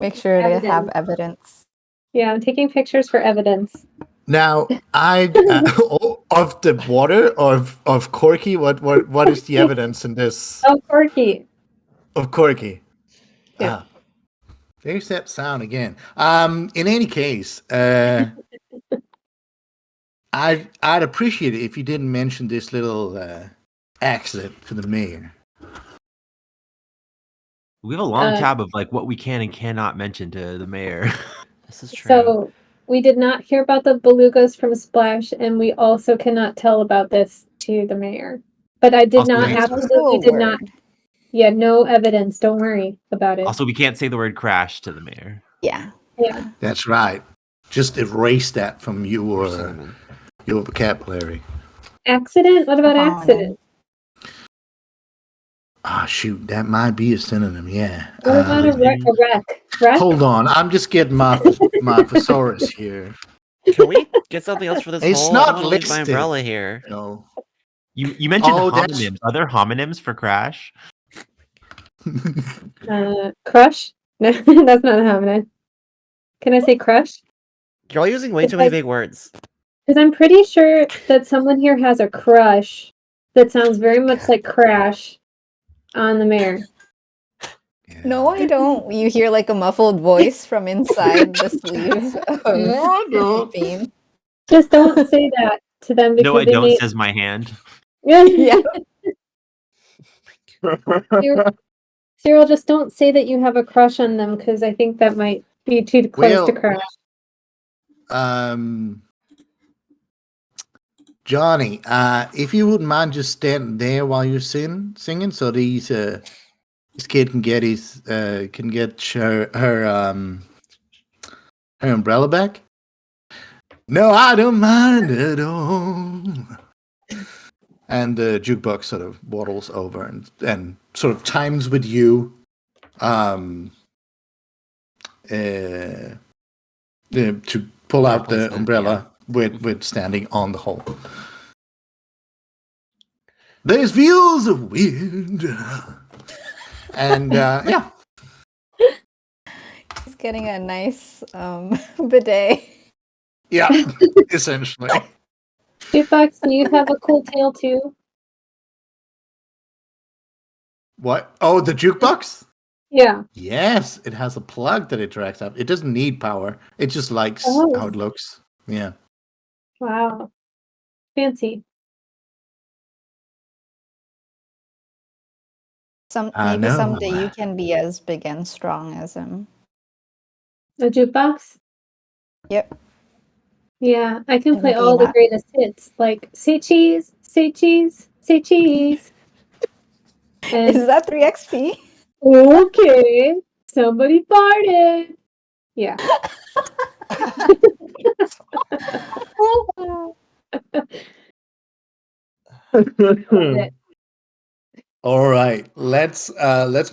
Make sure to have evidence. Yeah, I'm taking pictures for evidence. Now, of the water of Corky. What is the evidence in this Oh, Corky. of Corky? Yeah. There's that sound again. In any case, I'd appreciate it if you didn't mention this little accident for the mayor. We have a long Uh, tab of like what we can and cannot mention to the mayor. This is true. So we did not hear about the belugas from Splash, and we also cannot tell about this to the mayor. But I did Also, not thanks for- absolutely did not. Word. Yeah, no evidence. Don't worry about it. Also, we can't say the word crash to the mayor. Yeah. Yeah. That's right. Just erase that from your Cinnamon. vocabulary. Accident? What about Oh, accident? Ah, shoot, that might be a synonym. Yeah. What about a wreck? A wreck? Wreck? Hold on, I'm just getting my thesaurus here. Can we get something else for this It's hole? not I don't wanna lose my listed. umbrella here. No. You mentioned Oh, that's- homonyms. Are there homonyms for crash? Crush? No, that's not a hominid. Can I say crush? You're all using way It's too many like- big words. Because I'm pretty sure that someone here has a crush that sounds very much like Crash on the mayor. No, I don't. You hear like a muffled voice from inside the sleeve No, I of don't. Bean. Just don't say that to them because No, I they don't, may. says my hand. Yeah. Cyril, just don't say that you have a crush on them because I think that might be too close to Well, Crash. Johnny, if you wouldn't mind just standing there while you're singing, so this kid can get her umbrella back. No, I don't mind at all. And the jukebox sort of waddles over and sort of chimes with you. To pull out the Placement, umbrella with standing on the hole. There's views of wind. And yeah. He's getting a nice bidet. Yeah, essentially. Jukebox, do you have a cool tail too? What? Oh, the jukebox? Yeah. Yes, it has a plug that it directs up. It doesn't need power. It just likes Oh. how it looks. Yeah. Wow. Fancy. Maybe no. someday you can be as big and strong as him. A jukebox? Yep. Yeah, I can play Maybe all the not. greatest hits, like say cheese, say cheese, say cheese. Is And that 3XP? okay, somebody farted. Yeah. All right, let's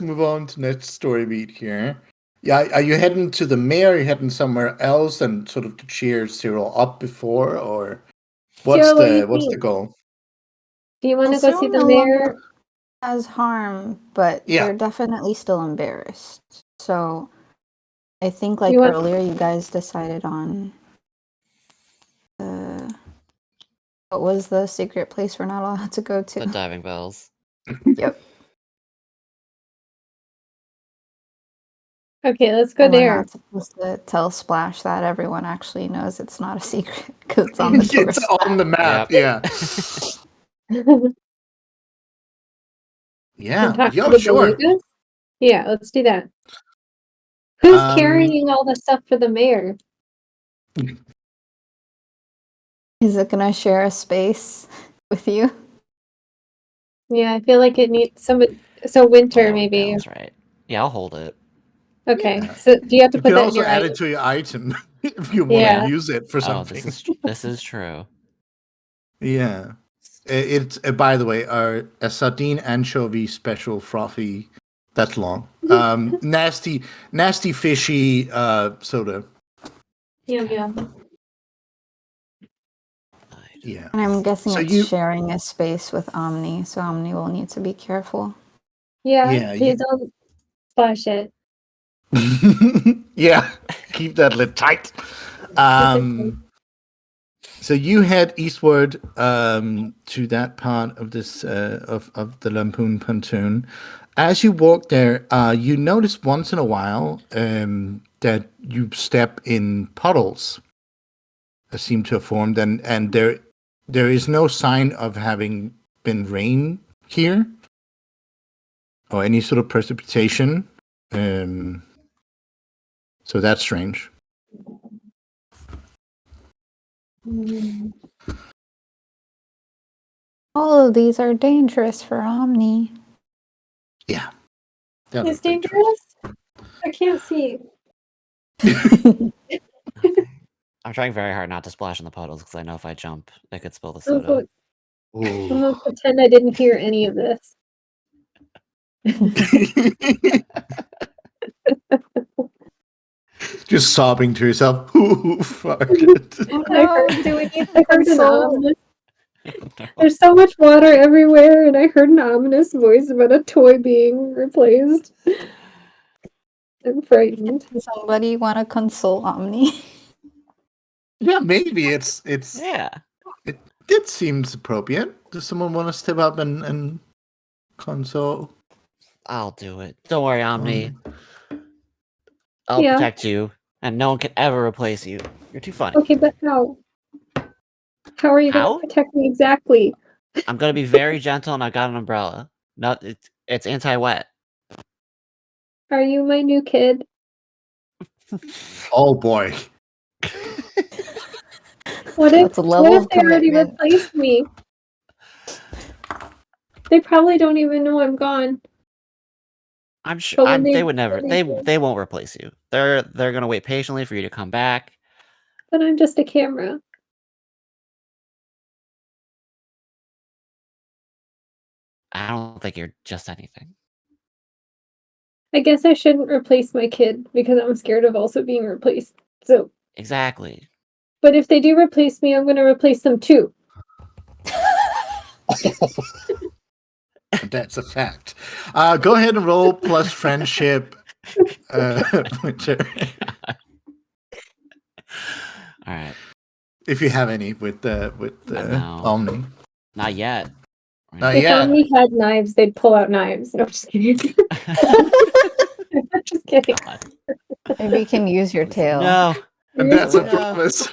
move on to next story beat here. Yeah, are you heading to the mayor? Are you heading somewhere else and sort of to cheer Cyril up before, or Cyril, what do you what's the think? goal? Do you want to Well, go see Cyril the no mayor? longer has harm, but Yeah. they're definitely still embarrassed. So I think like You want- earlier you guys decided on what was the secret place we're not allowed to go The to? diving bells. Yep. Okay, let's go And we're there. not supposed to tell Splash that everyone actually knows it's not a secret because it's on the It's tourist on the map. Yep. Yeah, yeah. And talk to Yo, the sure. belugas? Yeah, let's do that. Who's Um, carrying all the stuff for the mayor? Is it gonna share a space with you? Yeah, I feel like it needs somebody. So Winter, There we maybe. go, that's right. Yeah, I'll hold it. Okay. Yeah. So do you have to You put can that in also your add item? it to your item if you want Yeah. to use it for Oh, something. this is true. Yeah. It's by the way, a sardine anchovy special frothy. That's long. Nasty, fishy soda. Yum Okay. yum. Yeah. And I'm guessing So it's you- sharing a space with Omni, so Omni will need to be careful. Yeah, Yeah, please don't splash it. Yeah. Keep that lid tight. So you head eastward to that part of this of the Lampoon Pontoon. As you walk there, you notice once in a while that you step in puddles that seem to have formed, and there is no sign of having been rain here or any sort of precipitation. So that's strange. Mm. All of these are dangerous for Omni. Yeah. That It's looked dangerous. dangerous. I can't see. I'm trying very hard not to splash in the puddles because I know if I jump, I could spill the I'm soda. gonna pretend I didn't hear any of this. Just sobbing to yourself. Who farted? No, do we need to I heard an console? ominous. There's so much water everywhere, and I heard an ominous voice about a toy being replaced. I'm frightened. Does somebody want to console Omni? Yeah, maybe it's Yeah. it seems appropriate. Does someone want to step up and console? I'll do it. Don't worry, Omni. I'll Yeah. protect you, and no one can ever replace you. You're too funny. Okay, but how? How are you How? gonna protect me exactly? I'm gonna be very gentle, and I got an umbrella. No, it's anti-wet. Are you my new kid? Oh boy. What if, That's a level what of if they already commitment. replaced me? They probably don't even know I'm gone. I'm sure But when they would never. when They do, they won't replace you. They're gonna wait patiently for you to come back. but I'm just a camera. I don't think you're just anything. I guess I shouldn't replace my kid because I'm scared of also being replaced. So, Exactly. but if they do replace me, I'm gonna replace them too. That's a fact. Go ahead and roll plus friendship. Winter. All right. If you have any with No. Omni. Not yet. Not If yet. Omni had knives, they'd pull out knives. No, just kidding. Just kidding. God. Maybe you can use your tail. No. And that's a No. promise.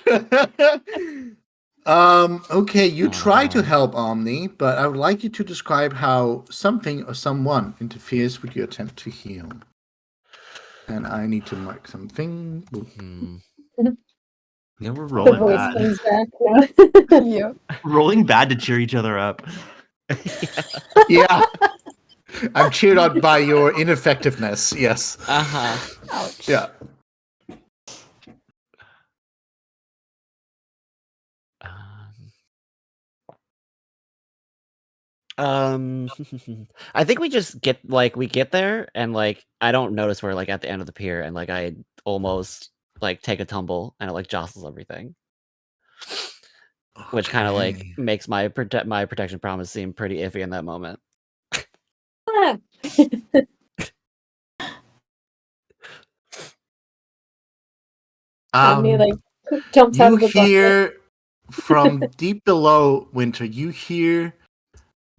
Okay, you try to Oh. help Omni, but I would like you to describe how something or someone interferes with your attempt to heal. And I need to mark something. Boop. Hmm. Yeah, we're The rolling voice bad. comes back now. Yep. Rolling bad to cheer each other up. Yeah. I'm cheered on by your ineffectiveness. Yes. Uh-huh. Ouch. Yeah. Um, I think we just get we get there and I don't notice we're at the end of the pier and I almost take a tumble and it jostles everything, which kind of Okay. makes my protection promise seem pretty iffy in that moment. Ah, Omni jumps out You of the bucket. hear from deep below, Winter, you hear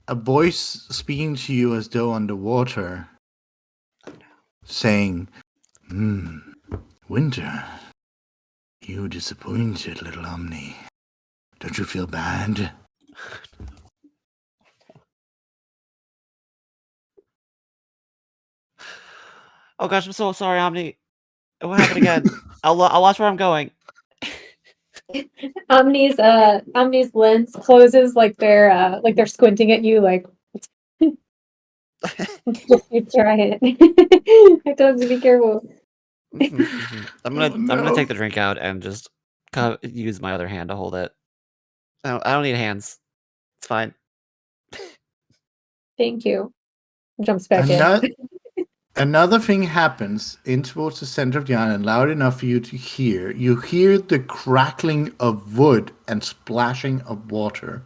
a voice speaking to you as though underwater, saying, Winter, you disappointed little Omni. Don't you feel bad? Oh gosh, I'm so sorry, Omni. What happened again? I'll watch where I'm going. Omni's lens closes they're squinting at you just keep trying it. I told you to be careful. I'm Oh, gonna take no. the drink out and just use my other hand to hold it. I don't need hands. It's fine. Thank you. Jumps back in. Another thing happens in towards the center of the island, loud enough for you to hear. You hear the crackling of wood and splashing of water.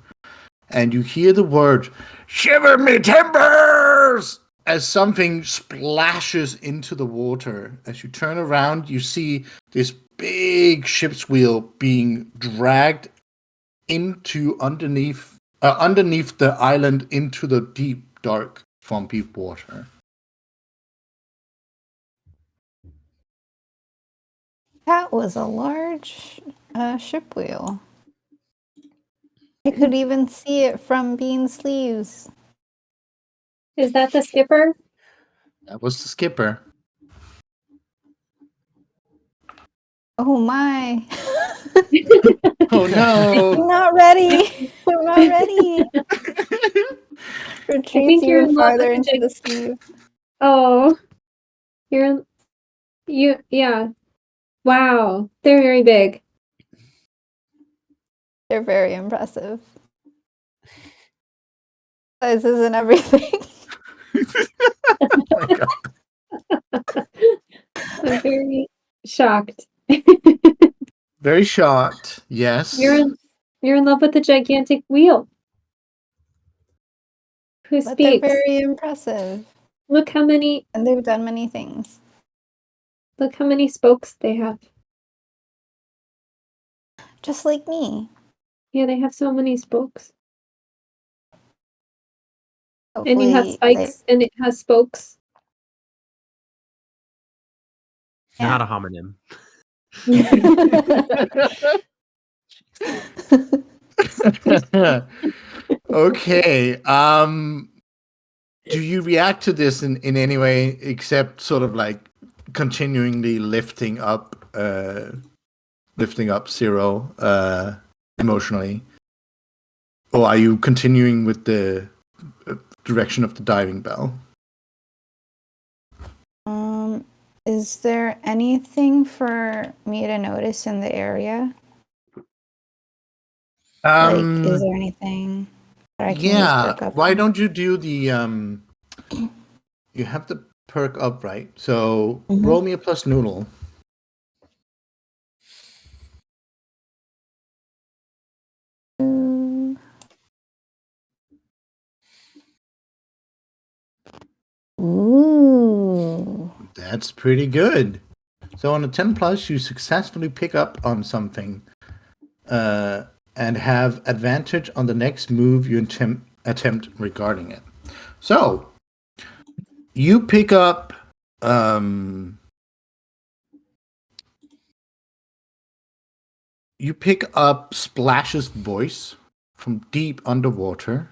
And you hear the word, "Shiver me timbers!" as something splashes into the water. As you turn around, you see this big ship's wheel being dragged into underneath the island into the deep, dark, swampy water. That was a large ship wheel. I could even see it from Bean's sleeves. Is that the skipper? That was the skipper. Oh my. Oh I'm no! not ready. I'm not ready. Retreats think you're even in love with farther the into the sleeve. Oh, yeah. Wow, they're very big. They're very impressive. Sizes and everything. Oh my God. I'm very shocked. Very shocked. Yes. You're in love with the gigantic wheel. Who But they're speaks? very impressive. Look how many And they've done many things. spokes they have. Just like me. Yeah, they have so many spokes. And Hopefully you have spikes and it has spokes. Not a homonym. Okay. Do you react to this in any way except sort of continuingly lifting up Zero emotionally? Or are you continuing with the direction of the diving bell? Is there anything for me to notice in the area? Is there anything that I can just perk up Why on? don't you do the you have the perk up, right? So Mhm. roll me a plus noodle. Ooh. That's pretty good. So on a 10 plus, you successfully pick up on something and have advantage on the next move you attempt regarding it. So you pick up you pick up Splash's voice from deep underwater,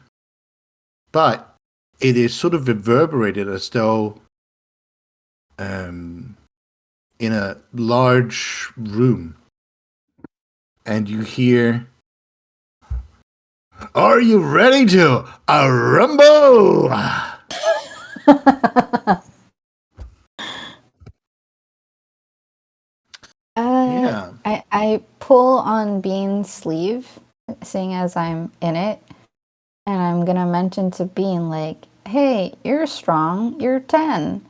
but it is sort of reverberated as though in a large room. And you hear, "Are you ready to rumble?" Yeah. I pull on Bean's sleeve, seeing as I'm in it, and I'm gonna mention to Bean, like, hey, you're strong, you're 10.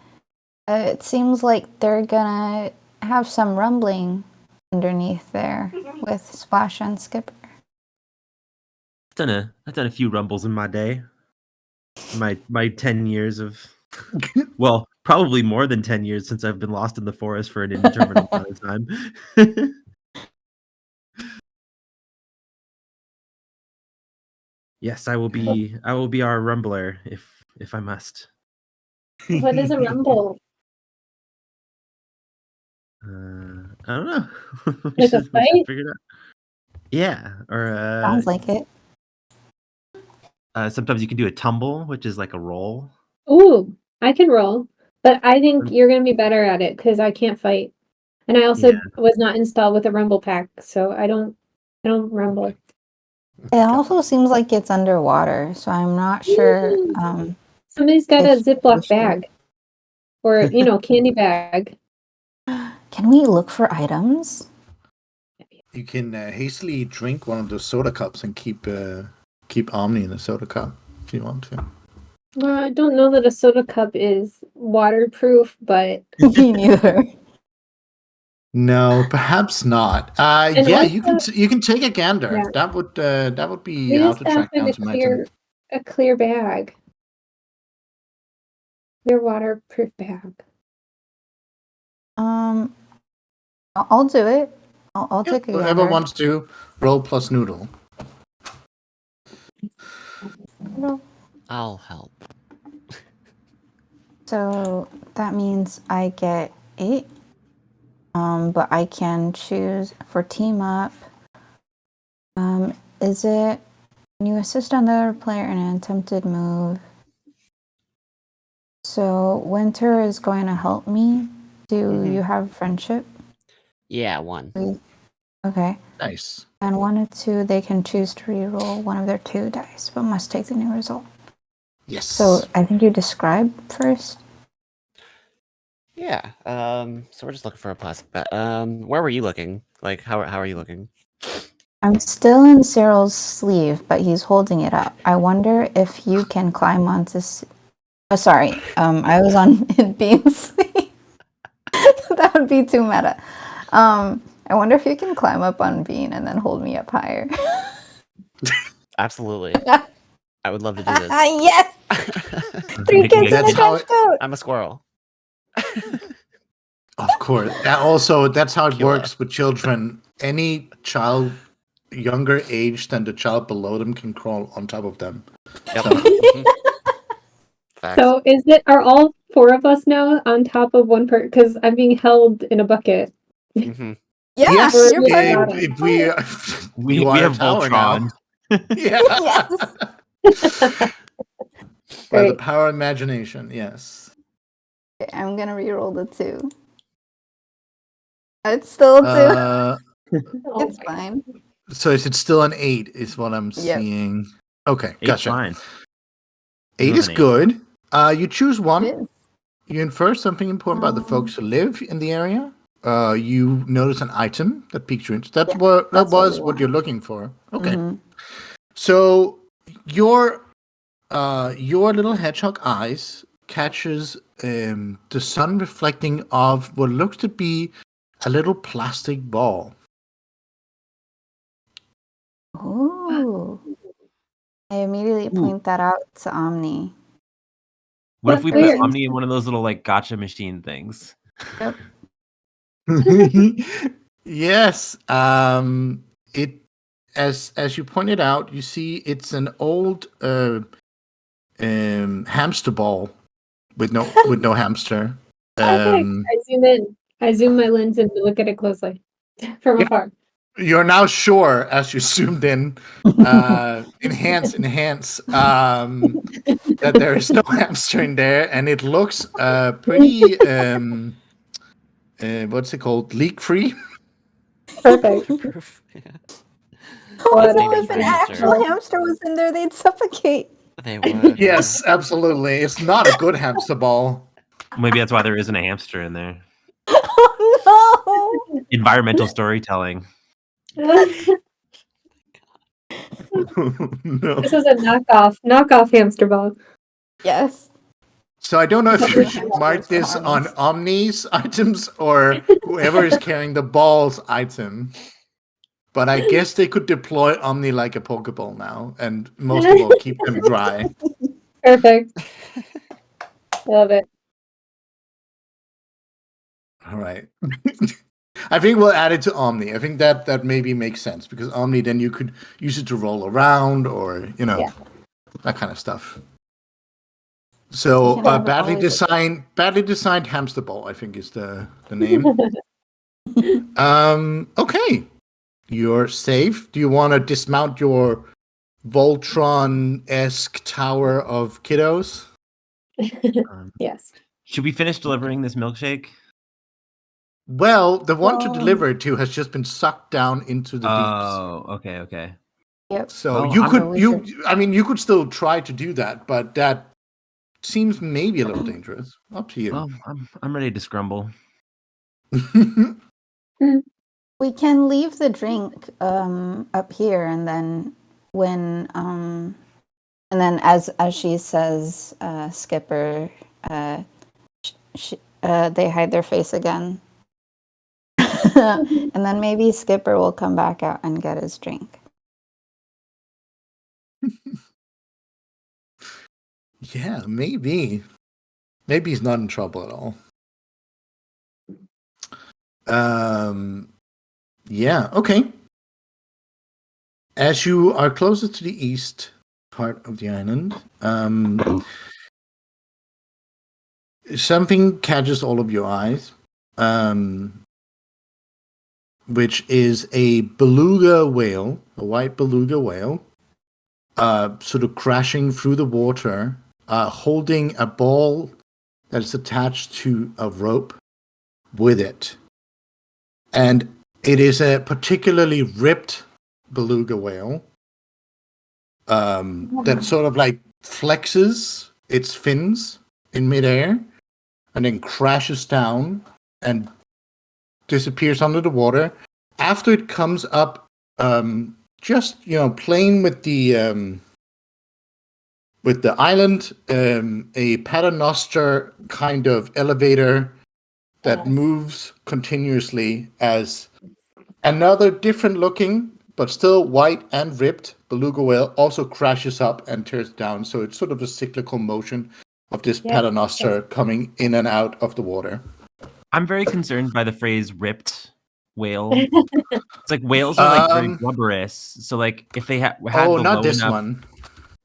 It seems like they're gonna have some rumbling underneath there with Splash and Skipper. I've done a few rumbles in my day. My 10 years of well, probably more than 10 years since I've been lost in the forest for an indeterminate amount of time. Yes, I will be our rumbler if I must. What is a rumble? I don't know. We Like a should fight? figure it out. Yeah, or Sounds like it. sometimes you can do a tumble, which is like a roll. Ooh, I can roll, but I think you're gonna be better at it because I can't fight, and I also Yeah. was not installed with a rumble pack, so I don't rumble. It also seems like it's underwater, so I'm not sure. Somebody's got a If we Ziploc should- bag, or candy bag. Can we look for items? You can hastily drink one of those soda cups and keep Omni in a soda cup if you want to. Well, I don't know that a soda cup is waterproof, but Me neither. No, perhaps not. And Yeah, also- you can take a gander. Yeah. That would be we how just to gotta track find down some a items. clear bag, clear waterproof bag. I'll do it. I'll Yeah, take a whoever gander. wants to roll plus noodle. No. I'll help. So that means I get 8. But I can choose for team up. Is it when you assist another player in an attempted move? So Winter is going to help me. Do you have friendship? Yeah, 1. Okay. Nice. And 1 or 2, they can choose to reroll one of their 2 dice, but must take the new result. Yes. So I think you describe first. Yeah. So we're just looking for a plastic bag. Where were you looking? Like, how are you looking? I'm still in Cyril's sleeve, but he's holding it up. I wonder if you can climb onto. Oh, sorry. I was on Bean's sleeve. That would be too meta. I wonder if you can climb up on Bean and then hold me up higher. Absolutely. I would love to do this. Yes! 3 Making kids in a That's how trench coat! I'm a squirrel. Of course. That's how it Killer. works with children. Any child younger age than the child below them can crawl on top of them. Yep. So- Mhm. Facts. So are all 4 of us now on top of one person? Because I'm being held in a bucket. Mhm. Yeah, Yes, you're part of if it. we We are have a tower Voltron. now. Yeah. Yes. By the Great. power of imagination, yes. Okay, I'm gonna reroll the 2. It's still a 2. Oh It's my- fine. So is it still an 8 is what I'm Yep. seeing. Okay, Eight's gotcha. fine. 8 Move is an 8. good. You choose It one. is. You infer something important about the folks who live in the area. You notice an item that piques your interest. That Yeah, was that's what we what want. you're looking for. Okay. Mhm. So your little hedgehog eyes catches the sun reflecting off what looks to be a little plastic ball. Ooh. I immediately Ooh. point that out to Omni. What if we That's put weird. Omni in one of those little like gotcha machine things? Yep. Yes. It as you pointed out, you see it's an old hamster ball with no hamster. Okay. I zoom in. I zoom my lens in to look at it closely from Yeah. afar. You're now sure, as you zoomed in, enhance, that there is no hamster in there, and it looks pretty, what's it called, leak-free. Perfect. Proof. Yeah. Oh That's no, dangerous if for an a hamster. actual hamster was in there, they'd suffocate. They would. Yes, absolutely. It's not a good hamster ball. Maybe that's why there isn't a hamster in there. Oh Environmental storytelling. This No. is a knockoff hamster ball. no! Yes. So I don't know if you should mark this on Omni's items or whoever is carrying the ball's item. But I guess they could deploy Omni like a Pokeball now, and most of all, keep them dry. Perfect. Love it. All right. I think we'll add it to Omni. I think that maybe makes sense because Omni, then you could use it to roll around or, Yeah. that kind of stuff. So You can have badly always- designed hamster ball, I think is the name. Okay. You're safe. Do you want to dismount your Voltron-esque tower of kiddos? Um, Yes. should we finish delivering this milkshake? Well, the one to Well- deliver it to has just been sucked down into the deeps. Oh, okay. Yep. So Well, you I'm could really I mean you could still try to do that, but that seems maybe a little dangerous. Up to you. Well, I'm ready to scrumble. We can leave the drink up here, and then when and then as she says, Skipper, they hide their face again, and then maybe Skipper will come back out and get his drink. Yeah, maybe. Maybe he's not in trouble at all. Yeah, okay. As you are closer to the east part of the island, something catches all of your eyes, which is a beluga whale, a white beluga whale, sort of crashing through the water, holding a ball that is attached to a rope with it. And it is a particularly ripped beluga whale that sort of like flexes its fins in midair and then crashes down and disappears under the water. After it comes up, just playing with the island, a paternoster kind of elevator that moves continuously as another different looking but still white and ripped beluga whale also crashes up and tears down. So it's sort of a cyclical motion of this paternoster coming in and out of the water. I'm very concerned by the phrase "ripped whale." It's like whales are like very blubberous. So like if they had Oh, the not this one.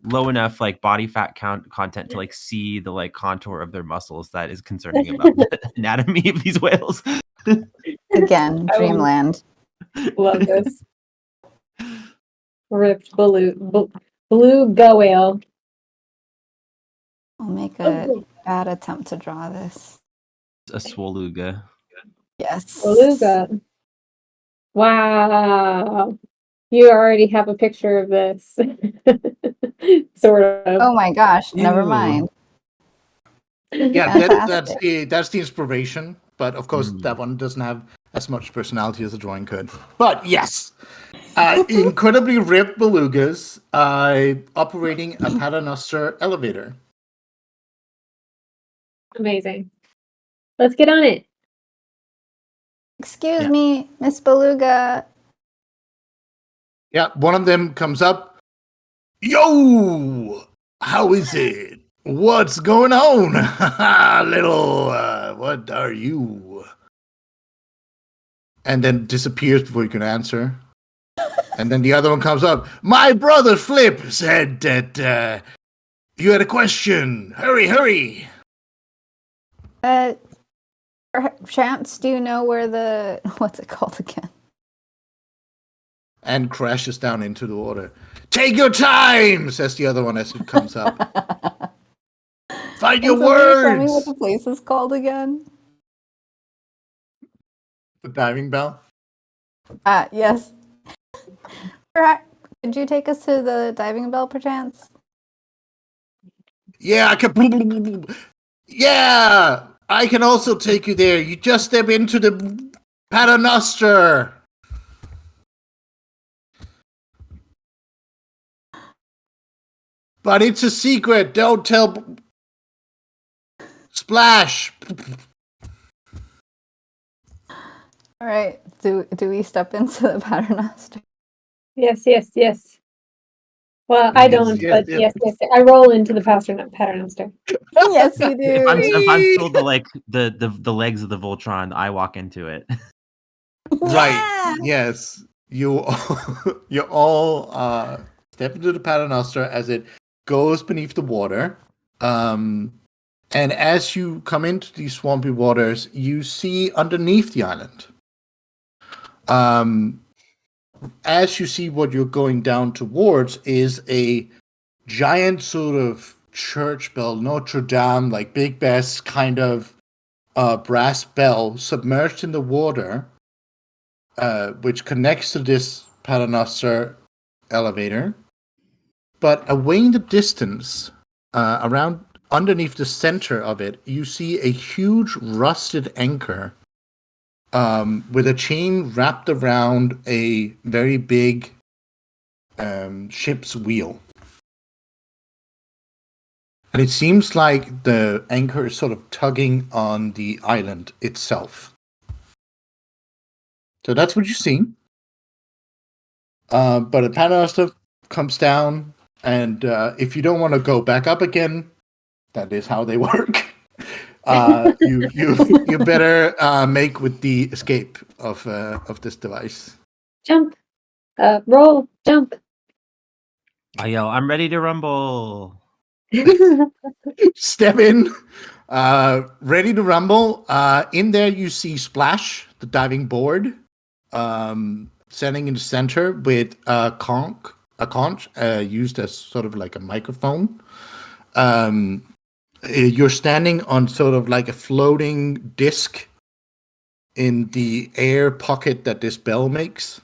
low enough like body fat content to like see the like contour of their muscles, that is concerning about the anatomy of these whales. Again, I will- dreamland. Love this. Ripped beluga whale. I'll make a bad attempt to draw this. A swoluga. Yes. Beluga. Wow. You already have a picture of this. Sort of. Oh my gosh, never Ew. mind. Yeah, Fantastic. that's the inspiration, but of course Mm. that one doesn't have as much personality as a drawing could. But yes, incredibly ripped belugas operating a paternoster elevator. Amazing. Let's get on it. Excuse Yeah. me, Miss Beluga. Yeah, one of them comes up. Yo, how is it? What's going on, little? What are you? And then disappears before you can answer. And then the other one comes up. My brother Flip said that you had a question. Hurry! Perhaps do you know where the what's it called again? and crashes down into the water. "Take your time," says the other one as it comes up. "Find your Can somebody tell me what words." the place is called again? The diving bell. Yes. Perhaps, could you take us to the diving bell, perchance? Yeah, I can. Yeah, I can also take you there. You just step into the Paternoster. But it's a secret. Don't tell. Splash. All right. Do we step into the Paternoster? Yes, yes, yes. Well, I Yes, don't, yes, but yes. yes. I roll into the paternoster. Yes, you If I'm do. still the legs of the Voltron, I walk into it. Right. Yes. You all step into the Paternoster as it goes beneath the water. And as you come into these swampy waters, you see underneath the island. As you see what you're going down towards is a giant sort of church bell, Notre Dame, like Big Bess kind of brass bell submerged in the water, which connects to this Paternoster elevator. But away in the distance, around underneath the center of it, you see a huge rusted anchor with a chain wrapped around a very big ship's wheel. And it seems like the anchor is sort of tugging on the island itself. So that's what you see. But the Paternoster comes down, and if you don't want to go back up again, that is how they work. You better make with the escape of this device. Jump. Roll. Jump. I yell, "I'm ready to rumble!" Step in, ready to rumble. In there, you see Splash, the diving board, standing in the center with a conch used as sort of like a microphone. You're standing on sort of like a floating disc in the air pocket that this bell makes.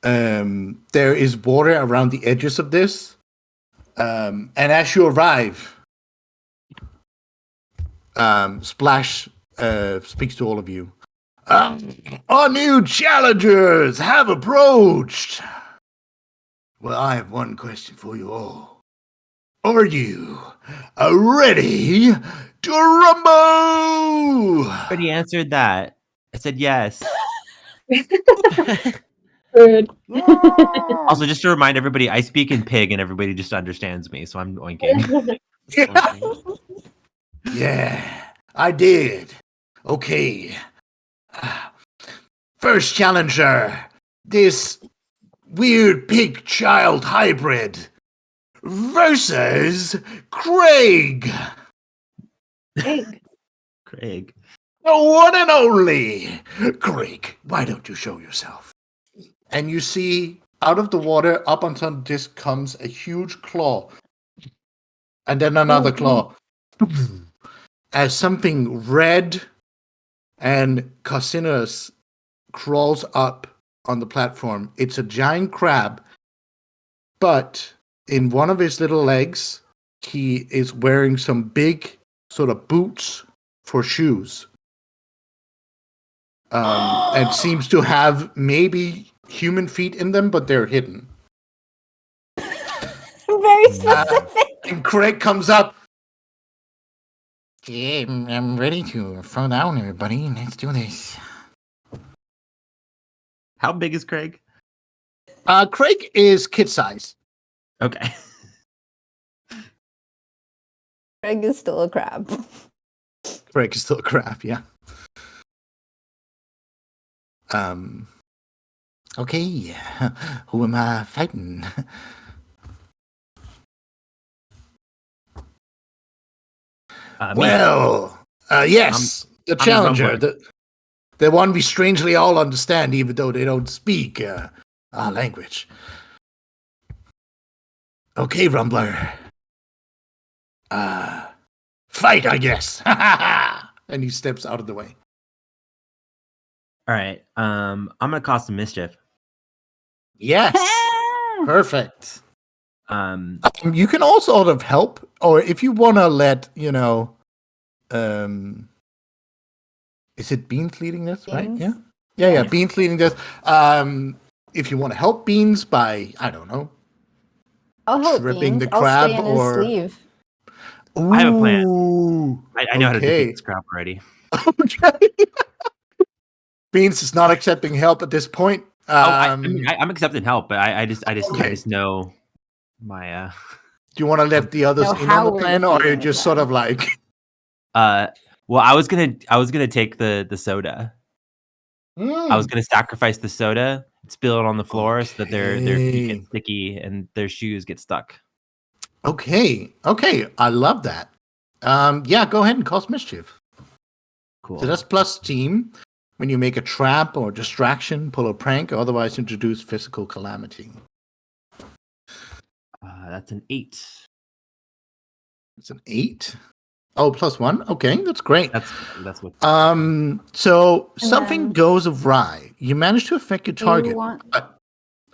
There is water around the edges of this. And as you arrive, Splash speaks to all of you. Our new challengers have approached. Well, I have one question for you all. Are you ready to rumble? Already answered that. I said yes. Rude. Also, just to remind everybody, I speak in pig and everybody just understands me, so I'm oinking. Yeah, I did. Okay. First challenger, this weird pig child hybrid versus Craig, Egg. Craig. the one and only. Craig, why don't you show yourself? And you see out of the water, up onto the disc comes a huge claw. And then another claw. As something red and carcinous crawls up on the platform. It's a giant crab, but in one of his little legs, he is wearing some big sort of boots for shoes. And seems to have maybe human feet in them, but they're hidden. Very specific. And Craig comes up. Yeah, I'm ready to throw down everybody. Let's do this. How big is Craig? Craig is kid size. Okay. Craig is still a crab. Craig is still a crab, yeah. Okay, who am I fighting? Me. Well, yes, the I'm the challenger. rumbler. The one we strangely all understand, even though they don't speak our language. Okay, Rumbler. Fight, I guess. And he steps out of the way. All right. I'm gonna cause some mischief. Yes. Perfect. Um, You can also sort of help, or if you want to let, is it Beans leading this, right? Beans? Yeah, Beans leading this. If you want to help Beans by, I don't know, I'll help tripping Beans. the I'll crab stay in or... his sleeve. I have a plan. Ooh, I know how to okay. defeat this crab already. Okay. Beans is not accepting help at this point. I'm accepting help, but I Okay. just know my Do you want to let the others Know in on how the we're plan, or you're defeating the just sort crab. of like... well, I was gonna take the soda. I was gonna sacrifice the soda, spill it on the floor so that their feet Okay. get sticky and their shoes get stuck. Okay, I love that. Yeah, go ahead and cause mischief. Cool. So that's plus team. When you make a trap or distraction, pull a prank, or otherwise introduce physical calamity. That's an 8. It's an 8. Oh, plus 1. Okay, that's great. That's what. So And something then- goes awry. You manage to affect your Do you target. want-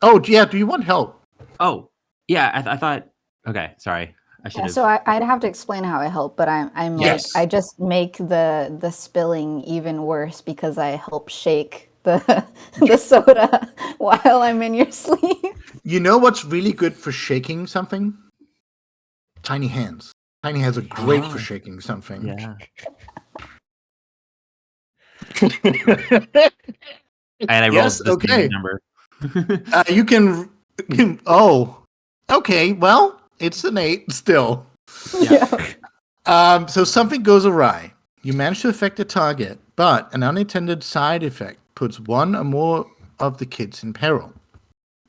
Oh, yeah. Do you want help? Oh, yeah. I thought. Okay, sorry. I should Yeah, have. so I'd have to explain how I help, but I'm Yes. like I just make the spilling even worse because I help shake the the soda while I'm in your sleeve. You know what's really good for shaking something? Tiny hands. Tiny hands are great for shaking something. Yeah. And I rolled yes, this okay. number. You can. Oh, okay. Well, it's an 8 still. Yeah. So something goes awry. You manage to affect the target, but an unintended side effect puts one or more of the kids in peril.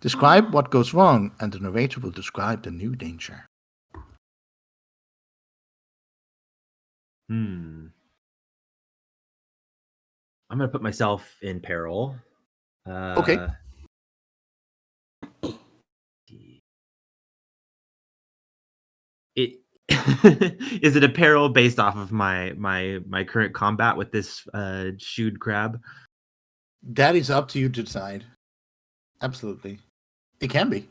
Describe what goes wrong, and the narrator will describe the new danger. I'm gonna put myself in peril. Okay. It is it a peril based off of my current combat with this shooed crab? That is up to you to decide. Absolutely. It can be.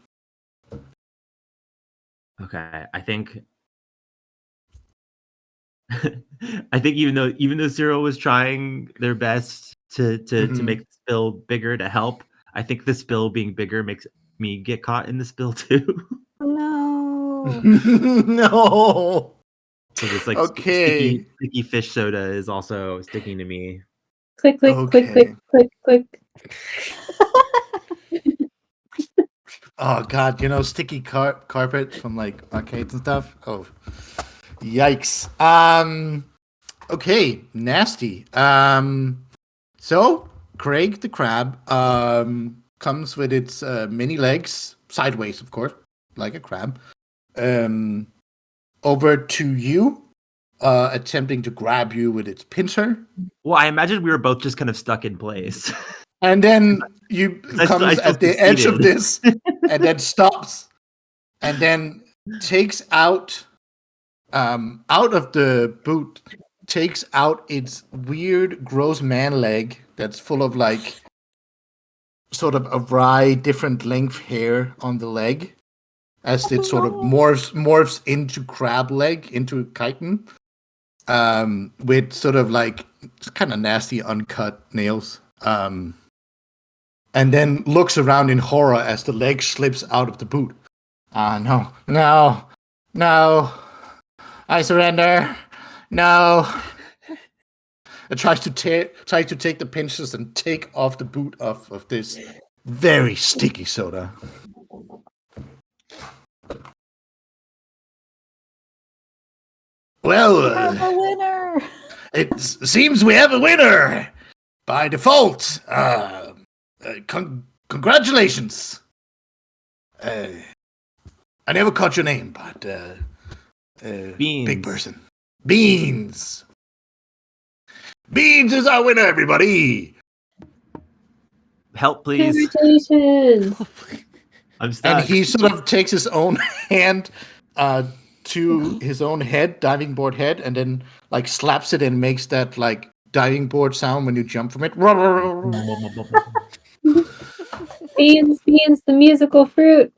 Okay, I think I think even though Zero was trying their best to Mhm. make the spill bigger to help, I think the spill being bigger makes me get caught in the spill too. No. No. So this like Okay. sticky fish soda is also sticking to me. Click, click, click, Okay. click, click, click. Oh God, sticky carpet from like arcades and stuff. Oh, yikes. Okay, nasty. So Craig the crab comes with its many legs, sideways, of course, like a crab, over to you, attempting to grab you with its pincer, Well, I imagine we were both just kind of stuck in place. and then you I comes still at the edge of succeeded. this, and then stops, and then takes out of the boot, takes out its weird, gross man leg that's full of like sort of awry, different length hair on the leg, as it sort of morphs into crab leg, into chitin, with sort of like kind of nasty uncut nails, and then looks around in horror as the leg slips out of the boot. No, I surrender. No. It tries to take the pinches and take off the boot of this very sticky soda. Well, We have a winner. it seems we have a winner by default. Congratulations. I never caught your name, but Beans. big person. Beans. Beans is our winner, everybody. Help, please. Congratulations! I'm stuck. And he sort of takes his own hand to his own head, diving board head, and then like slaps it and makes that like diving board sound when you jump from it. Beans, the musical fruit.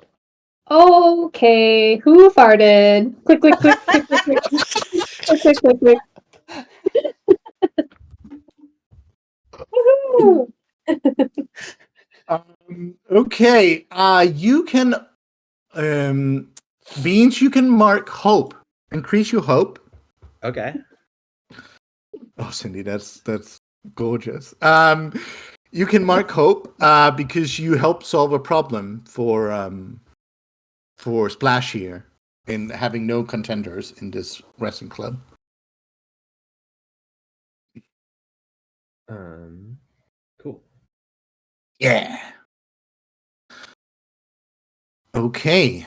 Okay, who farted? Click, click, click, click, click, click, click, click, click, click. Woohoo! Okay, you can Beans, you can mark hope. Increase your hope. Okay. Oh, Cindy, that's gorgeous. You can mark hope because you help solve a problem for Splash here in having no contenders in this wrestling club. Cool. Yeah. Okay.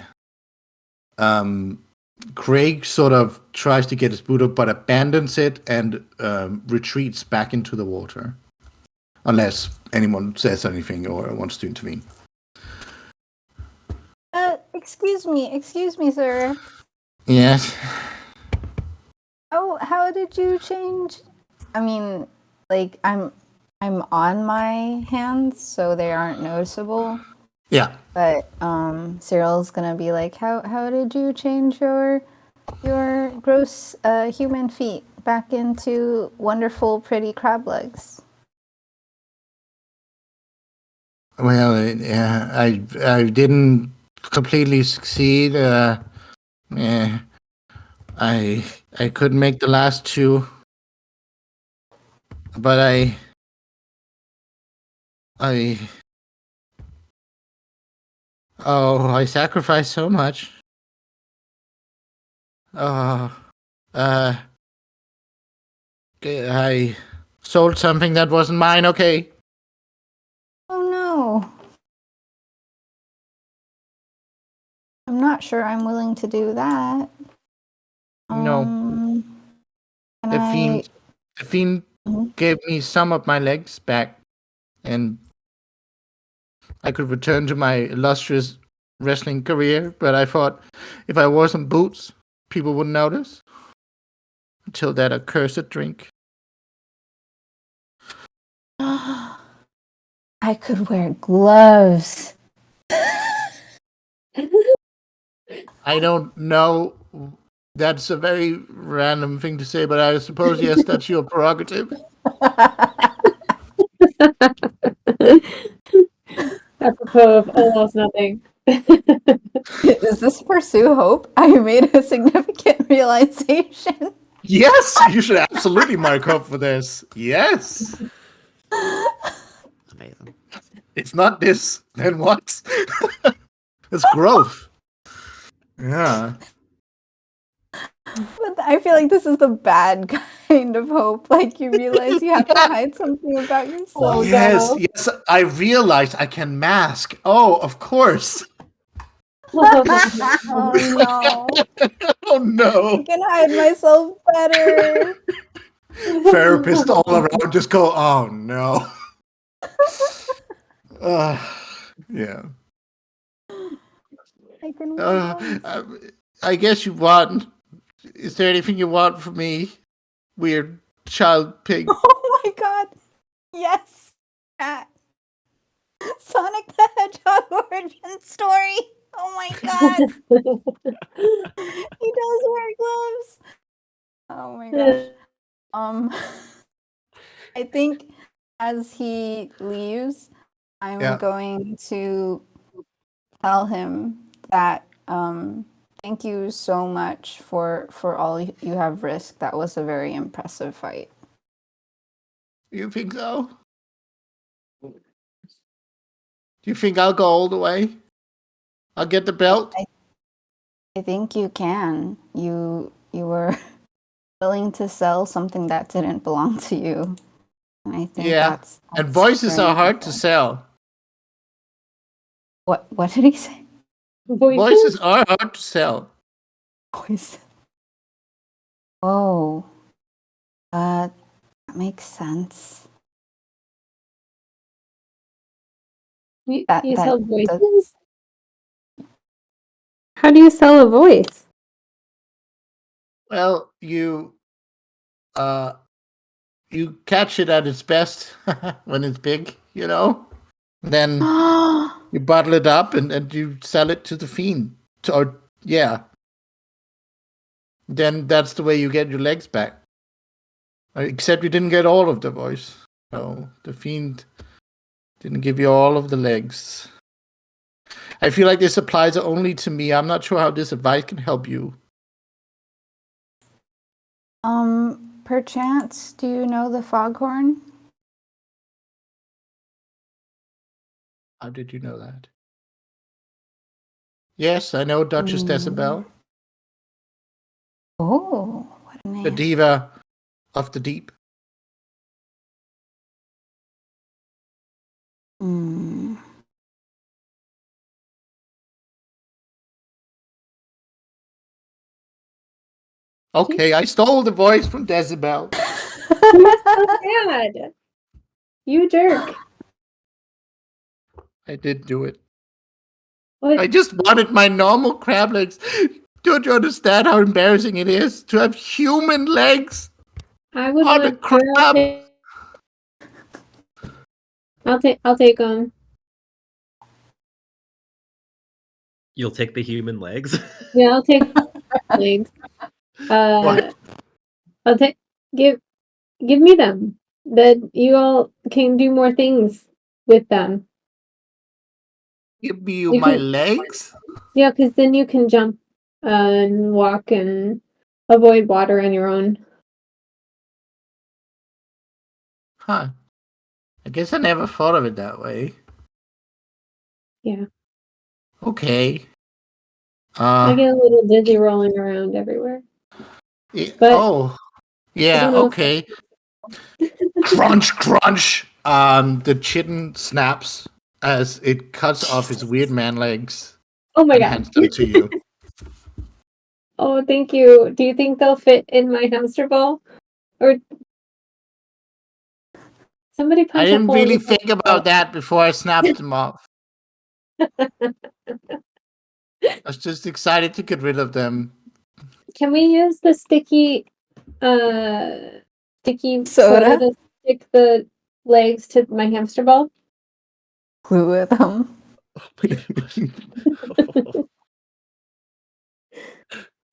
Craig sort of tries to get his boot up, but abandons it and retreats back into the water. Unless anyone says anything or wants to intervene. Excuse me, sir. Yes. Oh, how did you change? I mean, like I'm on my hands, so they aren't noticeable. Yeah. But Cyril's gonna be like, how did you change your gross human feet back into wonderful, pretty crab legs? Well, yeah, I didn't completely succeed. Yeah, I couldn't make the last two, but I sacrificed so much. I sold something that wasn't mine. Okay. Oh no. I'm not sure I'm willing to do that. No. Can The I- fiend Mhm. gave me some of my legs back, and I could return to my illustrious wrestling career. But I thought if I wore some boots, people would notice. Until that accursed drink. I could wear gloves. I don't know. That's a very random thing to say, but I suppose yes, that's your prerogative. Apropos of almost nothing. Is this pursue hope? I made a significant realization. Yes, you should absolutely mark up for this. Yes. Amazing. It's not this, then what? It's growth. Yeah. But I feel like this is the bad kind of hope. Like you realize you have to hide something about yourself. Oh, yes, no. yes. I realized I can mask. Oh, of course. Oh no. Oh no. I can hide myself better. Therapists all around just go, oh no. Yeah. I can wear gloves. I guess you want. Is there anything you want from me, weird child pig? Oh my god. Yes. Cat. Sonic the Hedgehog origin story. Oh my god. He does wear gloves. Oh my gosh. I think as he leaves, I'm Yeah. going to tell him that thank you so much for all you have risked. That was a very impressive fight. You think so? Do you think I'll go all the way? I'll get the belt? I think you can. You were willing to sell something that didn't belong to you. And I think Yeah. that's And voices very are hard to noble. sell. What did he say? Voices are hard to sell. Voice. Oh. makes sense. You, That- you that sell does- voices? How do you sell a voice? Well, you catch it at its best when it's big, you know. Then you bottle it up and you sell it to the fiend. Or yeah. Then that's the way you get your legs back. Except you didn't get all of the voice. So the fiend didn't give you all of the legs. I feel like this applies only to me. I'm not sure how this advice can help you. Perchance, do you know the foghorn? How did you know that? Yes, I know Duchess Decibel, Oh, what a name. the diva of the deep. Mm. Okay, I stole the voice from Decibel. So bad. You jerk. I did do it. What? I just wanted my normal crab legs. Don't you understand how embarrassing it is to have human legs I would on a want crab? I'll take them. You'll take the human legs. Yeah, I'll take legs. What? I'll take give me them. That you all can do more things with them. Give me you You my can- legs? Yeah, because then you can jump and walk and avoid water on your own. Huh. I guess I never thought of it that way. Yeah. Okay. I get a little dizzy rolling around everywhere. but- oh. Yeah, don't know if- okay. Crunch, crunch. The chitin snaps as it cuts off his weird man legs Oh my and god. hands them to you. Oh, thank you. Do you think they'll fit in my hamster ball? Or somebody punch I a didn't hole really in the think about that before I snapped them off. I was just excited to get rid of them. Can we use the sticky Soda? soda to stick the legs to my hamster ball? Glue with them.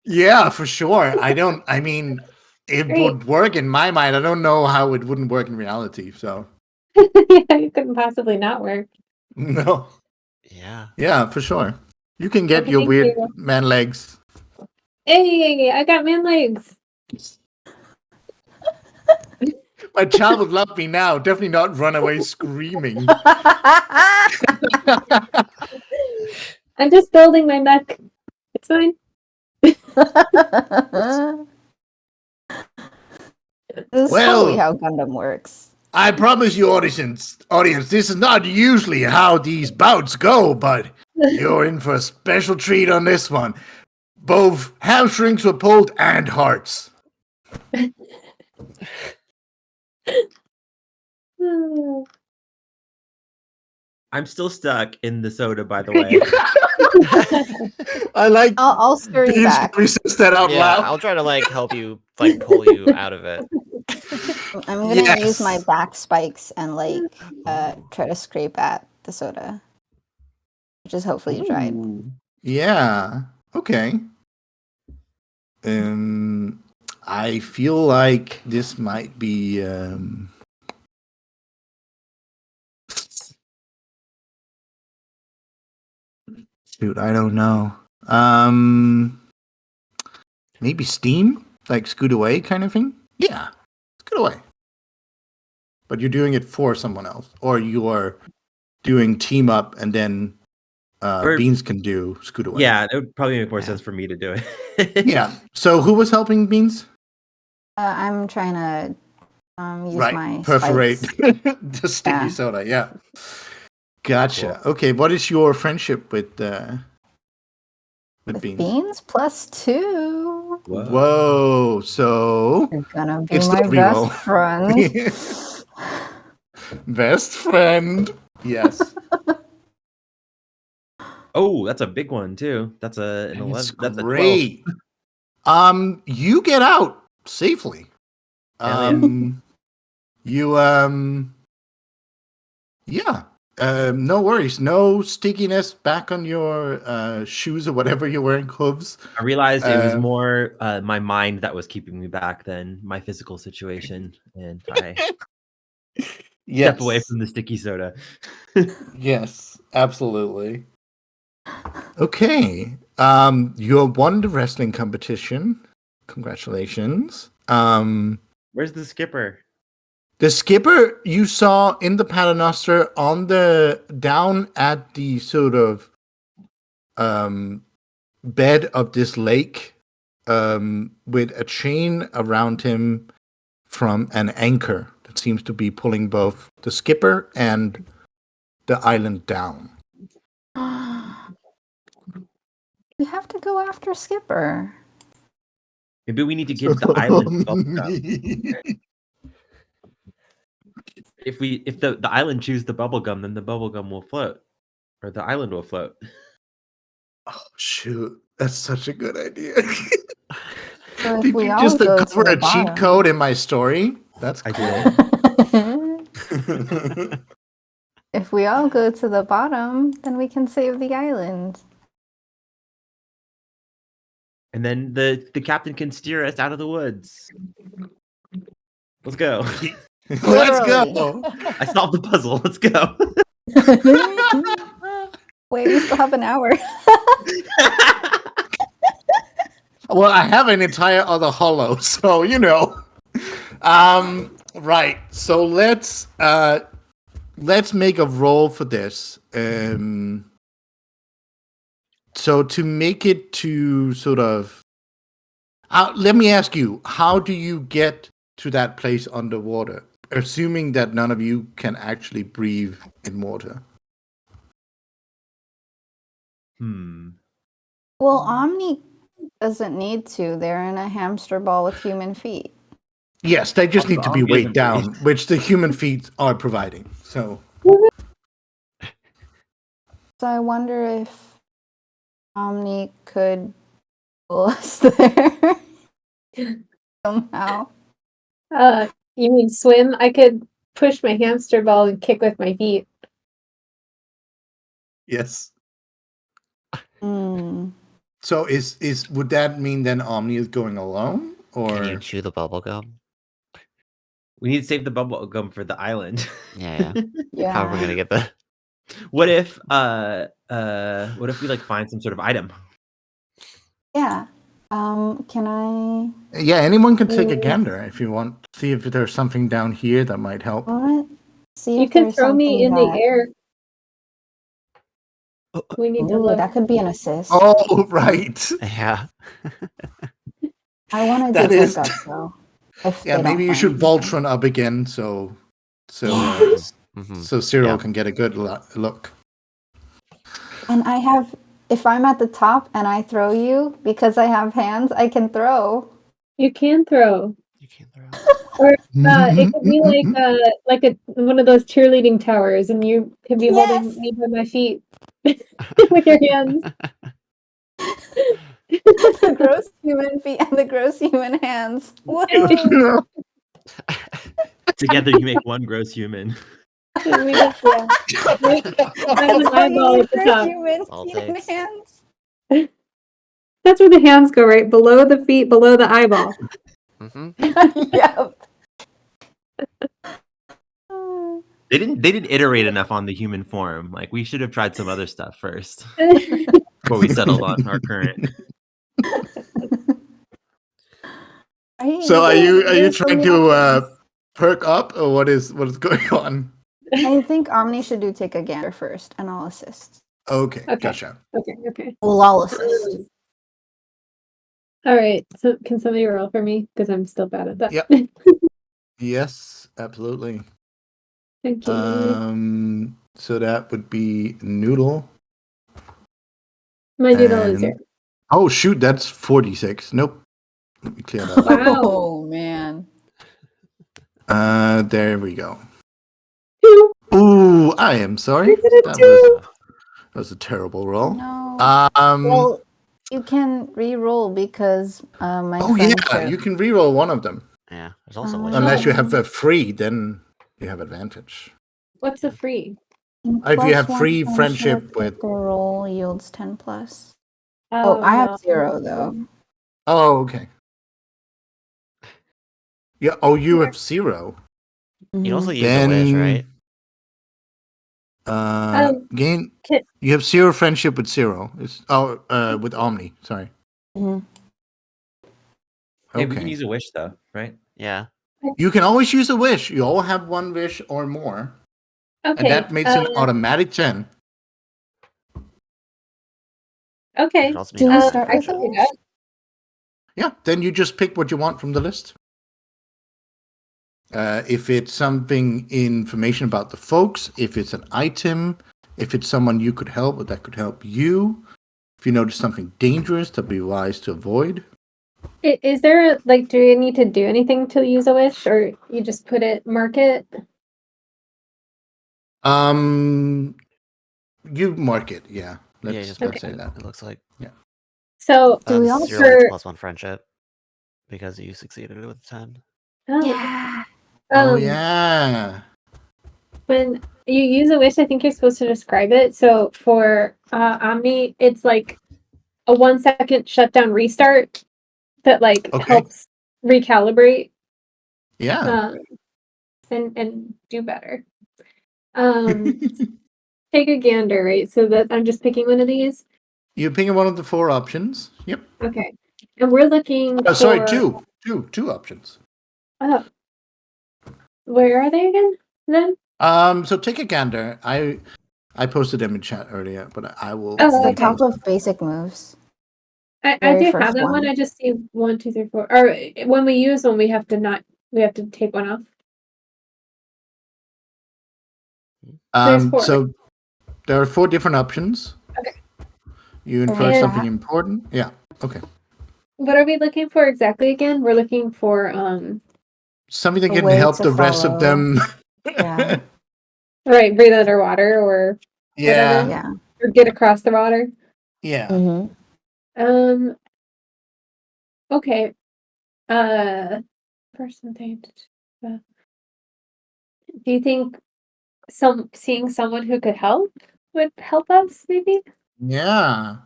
Yeah, for sure. I mean, it Great. would work in my mind. I don't know how it wouldn't work in reality. So, Yeah, it couldn't possibly not work. no. Yeah. Yeah, for sure. You can get Okay, your thank weird you. man legs. Hey, I got man legs. My child would love me now. Definitely not run away screaming. I'm just building my mech. It's fine. This is totally Well- how Gundam works. I promise you, audience, this is not usually how these bouts go, but you're in for a special treat on this one. Both hamstrings were pulled and hearts. I'm still stuck in the soda, by the way. I like I'll scurry these back. voices that out Yeah, loud. I'll try to like help you, like pull you out of it. I'm gonna use my Yes. back spikes and like try to scrape at the soda, which is hopefully dried. Yeah. Okay. I feel like this might be shoot, I don't know. Maybe Steam? Like scoot away kind of thing? Yeah. Scoot away. But you're doing it for someone else. Or you are doing team up and then Or- Beans can do scoot away. Yeah, it would probably make more Yeah. sense for me to do it. Yeah. So who was helping Beans? I'm trying to use my Right. Perforate spikes. the sticky Yeah. soda. Yeah. Gotcha. Okay. What is your friendship with With Beans? beans +2. Whoa. So You're gonna be It's my the reroll. best friend. best friend. Yes. Oh, that's a big one too. That's an It's 11. That's a 12. great. You get out safely. Hell yeah. You yeah. No worries. No stickiness back on your shoes or whatever you're wearing, hooves. I realized it was Um, more my mind that was keeping me back than my physical situation, and I step away from the sticky soda. Yes, absolutely. Okay. You have won the wrestling competition. Congratulations. Where's the skipper? The skipper you saw in the Paternoster on the down at the sort of bed of this lake, with a chain around him from an anchor that seems to be pulling both the skipper and the island down. We have to go after Skipper. Maybe we need to give the island bubblegum. If the island chews the bubblegum, then the bubblegum will float. Or the island will float. Oh shoot, that's such a good idea. So if Did we you all just go to uncover the a cheat bottom- code in my story? That's I cool. If we all go to the bottom, then we can save the island. And then the captain can steer us out of the woods. Let's go. Let's go. I solved the puzzle. Let's go. Wait, we still have an hour. Well, I have an entire other hollow, so you know. Right. So let's make a roll for this. So to make it to sort of, let me ask you, how do you get to that place underwater, assuming that none of you can actually breathe in water? Well, Omni doesn't need to. They're in a hamster ball with human feet. Yes, they just need to be I'll give weighed them down, which the human feet are providing. So So I wonder if Omni could pull us there somehow. You mean swim? I could push my hamster ball and kick with my feet. yes. Hmm. So is would that mean then Omni is going alone, Can you or chew the bubble gum? We need to save the bubble gum for the island. Yeah. Yeah. How are we gonna get the? What if we like find some sort of item? Yeah. Can I? yeah, anyone can take a Mm. gander if you want. See if there's something down here that might help. What? See You if can there's throw me something in that- the air. We need to Ooh, look. that could be an assist. Oh, right. Yeah. I want to that do is- pickup though. If Yeah, they don't maybe you find should anything. Voltron up again, so Yes. so Cyril Yeah. can get a good look. And I have, if I'm at the top and I throw you, because I have hands, I can throw. You can throw. You can't throw. It could be like a one of those cheerleading towers, and you could be Yes. holding me by my feet with your hands. The gross human feet and the gross human hands. Whoa. Together you make one gross human. And we just, yeah. I have an eyeball at the Gross top. human All human takes. hands. That's where the hands go, right below the feet, below the eyeball. Mm-hmm. Yep. They didn't iterate enough on the human form. Like we should have tried some other stuff first before we settled on our current. So are you There's so trying many to options. perk up, or what is going on? I think Omni should do take a gander first, and I'll assist. Okay, Okay. gotcha. Okay. Well, I'll assist. All right. So can somebody roll for me? Because I'm still bad at that. Yep. Yes, absolutely. Thank you. So that would be Noodle. My doodle is here. Oh shoot, that's 46. Nope. Let me clear that up. Wow. Oh man. There we go. 2. Ooh, I am sorry. Is it a That 2? was a terrible roll. No. Oh Well, you can re-roll because my yeah, friendship. you can reroll one of them. Yeah, there's also wish. Unless you Oh. have a free, then you have advantage. What's a free? If you have +1 free friendship with- if the roll yields 10 plus. Oh, I have 0 though. Oh, okay. Yeah. Oh, you have 0. You can also use Then a wish, right? Gain. Can- You have 0 friendship with 0. It's with Omni. Sorry. Mhm. Yeah, we can Okay. use a wish though, right? Yeah. You can always use a wish. You all have 1 wish or more, Okay. and that makes an automatic 10. It Okay. could also be Do you an start I with can a do wish? that. Yeah. Then you just pick what you want from the list. If it's something information about the folks, if it's an item, if it's someone you could help or that could help you, if you notice something dangerous, to be wise to avoid. Is there like, do you need to do anything to use a wish, or you just mark it? You mark it, yeah. Yeah, Let's just let's mark say it. that. It looks like. So, Do we This all is your for- +1 friendship because you succeeded with 10. oh, Yeah. Oh yeah. when you use a wish, I think you're supposed to describe it. So for Omni, it's like a 1-second shutdown restart that like Okay. helps recalibrate Yeah. and do better. Take a gander, right? So that I'm just picking one of these. You're picking one of the 4 options. Yep. Okay, and we're looking. Oh, sorry, for, two options. Oh, where are they again? Then So take a gander. I posted them in chat earlier, but I will. Oh, It's the okay. top of basic moves. I Very do first have that one. one. I just see 1, 2, 3, 4. Or when we use one, we have to take one off. There's 4. So there are 4 different options. Okay. You infer And- something important. Yeah. Okay. What are we looking for exactly again? We're looking for Something that A can way help to the rest of follow. them. Yeah. right, breathe underwater or Yeah. Yeah. or get across the water. Yeah. Mm-hmm. Okay. Person thing. Do you think seeing someone who could help would help us maybe? Yeah.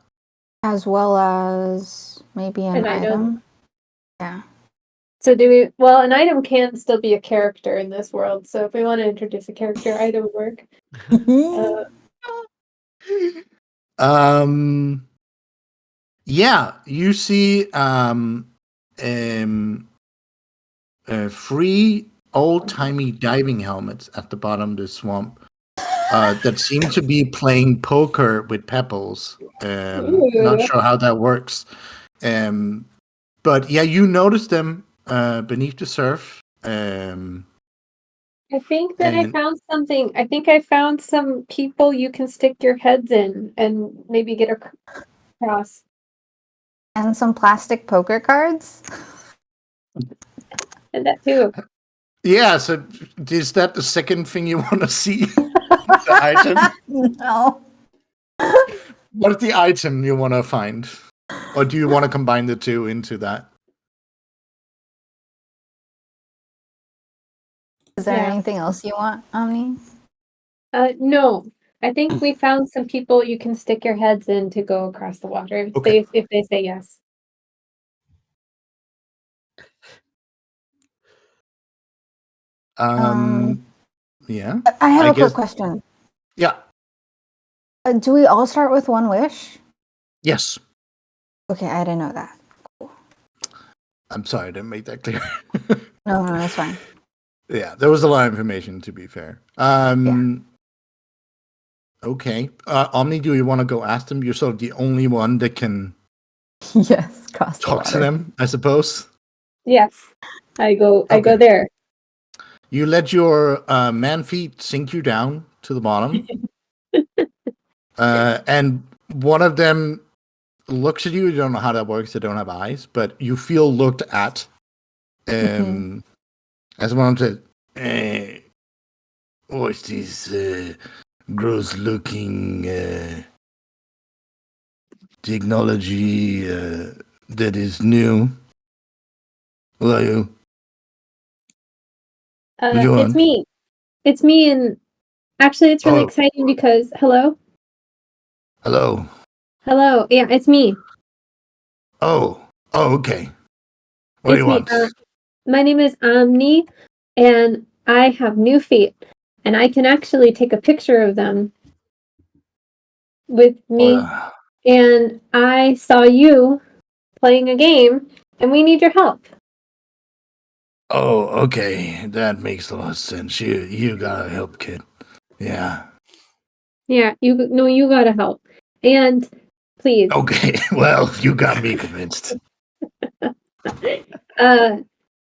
As well as maybe an An item. item. Yeah. So do we well an item can still be a character in this world. So if we want to introduce a character, item would work. Yeah, you see free old-timey diving helmets at the bottom of the swamp that seem to be playing poker with pebbles. Not Ooh. sure how that works. But yeah, you notice them beneath the surf. I think that I And- found something. I think I found some people you can stick your heads in and maybe get across. And some plastic poker cards. And that too. Yeah, so is that the second thing you want to see? The item? No. What is the item you want to find? Or do you want to combine the two into that? Is there Yeah. anything else you want, Omni? No. I think we found some people you can stick your heads in to go across the water if Okay. they say yes. Yeah. I have I a quick guess- question. Yeah. Do we all start with 1 wish? Yes. Okay, I didn't know that. I'm sorry I didn't make that clear. No, that's fine. Yeah, there was a lot of information to be fair. Okay. Omni, do you want to go ask them? You're sort of the only one that can Yes, cross the talk water. to them, I suppose. Yes. I go Okay. there. You let your man feet sink you down to the bottom. And one of them looks at you. You don't know how that works. They don't have eyes, but you feel looked at. As one said, what's this gross-looking technology that is new? Who are you? What do you It's want? me. It's me, and actually, it's really Oh. exciting because hello, Hello. hello. Yeah, it's me. Oh, okay. What do It's you me. want? My name is Omni, and I have new feet, and I can actually take a picture of them with me. Well, And I saw you playing a game, and we need your help. oh, okay. That makes a lot of sense. You gotta help, kid. Yeah. Yeah, you gotta help. And please, Okay. Well, you got me convinced.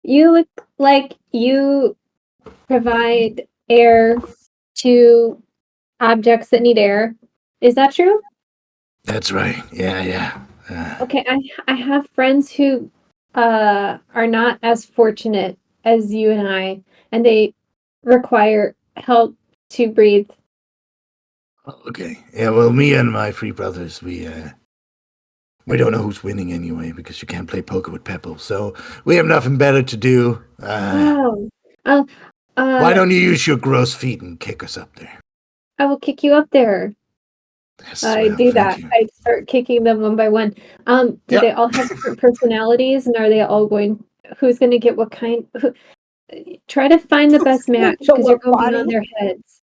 you look like you provide air to objects that need air. Is that true? That's right. Yeah. Okay, I have friends who are not as fortunate as you and they require help to breathe. Okay. Yeah. Well, me and my three brothers, we don't know who's winning anyway because you can't play poker with Pepple. So we have nothing better to do. Oh. Uh, Why don't you use your gross feet and kick us up there? I will kick you up there. Yes, I well, do thank that. you. I start kicking them one by one. Do Yeah. they all have different personalities, and are they all going? Who's going to get what kind? Try to find the best match The because you're what going to be on body? their heads.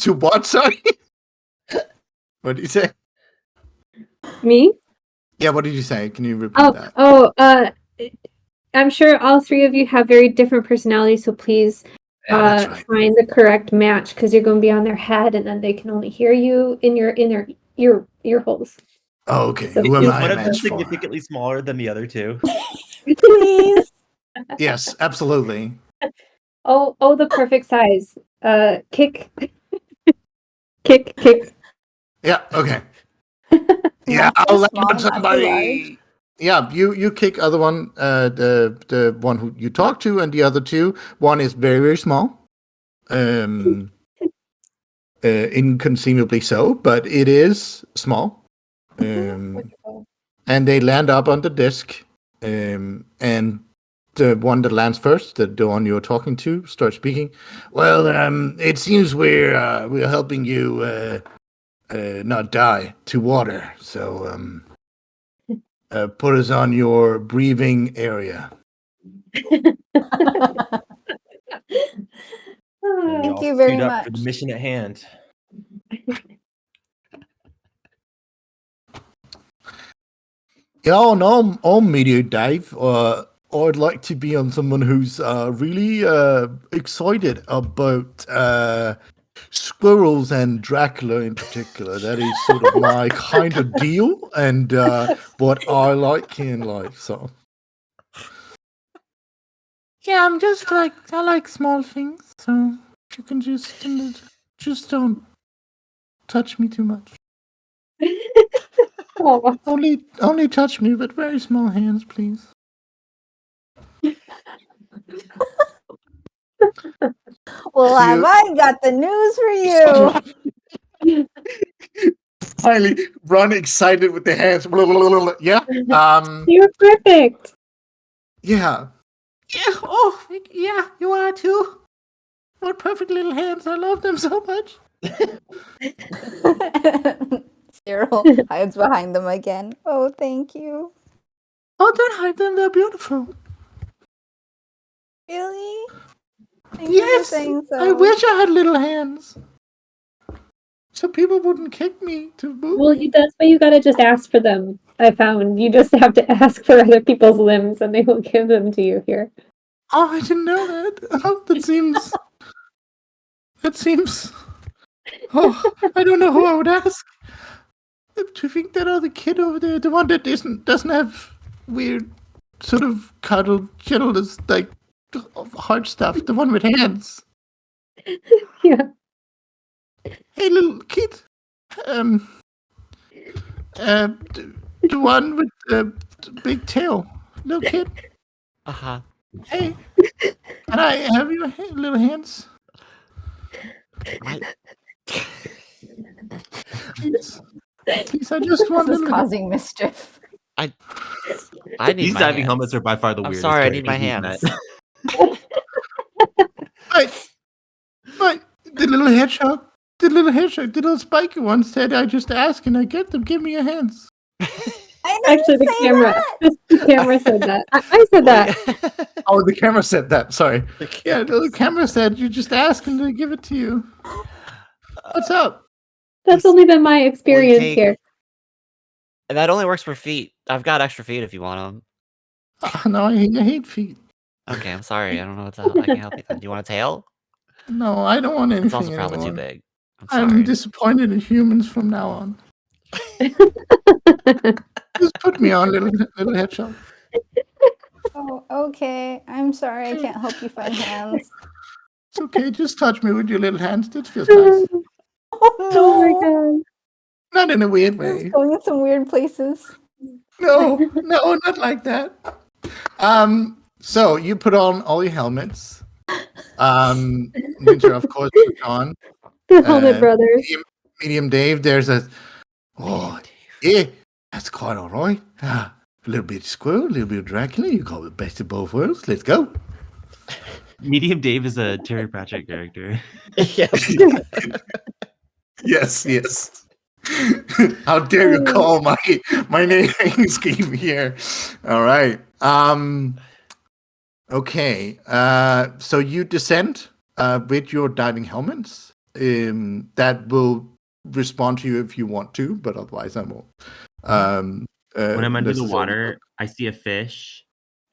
To what? Sorry. What did you say? Me? Yeah. What did you say? Can you repeat that? I'm sure all three of you have very different personalities, so please Yeah, that's right. find the correct match because you're going to be on their head, and then they can only hear you in their ear holes. Oh, okay. So Who am please- I One a of them match for? significantly smaller than the other two. Please. Yes, absolutely. Oh, the perfect size. Kick, kick. Yeah. Okay. Yeah, Not too I'll let small, not too somebody. Yeah, you kick other one, the one who you talk to, and the other two. One is very very small, inconceivably so, but it is small. And they land up on the disc, and the one that lands first, the one you're talking to, starts speaking. Well, it seems we're helping you not die to water. So put us on your breathing area. And we Thank all you very suit up for the much. mission at hand. Yeah, no, I'm Meteor Dave. I'd like to be on someone who's really excited about squirrels and Dracula in particular. That is sort of my kind of deal and what I like in life. So, yeah, I'm just like I like small things. So you can just don't touch me too much. Oh, Only touch me with very small hands, please. Well, See have you- I got the news for you? Finally, run excited with the hands. Yeah. you're perfect. Yeah. Yeah. Oh, yeah. You are too. What perfect little hands. I love them so much. Cyril hides behind them again. Oh, thank you. Oh, don't hide them. They're beautiful. Really? Thank you for Yes. saying so. I wish I had little hands. So people wouldn't kick me to move. Well, that's why you gotta just ask for them. I found you just have to ask for other people's limbs, and they will give them to you here. Oh, I didn't know that. Oh, that seems. That seems. Oh, I don't know who I would ask. Do you think that other kid over there, the one that doesn't have weird sort of cuddle, gentleness, like hard stuff, the one with hands? Yeah. Hey, little kid. The one with the big tail, little kid. Uh-huh. Hey, can I have your little hands, I, please? Please, I just want This is little. causing mischief. I need These my diving hands. helmets are by far the I'm weirdest. sorry, I need my characters hands. we've met. But the little hedgehog, the little spiky one said, "I just ask and I get them. Give me your hands." I Actually, the camera. The camera said that. I said that. Oh, the camera said that. Sorry. The Yeah, the camera said, "You just ask and they give it to you." What's up? That's This- only been my experience take- here. And that only works for feet. I've got extra feet if you want them. No, I hate feet. Okay, I'm sorry. I don't know what to help. I can help you then. Do you want a tail? No, I don't want anything It's also probably anymore. too big. I'm I'm sorry. disappointed in humans from now on. Just put me on, little hedgehog. Oh, okay. I'm sorry. I can't help you find hands. It's okay. Just touch me with your little hands. That feels nice. Oh Oh my no! god. Not in a weird This is way. going in some weird places. No, not like that. So you put on all your helmets. Winter, of course, puts on. The Helmet Uh, Brothers. Medium Dave, there's oh, yeah, that's quite all right. A little bit of Squirrel, a little bit of Dracula. You got the best of both worlds. Let's go. Medium Dave is a Terry Pratchett character. Yes. Yes. How dare you call my name scheme here? All right. Okay. So you descend with your diving helmets. That will respond to you if you want to, but otherwise I won't. When I'm under this the is water, I see a fish,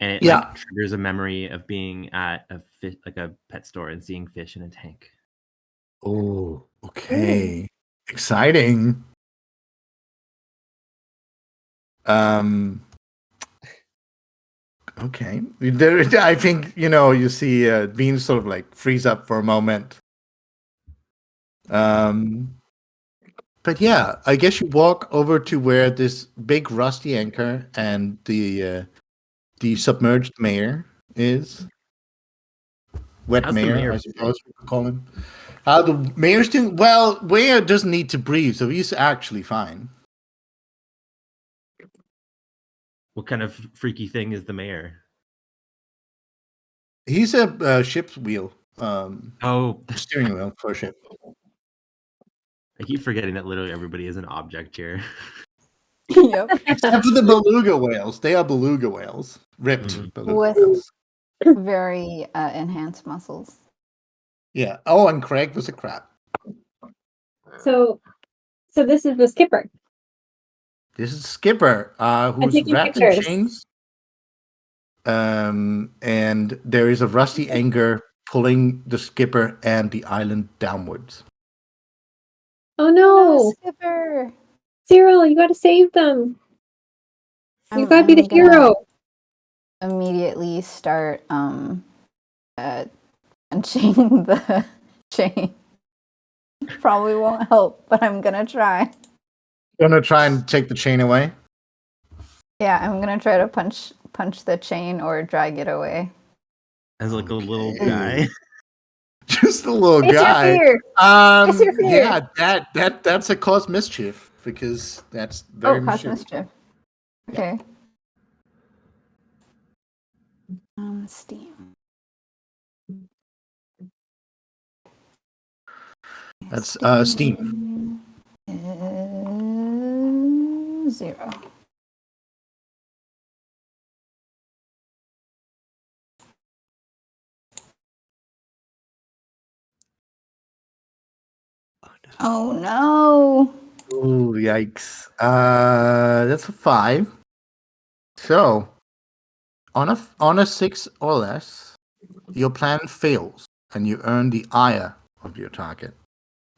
and it Yeah. like triggers a memory of being at a fish, like a pet store, and seeing fish in a tank. Oh, okay. Exciting. Okay. I think, you see Bean sort of like freeze up for a moment. But yeah, I guess you walk over to where this big rusty anchor and the submerged mayor is. Wet How's the mayor, mayor I suppose we could call him. How the mayor's doing? Well, mayor doesn't need to breathe, so he's actually fine. What kind of freaky thing is the mayor? He's a ship's wheel, Oh, steering wheel for a ship. I keep forgetting that literally everybody is an object here. Yep. Except for the beluga whales. They are beluga whales. Ripped beluga With- whales. Very enhanced muscles. Yeah. Oh, and Craig was a crab. So this is the skipper. This is Skipper, who's taking wrapped in pictures. chains. And there is a rusty anchor pulling the skipper and the island downwards. Oh no, Skipper. Cyril, you gotta save them. You gotta be the gonna hero. Immediately start punching the chain. Probably won't help, but I'm gonna try. Gonna try and take the chain away. Yeah, I'm gonna try to punch the chain or drag it away. As like a little Okay. guy. Just a little It's guy. your fear. It's your fear. Yeah, that's a cause mischief because that's very Cause mischievous. mischief. Okay. Steam. That's Steam. Is 0. Oh no! Oh yikes! That's a 5. So, on a 6 or less, your plan fails, and you earn the ire of your target.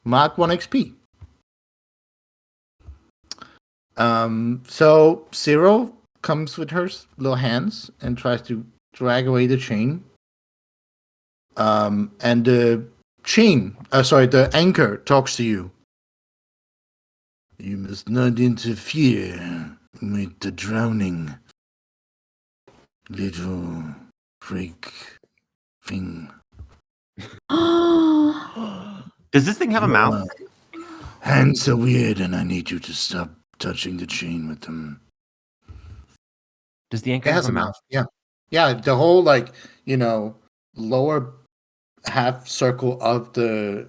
Mark 1 XP. So Zero comes with her little hands and tries to drag away the chain. And the the anchor talks to you. You must not interfere with the drowning little freak thing. Does this thing have a mouth? Hands are weird, and I need you to stop touching the chain with them. Does the anchor It have has a mouth? Yeah. Yeah, the whole lower half circle of the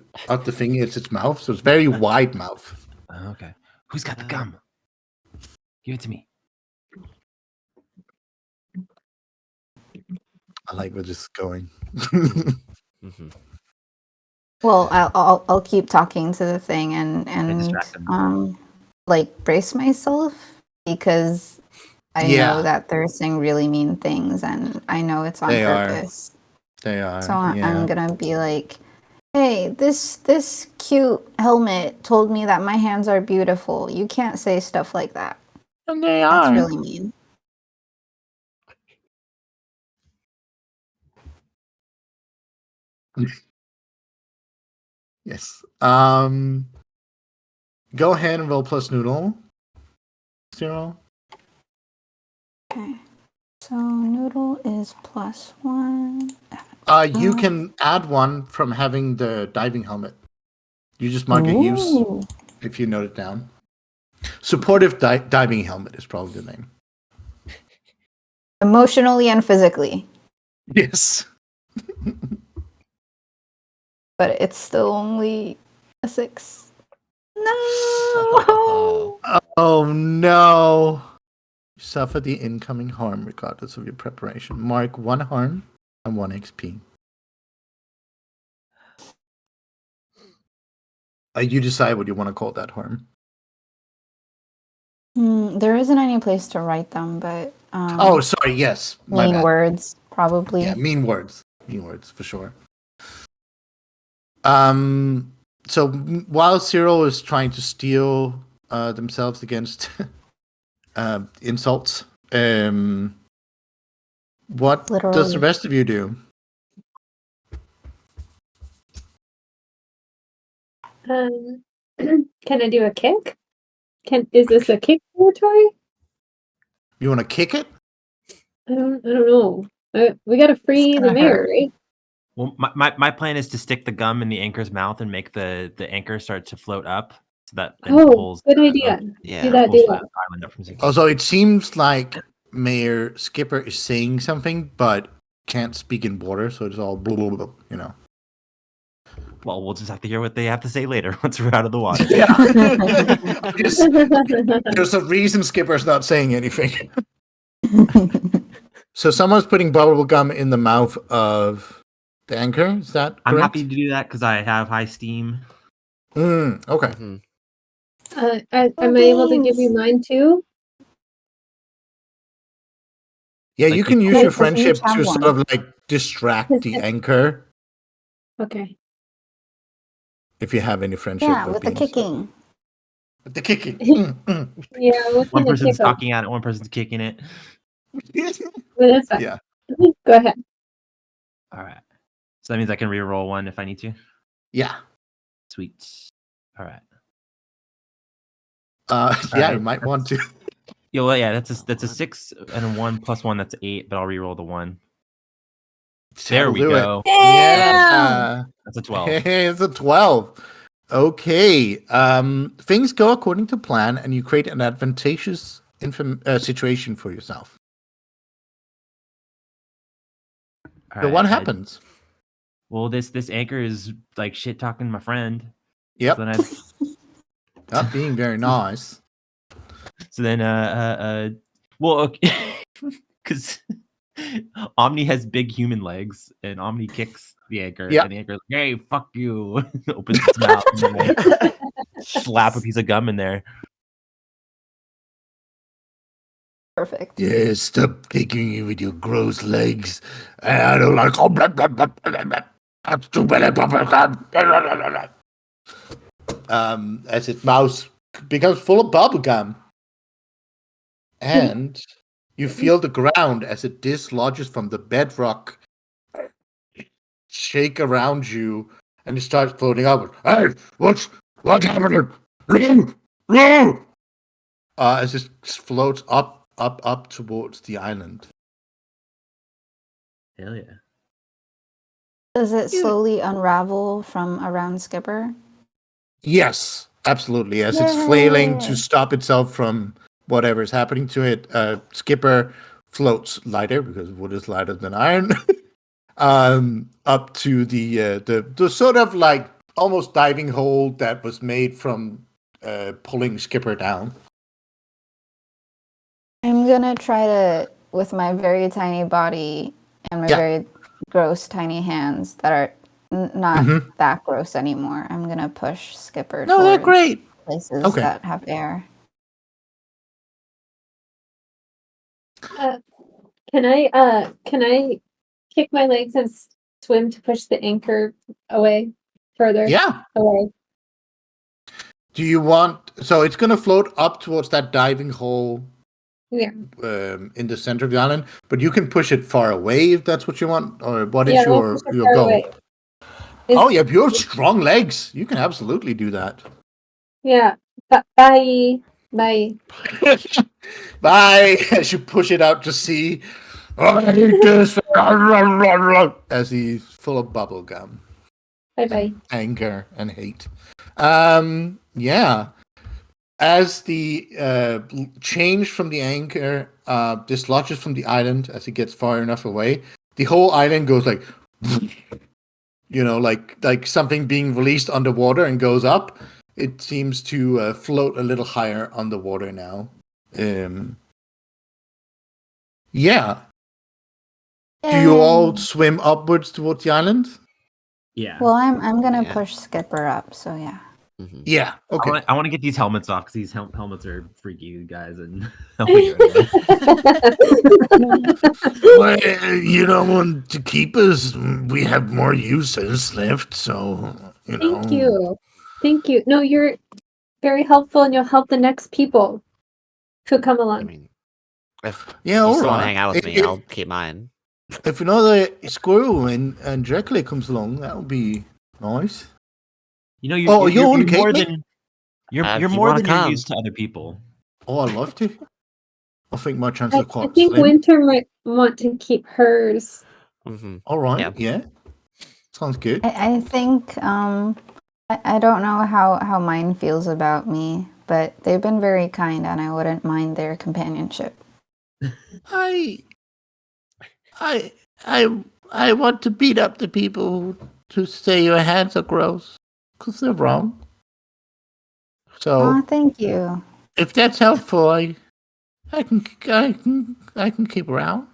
thing is its mouth, so it's very wide mouth. Oh, okay. Who's got the gum? Give it to me. I like where this is going. Mhm. Well, I'll keep talking to the thing and distract him. like brace myself because I Yeah. know that they're saying really mean things and I know it's on They are. purpose. They are. So I'm gonna be like, hey, this cute helmet told me that my hands are beautiful. You can't say stuff like that. And they That's are. really mean. Yes. Go ahead and roll plus noodle. 0. Okay. So noodle is +1. You can add 1 from having the diving helmet. You just mark a use Ooh. if you note it down. Supportive diving helmet is probably the name. Emotionally and physically, Yes. but it's still only a 6. No. Oh no. You suffer the incoming harm regardless of your preparation. Mark 1 harm and 1 XP. You decide what you want to call that harm. There isn't any place to write them, but Oh, sorry. Yes. My mean bad. words probably. Yeah, mean words. Mean words for sure. So while Cyril is trying to steel themselves against insults, what does the Literally. rest of you do? Can I do a kick? Is this a kick territory? You want to kick it? I don't know. We gotta free the gonna mayor, hurt. right? Well, my plan is to stick the gum in the anchor's mouth and make the anchor start to float up, so that then Oh, pulls good idea. Yeah. Do that. pulls Do the that. island up from sinking. Also, it seems like Mayor Skipper is saying something, but can't speak in water, so it's all blah, blah, blah, you know. Well, we'll just have to hear what they have to say later once we're out of the water. Yeah. There's a reason Skipper's not saying anything. So someone's putting bubble gum in the mouth of the anchor. Is that correct? I'm happy to do that because I have high steam. Okay. Mhm. Am I able to give you mine too? Yeah, Like you we can use both your each friendship have to one. sort of like distract the anchor Okay. if you have any friendship. Yeah, with the beings. kicking. With the kicking. Yeah, what One kind of person's kick? talking at it, one person's kicking it. Well, that's fine. Yeah. Go ahead. All right. So that means I can re-roll one if I need to. Yeah. Sweet. All right. Yeah, right. you might want to. Yeah, well, yeah, that's a 6 and a 1 plus 1. That's 8, but I'll re-roll the 1. There That'll we do it. go. Yeah. That's a 12. Hey, it's a 12. Okay. Things go according to plan, and you create an advantageous situation for yourself. All So right, what happens? Well, this anchor is like shit talking my friend. Yep. So then, Not being very nice. well, okay, because Omni has big human legs, and Omni kicks the anchor, Yep. and the anchor's like, "Hey, fuck you!" Opens its mouth, and then I slap a piece of gum in there. Perfect. Yeah, stop kicking you with your gross legs. I don't like. Oh, blah, blah, blah, blah, blah. That's too many bubble gum. As its mouth becomes full of bubble gum, and you feel the ground as it dislodges from the bedrock, shake around you, and it starts floating upward. Hey, what happened? as it floats up towards the island. Hell yeah. Does it slowly unravel from around Skipper? Yes, absolutely. As it's flailing to Yay. stop itself from whatever is happening to it, Skipper floats lighter because wood is lighter than iron. Up to the sort of like almost diving hole that was made from pulling Skipper down. I'm gonna try to, with my very tiny body and my Yeah. very gross tiny hands that are not Mhm. that gross anymore. I'm gonna push Skipper No, they're towards great. places Okay. that have air. Can I kick my legs and swim to push the anchor away further Yeah. away? Do you want? So it's gonna float up towards that diving hole Yeah. in the center of the island, but you can push it far away if that's what you want. Or what is Yeah, we'll your push it far goal? away. Is- Oh, yeah, you have strong legs. You can absolutely do that. Yeah. Bye. Bye. Bye. As you push it out to sea. I hate this. As he's full of bubble gum, Bye bye. anger, and hate. Yeah. As the change from the anchor dislodges from the island as it gets far enough away, the whole island goes like, like something being released underwater and goes up. It seems to float a little higher on the water now. Yeah. Do you all Yay. swim upwards towards the island? Yeah. Well, I'm gonna Yeah. push Skipper up, so yeah. Mhm. Yeah. Okay. I want to get these helmets off because these helmets are freaky, guys. And oh my God. Well, you don't want to keep us. We have more uses left, so Thank you. Thank you. No, you're very helpful and you'll help the next people who come I along. mean, if Yeah, you all still want right. to hang out with me, If- I'll keep mine. If another squirrel and Dracula comes along, that would be nice. You know, Oh, you wanna you're more cake me? than you're If you're you more wanna than you're come. used to other people. Oh, I'd love to. I think my chances I are quite think slim. Winter might want to keep hers. Hmm. All right, Yeah. yeah. Sounds good. I think I don't know how mine feels about me, but they've been very kind and I wouldn't mind their companionship. I I want to beat up the people who say your hands are gross, because they're wrong. So Oh, thank you. if that's helpful, I can keep around.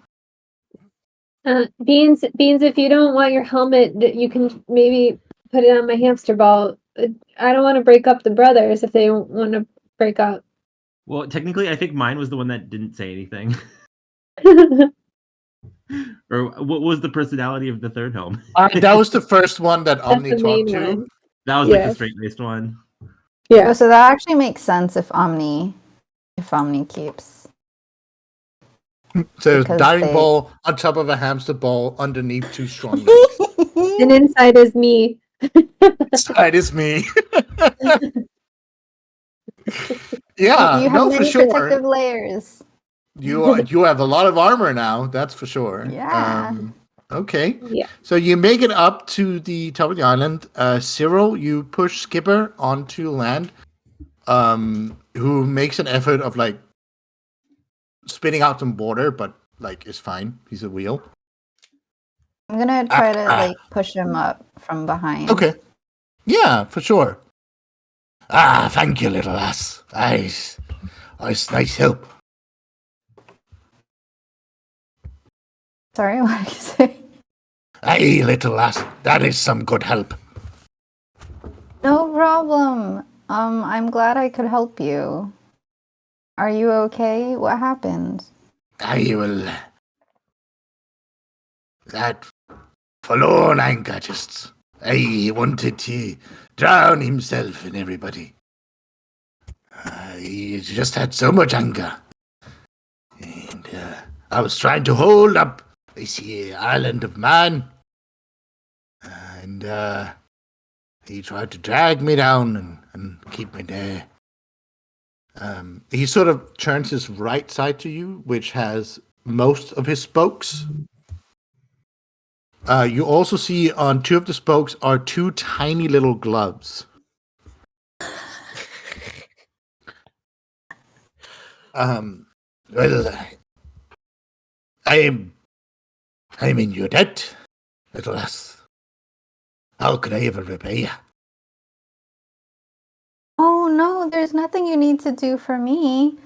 Beans, if you don't want your helmet, you can maybe put it on my hamster ball. I don't want to break up the brothers if they don't want to break up. Well, technically, I think mine was the one that didn't say anything. Or what was the personality of the third helm? That was the first one that That's Omni the main talked to. one. That was like the Yes. straight laced one. Oh, Yeah. so that actually makes sense if Omni keeps. So Because diving they- ball on top of a hamster ball underneath two strong legs. And inside is me. That is me. Yeah, you have no, for many sure. protective layers. You have a lot of armor now. That's for sure. Yeah. Okay. Yeah. So you make it up to the top of the island. Cyril, you push Skipper onto land. Who makes an effort of like spitting out some water, but like is fine. He's a wheel. I'm gonna try to like push him up from behind. Okay. Yeah, for sure. Thank you, little lass. Nice help. Sorry, what did you say? Hey, little lass, that is some good help. No problem. I'm glad I could help you. Are you okay? What happened? I will. That forlorn anchor just. He wanted to drown himself and everybody. He just had so much anger. And I was trying to hold up this island of man. And he tried to drag me down and keep me there. He sort of turns his right side to you, which has most of his spokes. You also see on 2 of the spokes are 2 tiny little gloves. Well, I'm in your debt, little lass. How can I ever repay you? Oh no, there's nothing you need to do for me.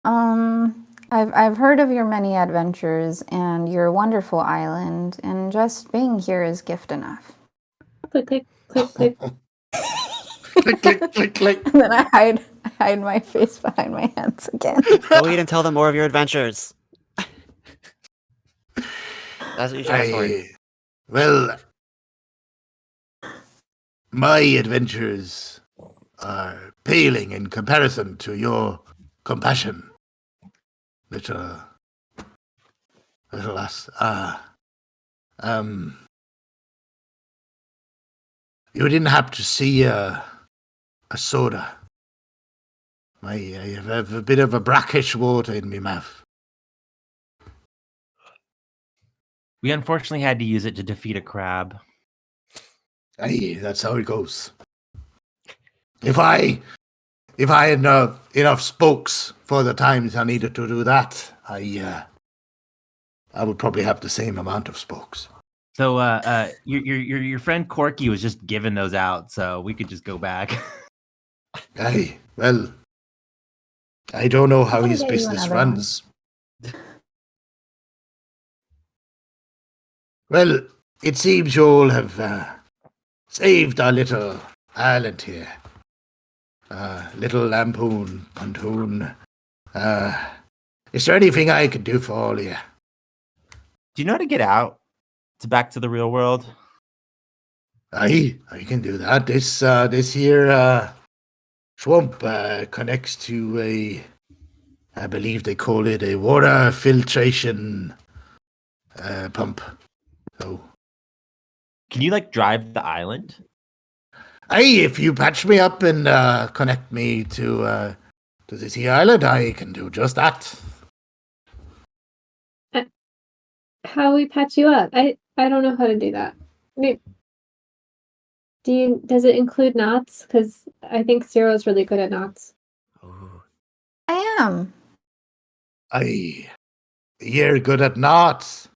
I've heard of your many adventures and your wonderful island, and just being here is gift enough. Click, click, click, click. Click, click, click, click. And then I hide my face behind my hands again. Go eat and tell them more of your adventures. That's what you asked for. Well, my adventures are paling in comparison to your compassion, little lass. You didn't have to see a soda. I have a bit of a brackish water in my mouth. We unfortunately had to use it to defeat a crab. Aye, that's how it goes. If I had enough spokes for the times I needed to do that, I would probably have the same amount of spokes. So your friend Corky was just giving those out, so we could just go back. Aye, well, I don't know how I'll his get you business another one. runs. Well, it seems you all have saved our little island here. Little lampoon, pontoon. Is there anything I can do for all of you? Do you know how to get out? To back to the real world? Aye, I can do that. This here swamp connects to I believe they call it a water filtration pump. So, Can you like drive the island? aye, if you patch me up and connect me to this here island, I can do just that. How we patch you up? I don't know how to do that. Maybe, does it include knots? Because I think Ciro's really good at knots. Ooh. I am. Aye, you're good at knots.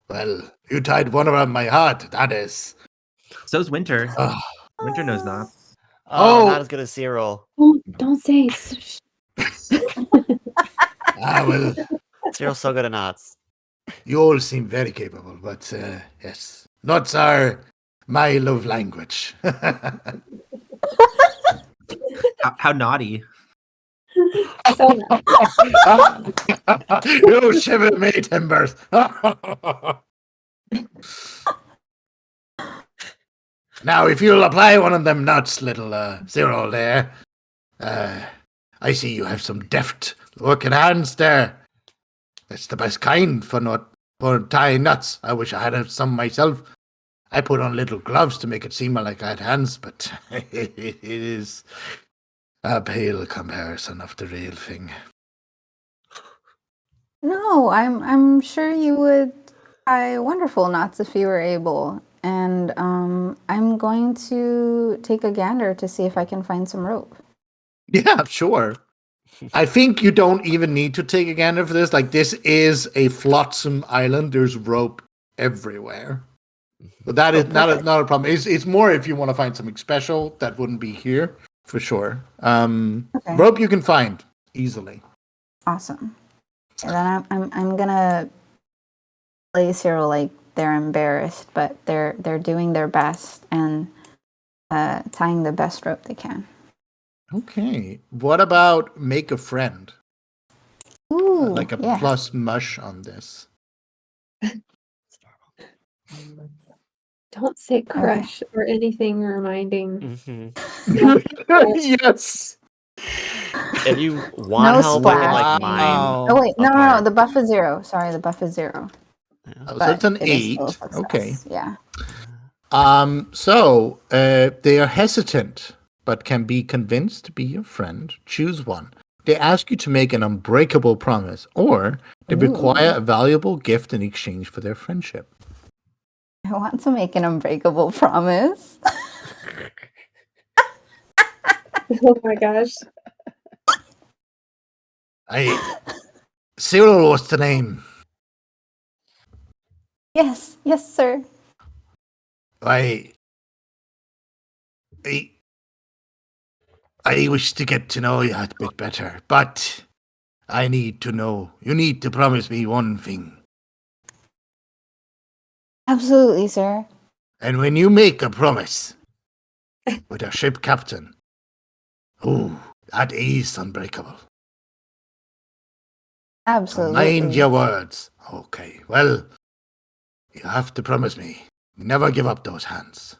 Well, you tied one around my heart, that is. So's Winter. Ah, Winter knows not. Oh, Oh. not as good as Cyril. Don't say. Shh. well, Cyril's so good at knots. you all seem very capable, but yes, knots are my love language. How naughty. So nice. You shiver me timbers. Now, if you'll apply one of them nuts, little Cyril there, I see you have some deft working hands there. That's the best kind for tying nuts. I wish I had some myself. I put on little gloves to make it seem like I had hands, but it is a pale comparison of the real thing. No, I'm sure you would tie wonderful knots if you were able. And I'm going to take a gander to see if I can find some rope. Yeah, sure. I think you don't even need to take a gander for this. Like, this is a flotsam island. There's rope everywhere. But that is not a problem. It's more if you want to find something special that wouldn't be here, for sure. Okay. Rope you can find easily. Awesome. And then I'm gonna play Cyril like they're embarrassed, but they're doing their best and tying the best rope they can. Okay. What about make a friend? Ooh, Like a yeah. plus mush on this. Don't say crush or anything reminding. Mhm. Yes. If you want No help, I can splash. like mine. Oh wait, no, apart. the buff is 0. Sorry, the buff is 0. Yeah. Oh, so But it's an it is still a 8. success. Okay. Yeah. So they are hesitant but can be convinced to be your friend. Choose one. They ask you to make an unbreakable promise, or they require Ooh. a valuable gift in exchange for their friendship. I want to make an unbreakable promise. Oh my gosh. Cyril, what's the name? Yes, sir. I wish to get to know you a bit better, but I need to know. You need to promise me one thing. Absolutely, sir. And when you make a promise with a ship captain, that is unbreakable. So Absolutely. mind your words. Okay, well, you have to promise me. Never give up those hands.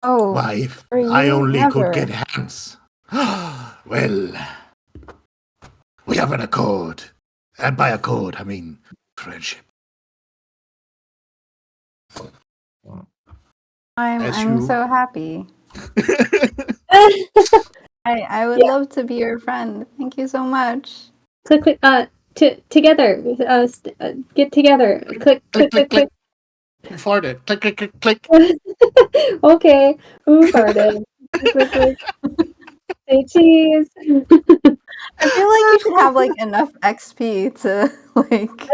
Oh, Why, if for you, I only never. could get hands. Well, we have an accord. And by accord, I mean friendship. As I'm you- so happy. I would Yeah. love to be your friend. Thank you so much. Click, click, together. Get together. Click, click, click, click. You farted. Click, click, click, click. Okay. Who farted? Click, click, click. Say cheese. I feel like you should have like enough XP to like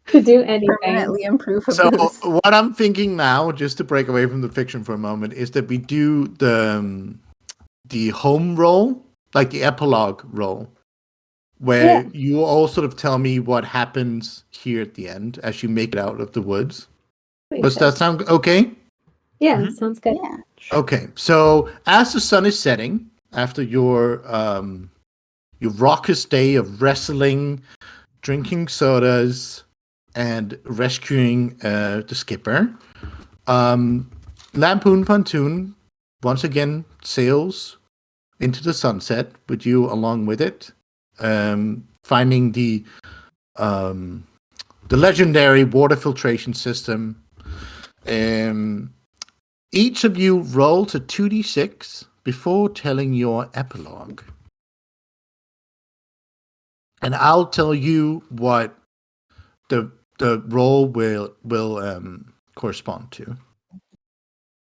To do anything. permanently improve a So boost. what I'm thinking now, just to break away from the fiction for a moment, is that we do the home roll, like the epilogue roll, where Yeah. you all sort of tell me what happens here at the end as you make it out of the woods. Does that sound okay? Yeah, Mhm. sounds good. Yeah. Okay. So as the sun is setting, after your raucous day of wrestling, drinking sodas, and rescuing the skipper, Lampoon Pontoon once again sails into the sunset with you along with it, finding the legendary water filtration system. Each of you rolls a 2d6 before telling your epilogue. And I'll tell you what the roll will correspond to.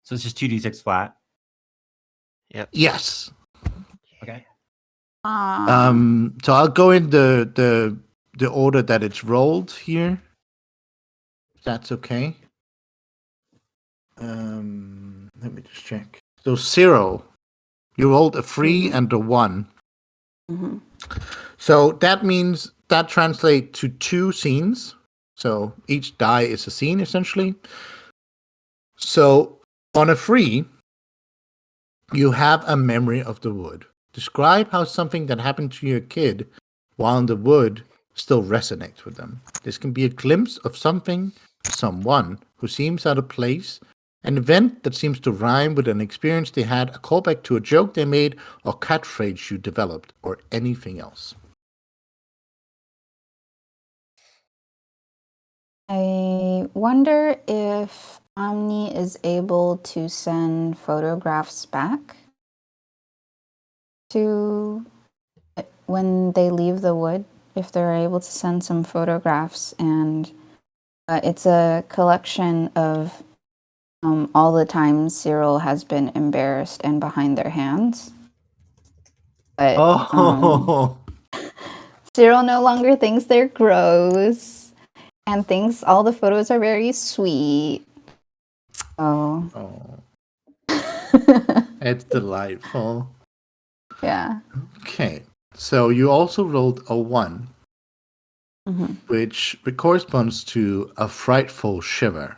So it's just 2d6 flat. Yes. Okay. So I'll go in the order that it's rolled here. If that's okay. Let me just check. So 0, you rolled a 3 and a 1. hmm So that means that translates to 2 scenes. So each die is a scene essentially. So on a 3, you have a memory of the wood. Describe how something that happened to your kid while in the wood still resonates with them. This can be a glimpse of something, someone who seems out of place, an event that seems to rhyme with an experience they had, a callback to a joke they made, or catchphrase you developed, or anything else. I wonder if Omni is able to send photographs back to when they leave the wood, if they're able to send some photographs. And it's a collection of all the times Cyril has been embarrassed and behind their hands. But Cyril no longer thinks they're gross and thinks all the photos are very sweet. Oh. It's delightful. Yeah. Okay, so you also rolled a 1, hmm which corresponds to a frightful shiver.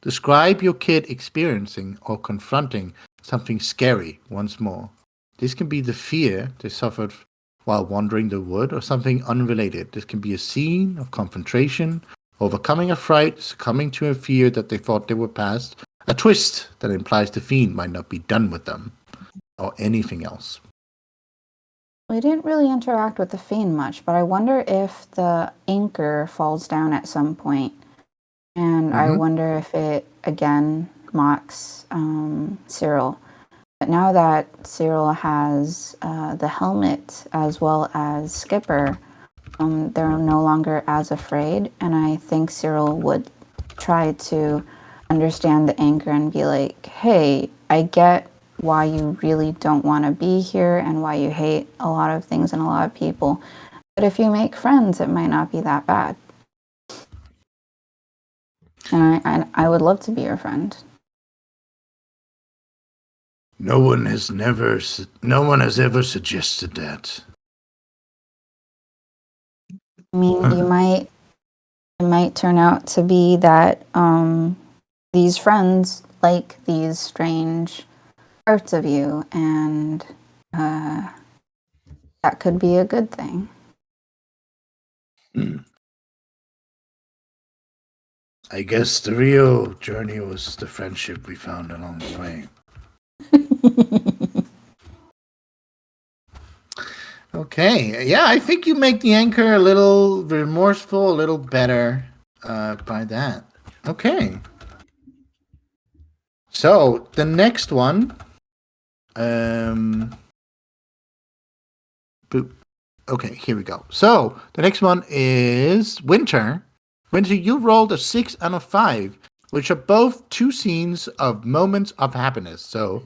Describe your kid experiencing or confronting something scary once more. This can be the fear they suffered while wandering the wood, or something unrelated. This can be a scene of confrontation, overcoming a fright, succumbing to a fear that they thought they were past, a twist that implies the fiend might not be done with them, or anything else. We didn't really interact with the fiend much, but I wonder if the anchor falls down at some point. And I Mhm. wonder if it, again, mocks Cyril. But now that Cyril has the helmet as well as Skipper, they're no longer as afraid. And I think Cyril would try to understand the anger and be like, hey, I get why you really don't want to be here and why you hate a lot of things and a lot of people. But if you make friends, it might not be that bad. And I would love to be your friend. No one has ever suggested that. I mean, it might turn out to be that these friends like these strange parts of you, and that could be a good thing. I guess the real journey was the friendship we found along the way. Okay, yeah, I think you make the anchor a little remorseful, a little better by that. Okay. So the next one, boop. Okay, here we go. So the next one is Winter. Winter, you rolled a 6 and a 5, which are both two scenes of moments of happiness. So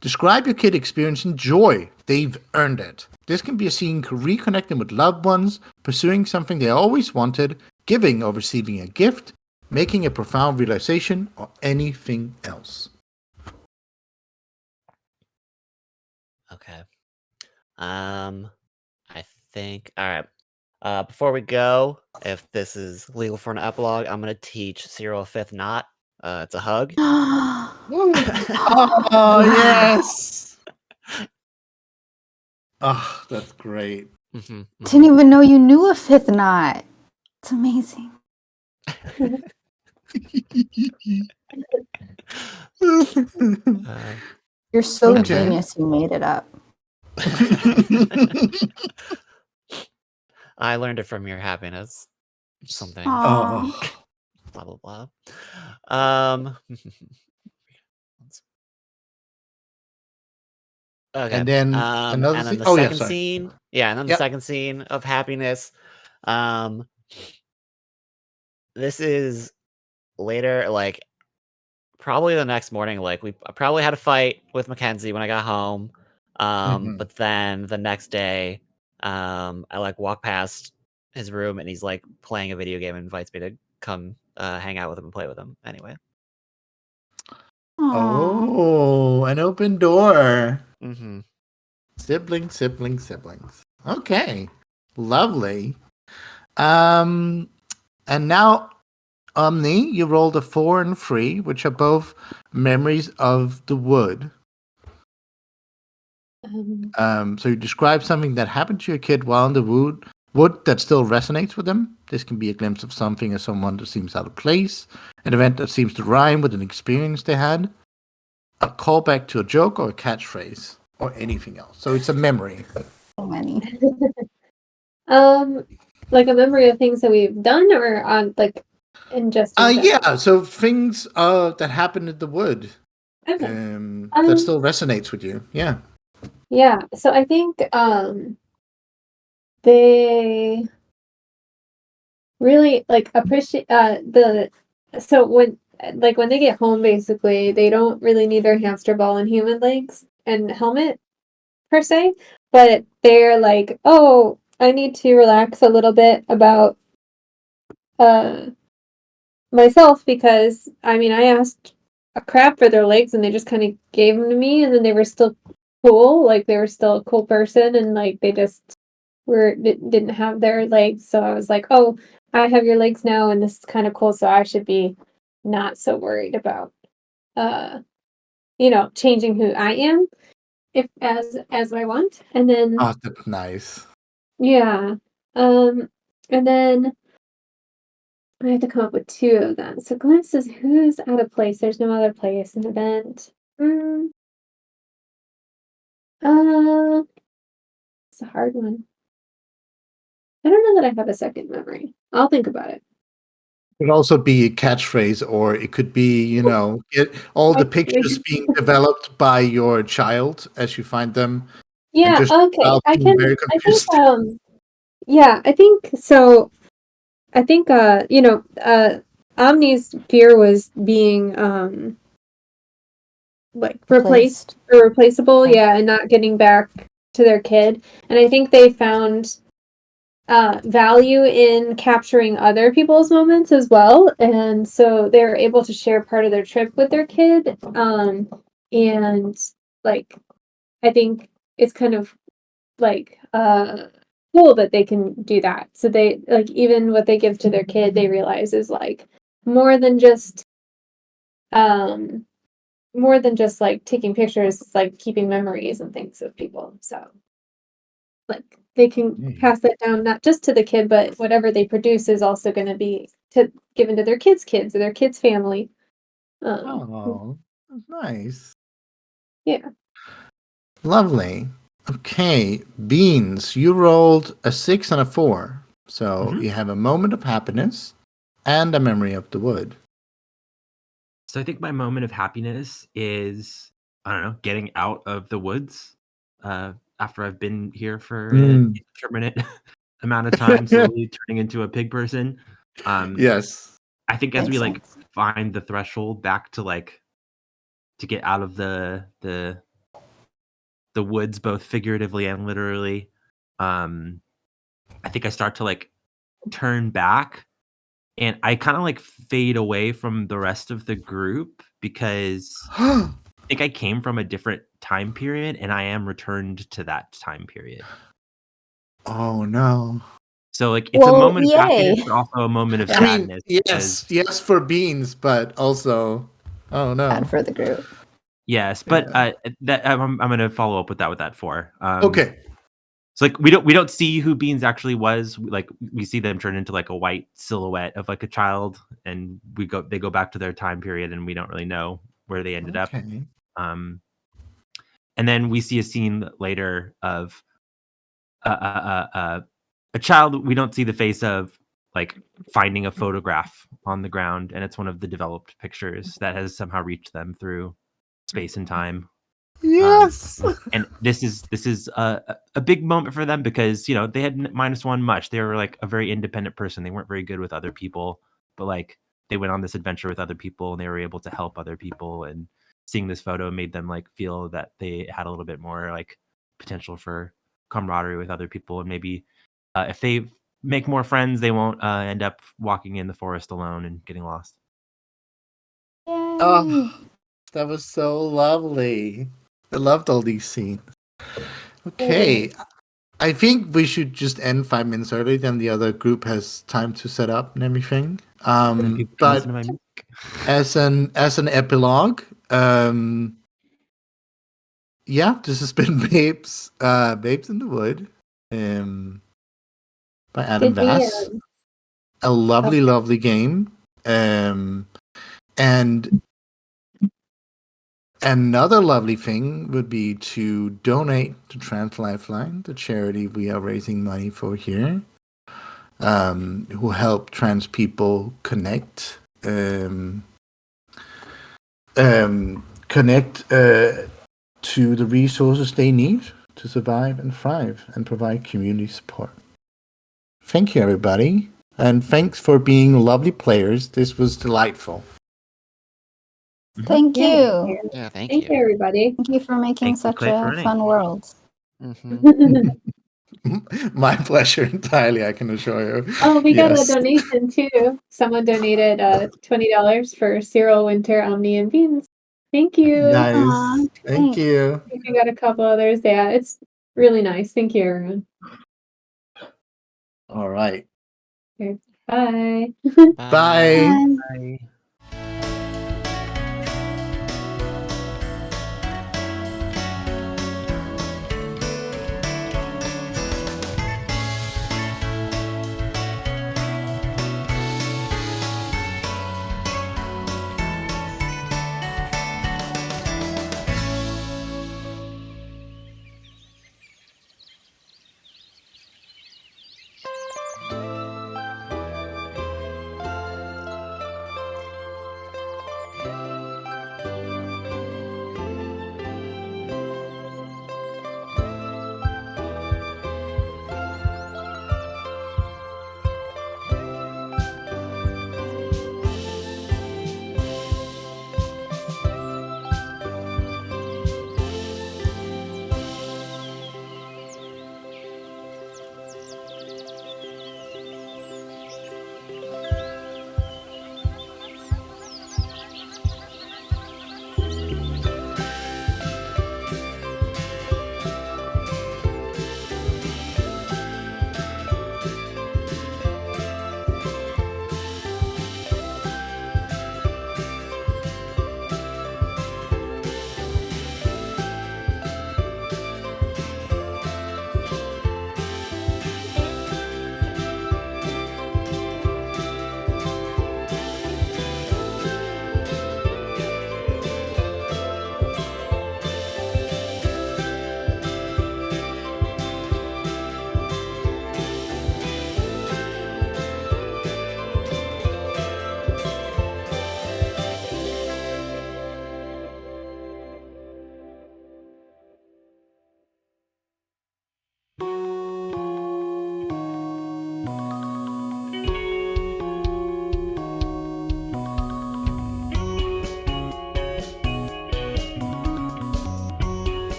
describe your kid experiencing joy. They've earned it. This can be a scene reconnecting with loved ones, pursuing something they always wanted, giving or receiving a gift, making a profound realization, or anything else. Okay. I think. All right. Before we go, if this is legal for an epilogue, I'm gonna teach Cyril a fifth knot. It's a hug. Oh, yes. Oh, that's great. Didn't even know you knew a fifth knot. It's amazing. You're so Okay. genius, you made it up. I learned it from your happiness. Something. Aw. Oh, Blah blah blah. Okay. and then another and then scene. the Oh, yeah, second sorry. scene. Yeah, and then the Yep. second scene of happiness. This is later, like probably the next morning. Like I probably had a fight with Mackenzie when I got home. Mhm. But then the next day, I like walk past his room and he's like playing a video game and invites me to come hang out with him and play with him. Anyway. Aw. Oh, an open door. Mm-hmm. Siblings. Okay. Lovely. And now, Omni, you rolled a 4 and 3, which are both memories of the wood. So you describe something that happened to your kid while in the wood that still resonates with them. This can be a glimpse of something or someone that seems out of place, an event that seems to rhyme with an experience they had, a callback to a joke or a catchphrase, or anything else. So it's a memory. So many. Like a memory of things that we've done, or on like in just in general? Yeah. So things that happened in the wood Okay. that still resonates with you. Yeah. Yeah. So I think they really like appreciate when they get home, basically they don't really need their hamster ball and human legs and helmet per se, but they're like, oh, I need to relax a little bit about myself, because I mean I asked a crap for their legs and they just kind of gave them to me, and then they were still cool, like they were still a cool person, and like they just didn't have their legs, so I was like, oh, I have your legs now and this is kind of cool, so I should be not so worried about changing who I am if as I want. And then Oh, that's nice. yeah, and then I have to come up with two of them. So glimpses, who's out of place? There's no other place. An event. It's a hard one. I don't know that I have a second memory. I'll think about it. could also be a catchphrase, or it could be, all the pictures being developed by your child as you find them. Yeah, just okay. I being can very I think confused. yeah, I think so. I think Omni's fear was being like replaced or replaceable, Okay. yeah, and not getting back to their kid. And I think they found value in capturing other people's moments as well, and so they were able to share part of their trip with their kid. And like I think it's kind of like cool that they can do that. So they like even what they give to their kid, they realize is like more than just um more than just like taking pictures, it's like keeping memories and things of people. So like they can pass that down not just to the kid, but whatever they produce is also going to be given to their kids or their kids' family. Oh, nice. Yeah. Lovely. Okay, Beans, you rolled a 6 and a 4. So Mhm. you have a moment of happiness and a memory of the wood. So I think my moment of happiness is, I don't know, getting out of the woods after I've been here for an indeterminate amount of time, slowly turning into a pig person. Yes. I think as Makes we like sense. find the threshold back to like to get out of the woods, both figuratively and literally, I think I start to like turn back and I kind of like fade away from the rest of the group because I think I came from a different time period and I am returned to that time period. Oh no. So like it's a Well, moment of happiness, yay. but also a moment of I mean, sadness yes, because yes for Beans, but also, oh no. Bad for the group. yes, but Yeah. that I'm gonna follow up with that 4. Okay. So like we don't see who Beans actually was. Like we see them turn into like a white silhouette of like a child, and they go back to their time period, and we don't really know where they ended up. Okay. Um, and then we see a scene later of a child we don't see the face of, like finding a photograph on the ground, and it's one of the developed pictures that has somehow reached them through space and time. Yes. And this is a big moment for them because they had -1 much. They were like a very independent person. They weren't very good with other people, but like they went on this adventure with other people and they were able to help other people. And seeing this photo made them like feel that they had a little bit more like potential for camaraderie with other people. And maybe if they make more friends, they won't end up walking in the forest alone and getting lost. Yay. Oh, that was so lovely. I loved all these scenes. Okay. I think we should just end 5 minutes early, then the other group has time to set up and everything. And then people can listen But to my music. as an epilogue, yeah, this has been Babes in the Wood, by Adam Did we Vass. A lovely, lovely game. And another lovely thing would be to donate to Trans Lifeline, the charity we are raising money for here, who help trans people connect, to the resources they need to survive and thrive and provide community support. Thank you, everybody. And thanks for being lovely players. This was delightful. Thank Yeah, you. Yeah, thank thank you, you. everybody. Thank you for making Thank you, such Clay, for a running. fun world. Hmm. My pleasure entirely, I can assure you. Oh, we got a Yes. donation too. Someone donated $20 for Cyril Winter, Omni, and Beans. Thank you. Nice. Aw, Thank thanks. you. I think we got a couple others. Yeah, it's really nice. Thank you, everyone. All right. Okay, bye. Bye. Bye. Bye. Bye.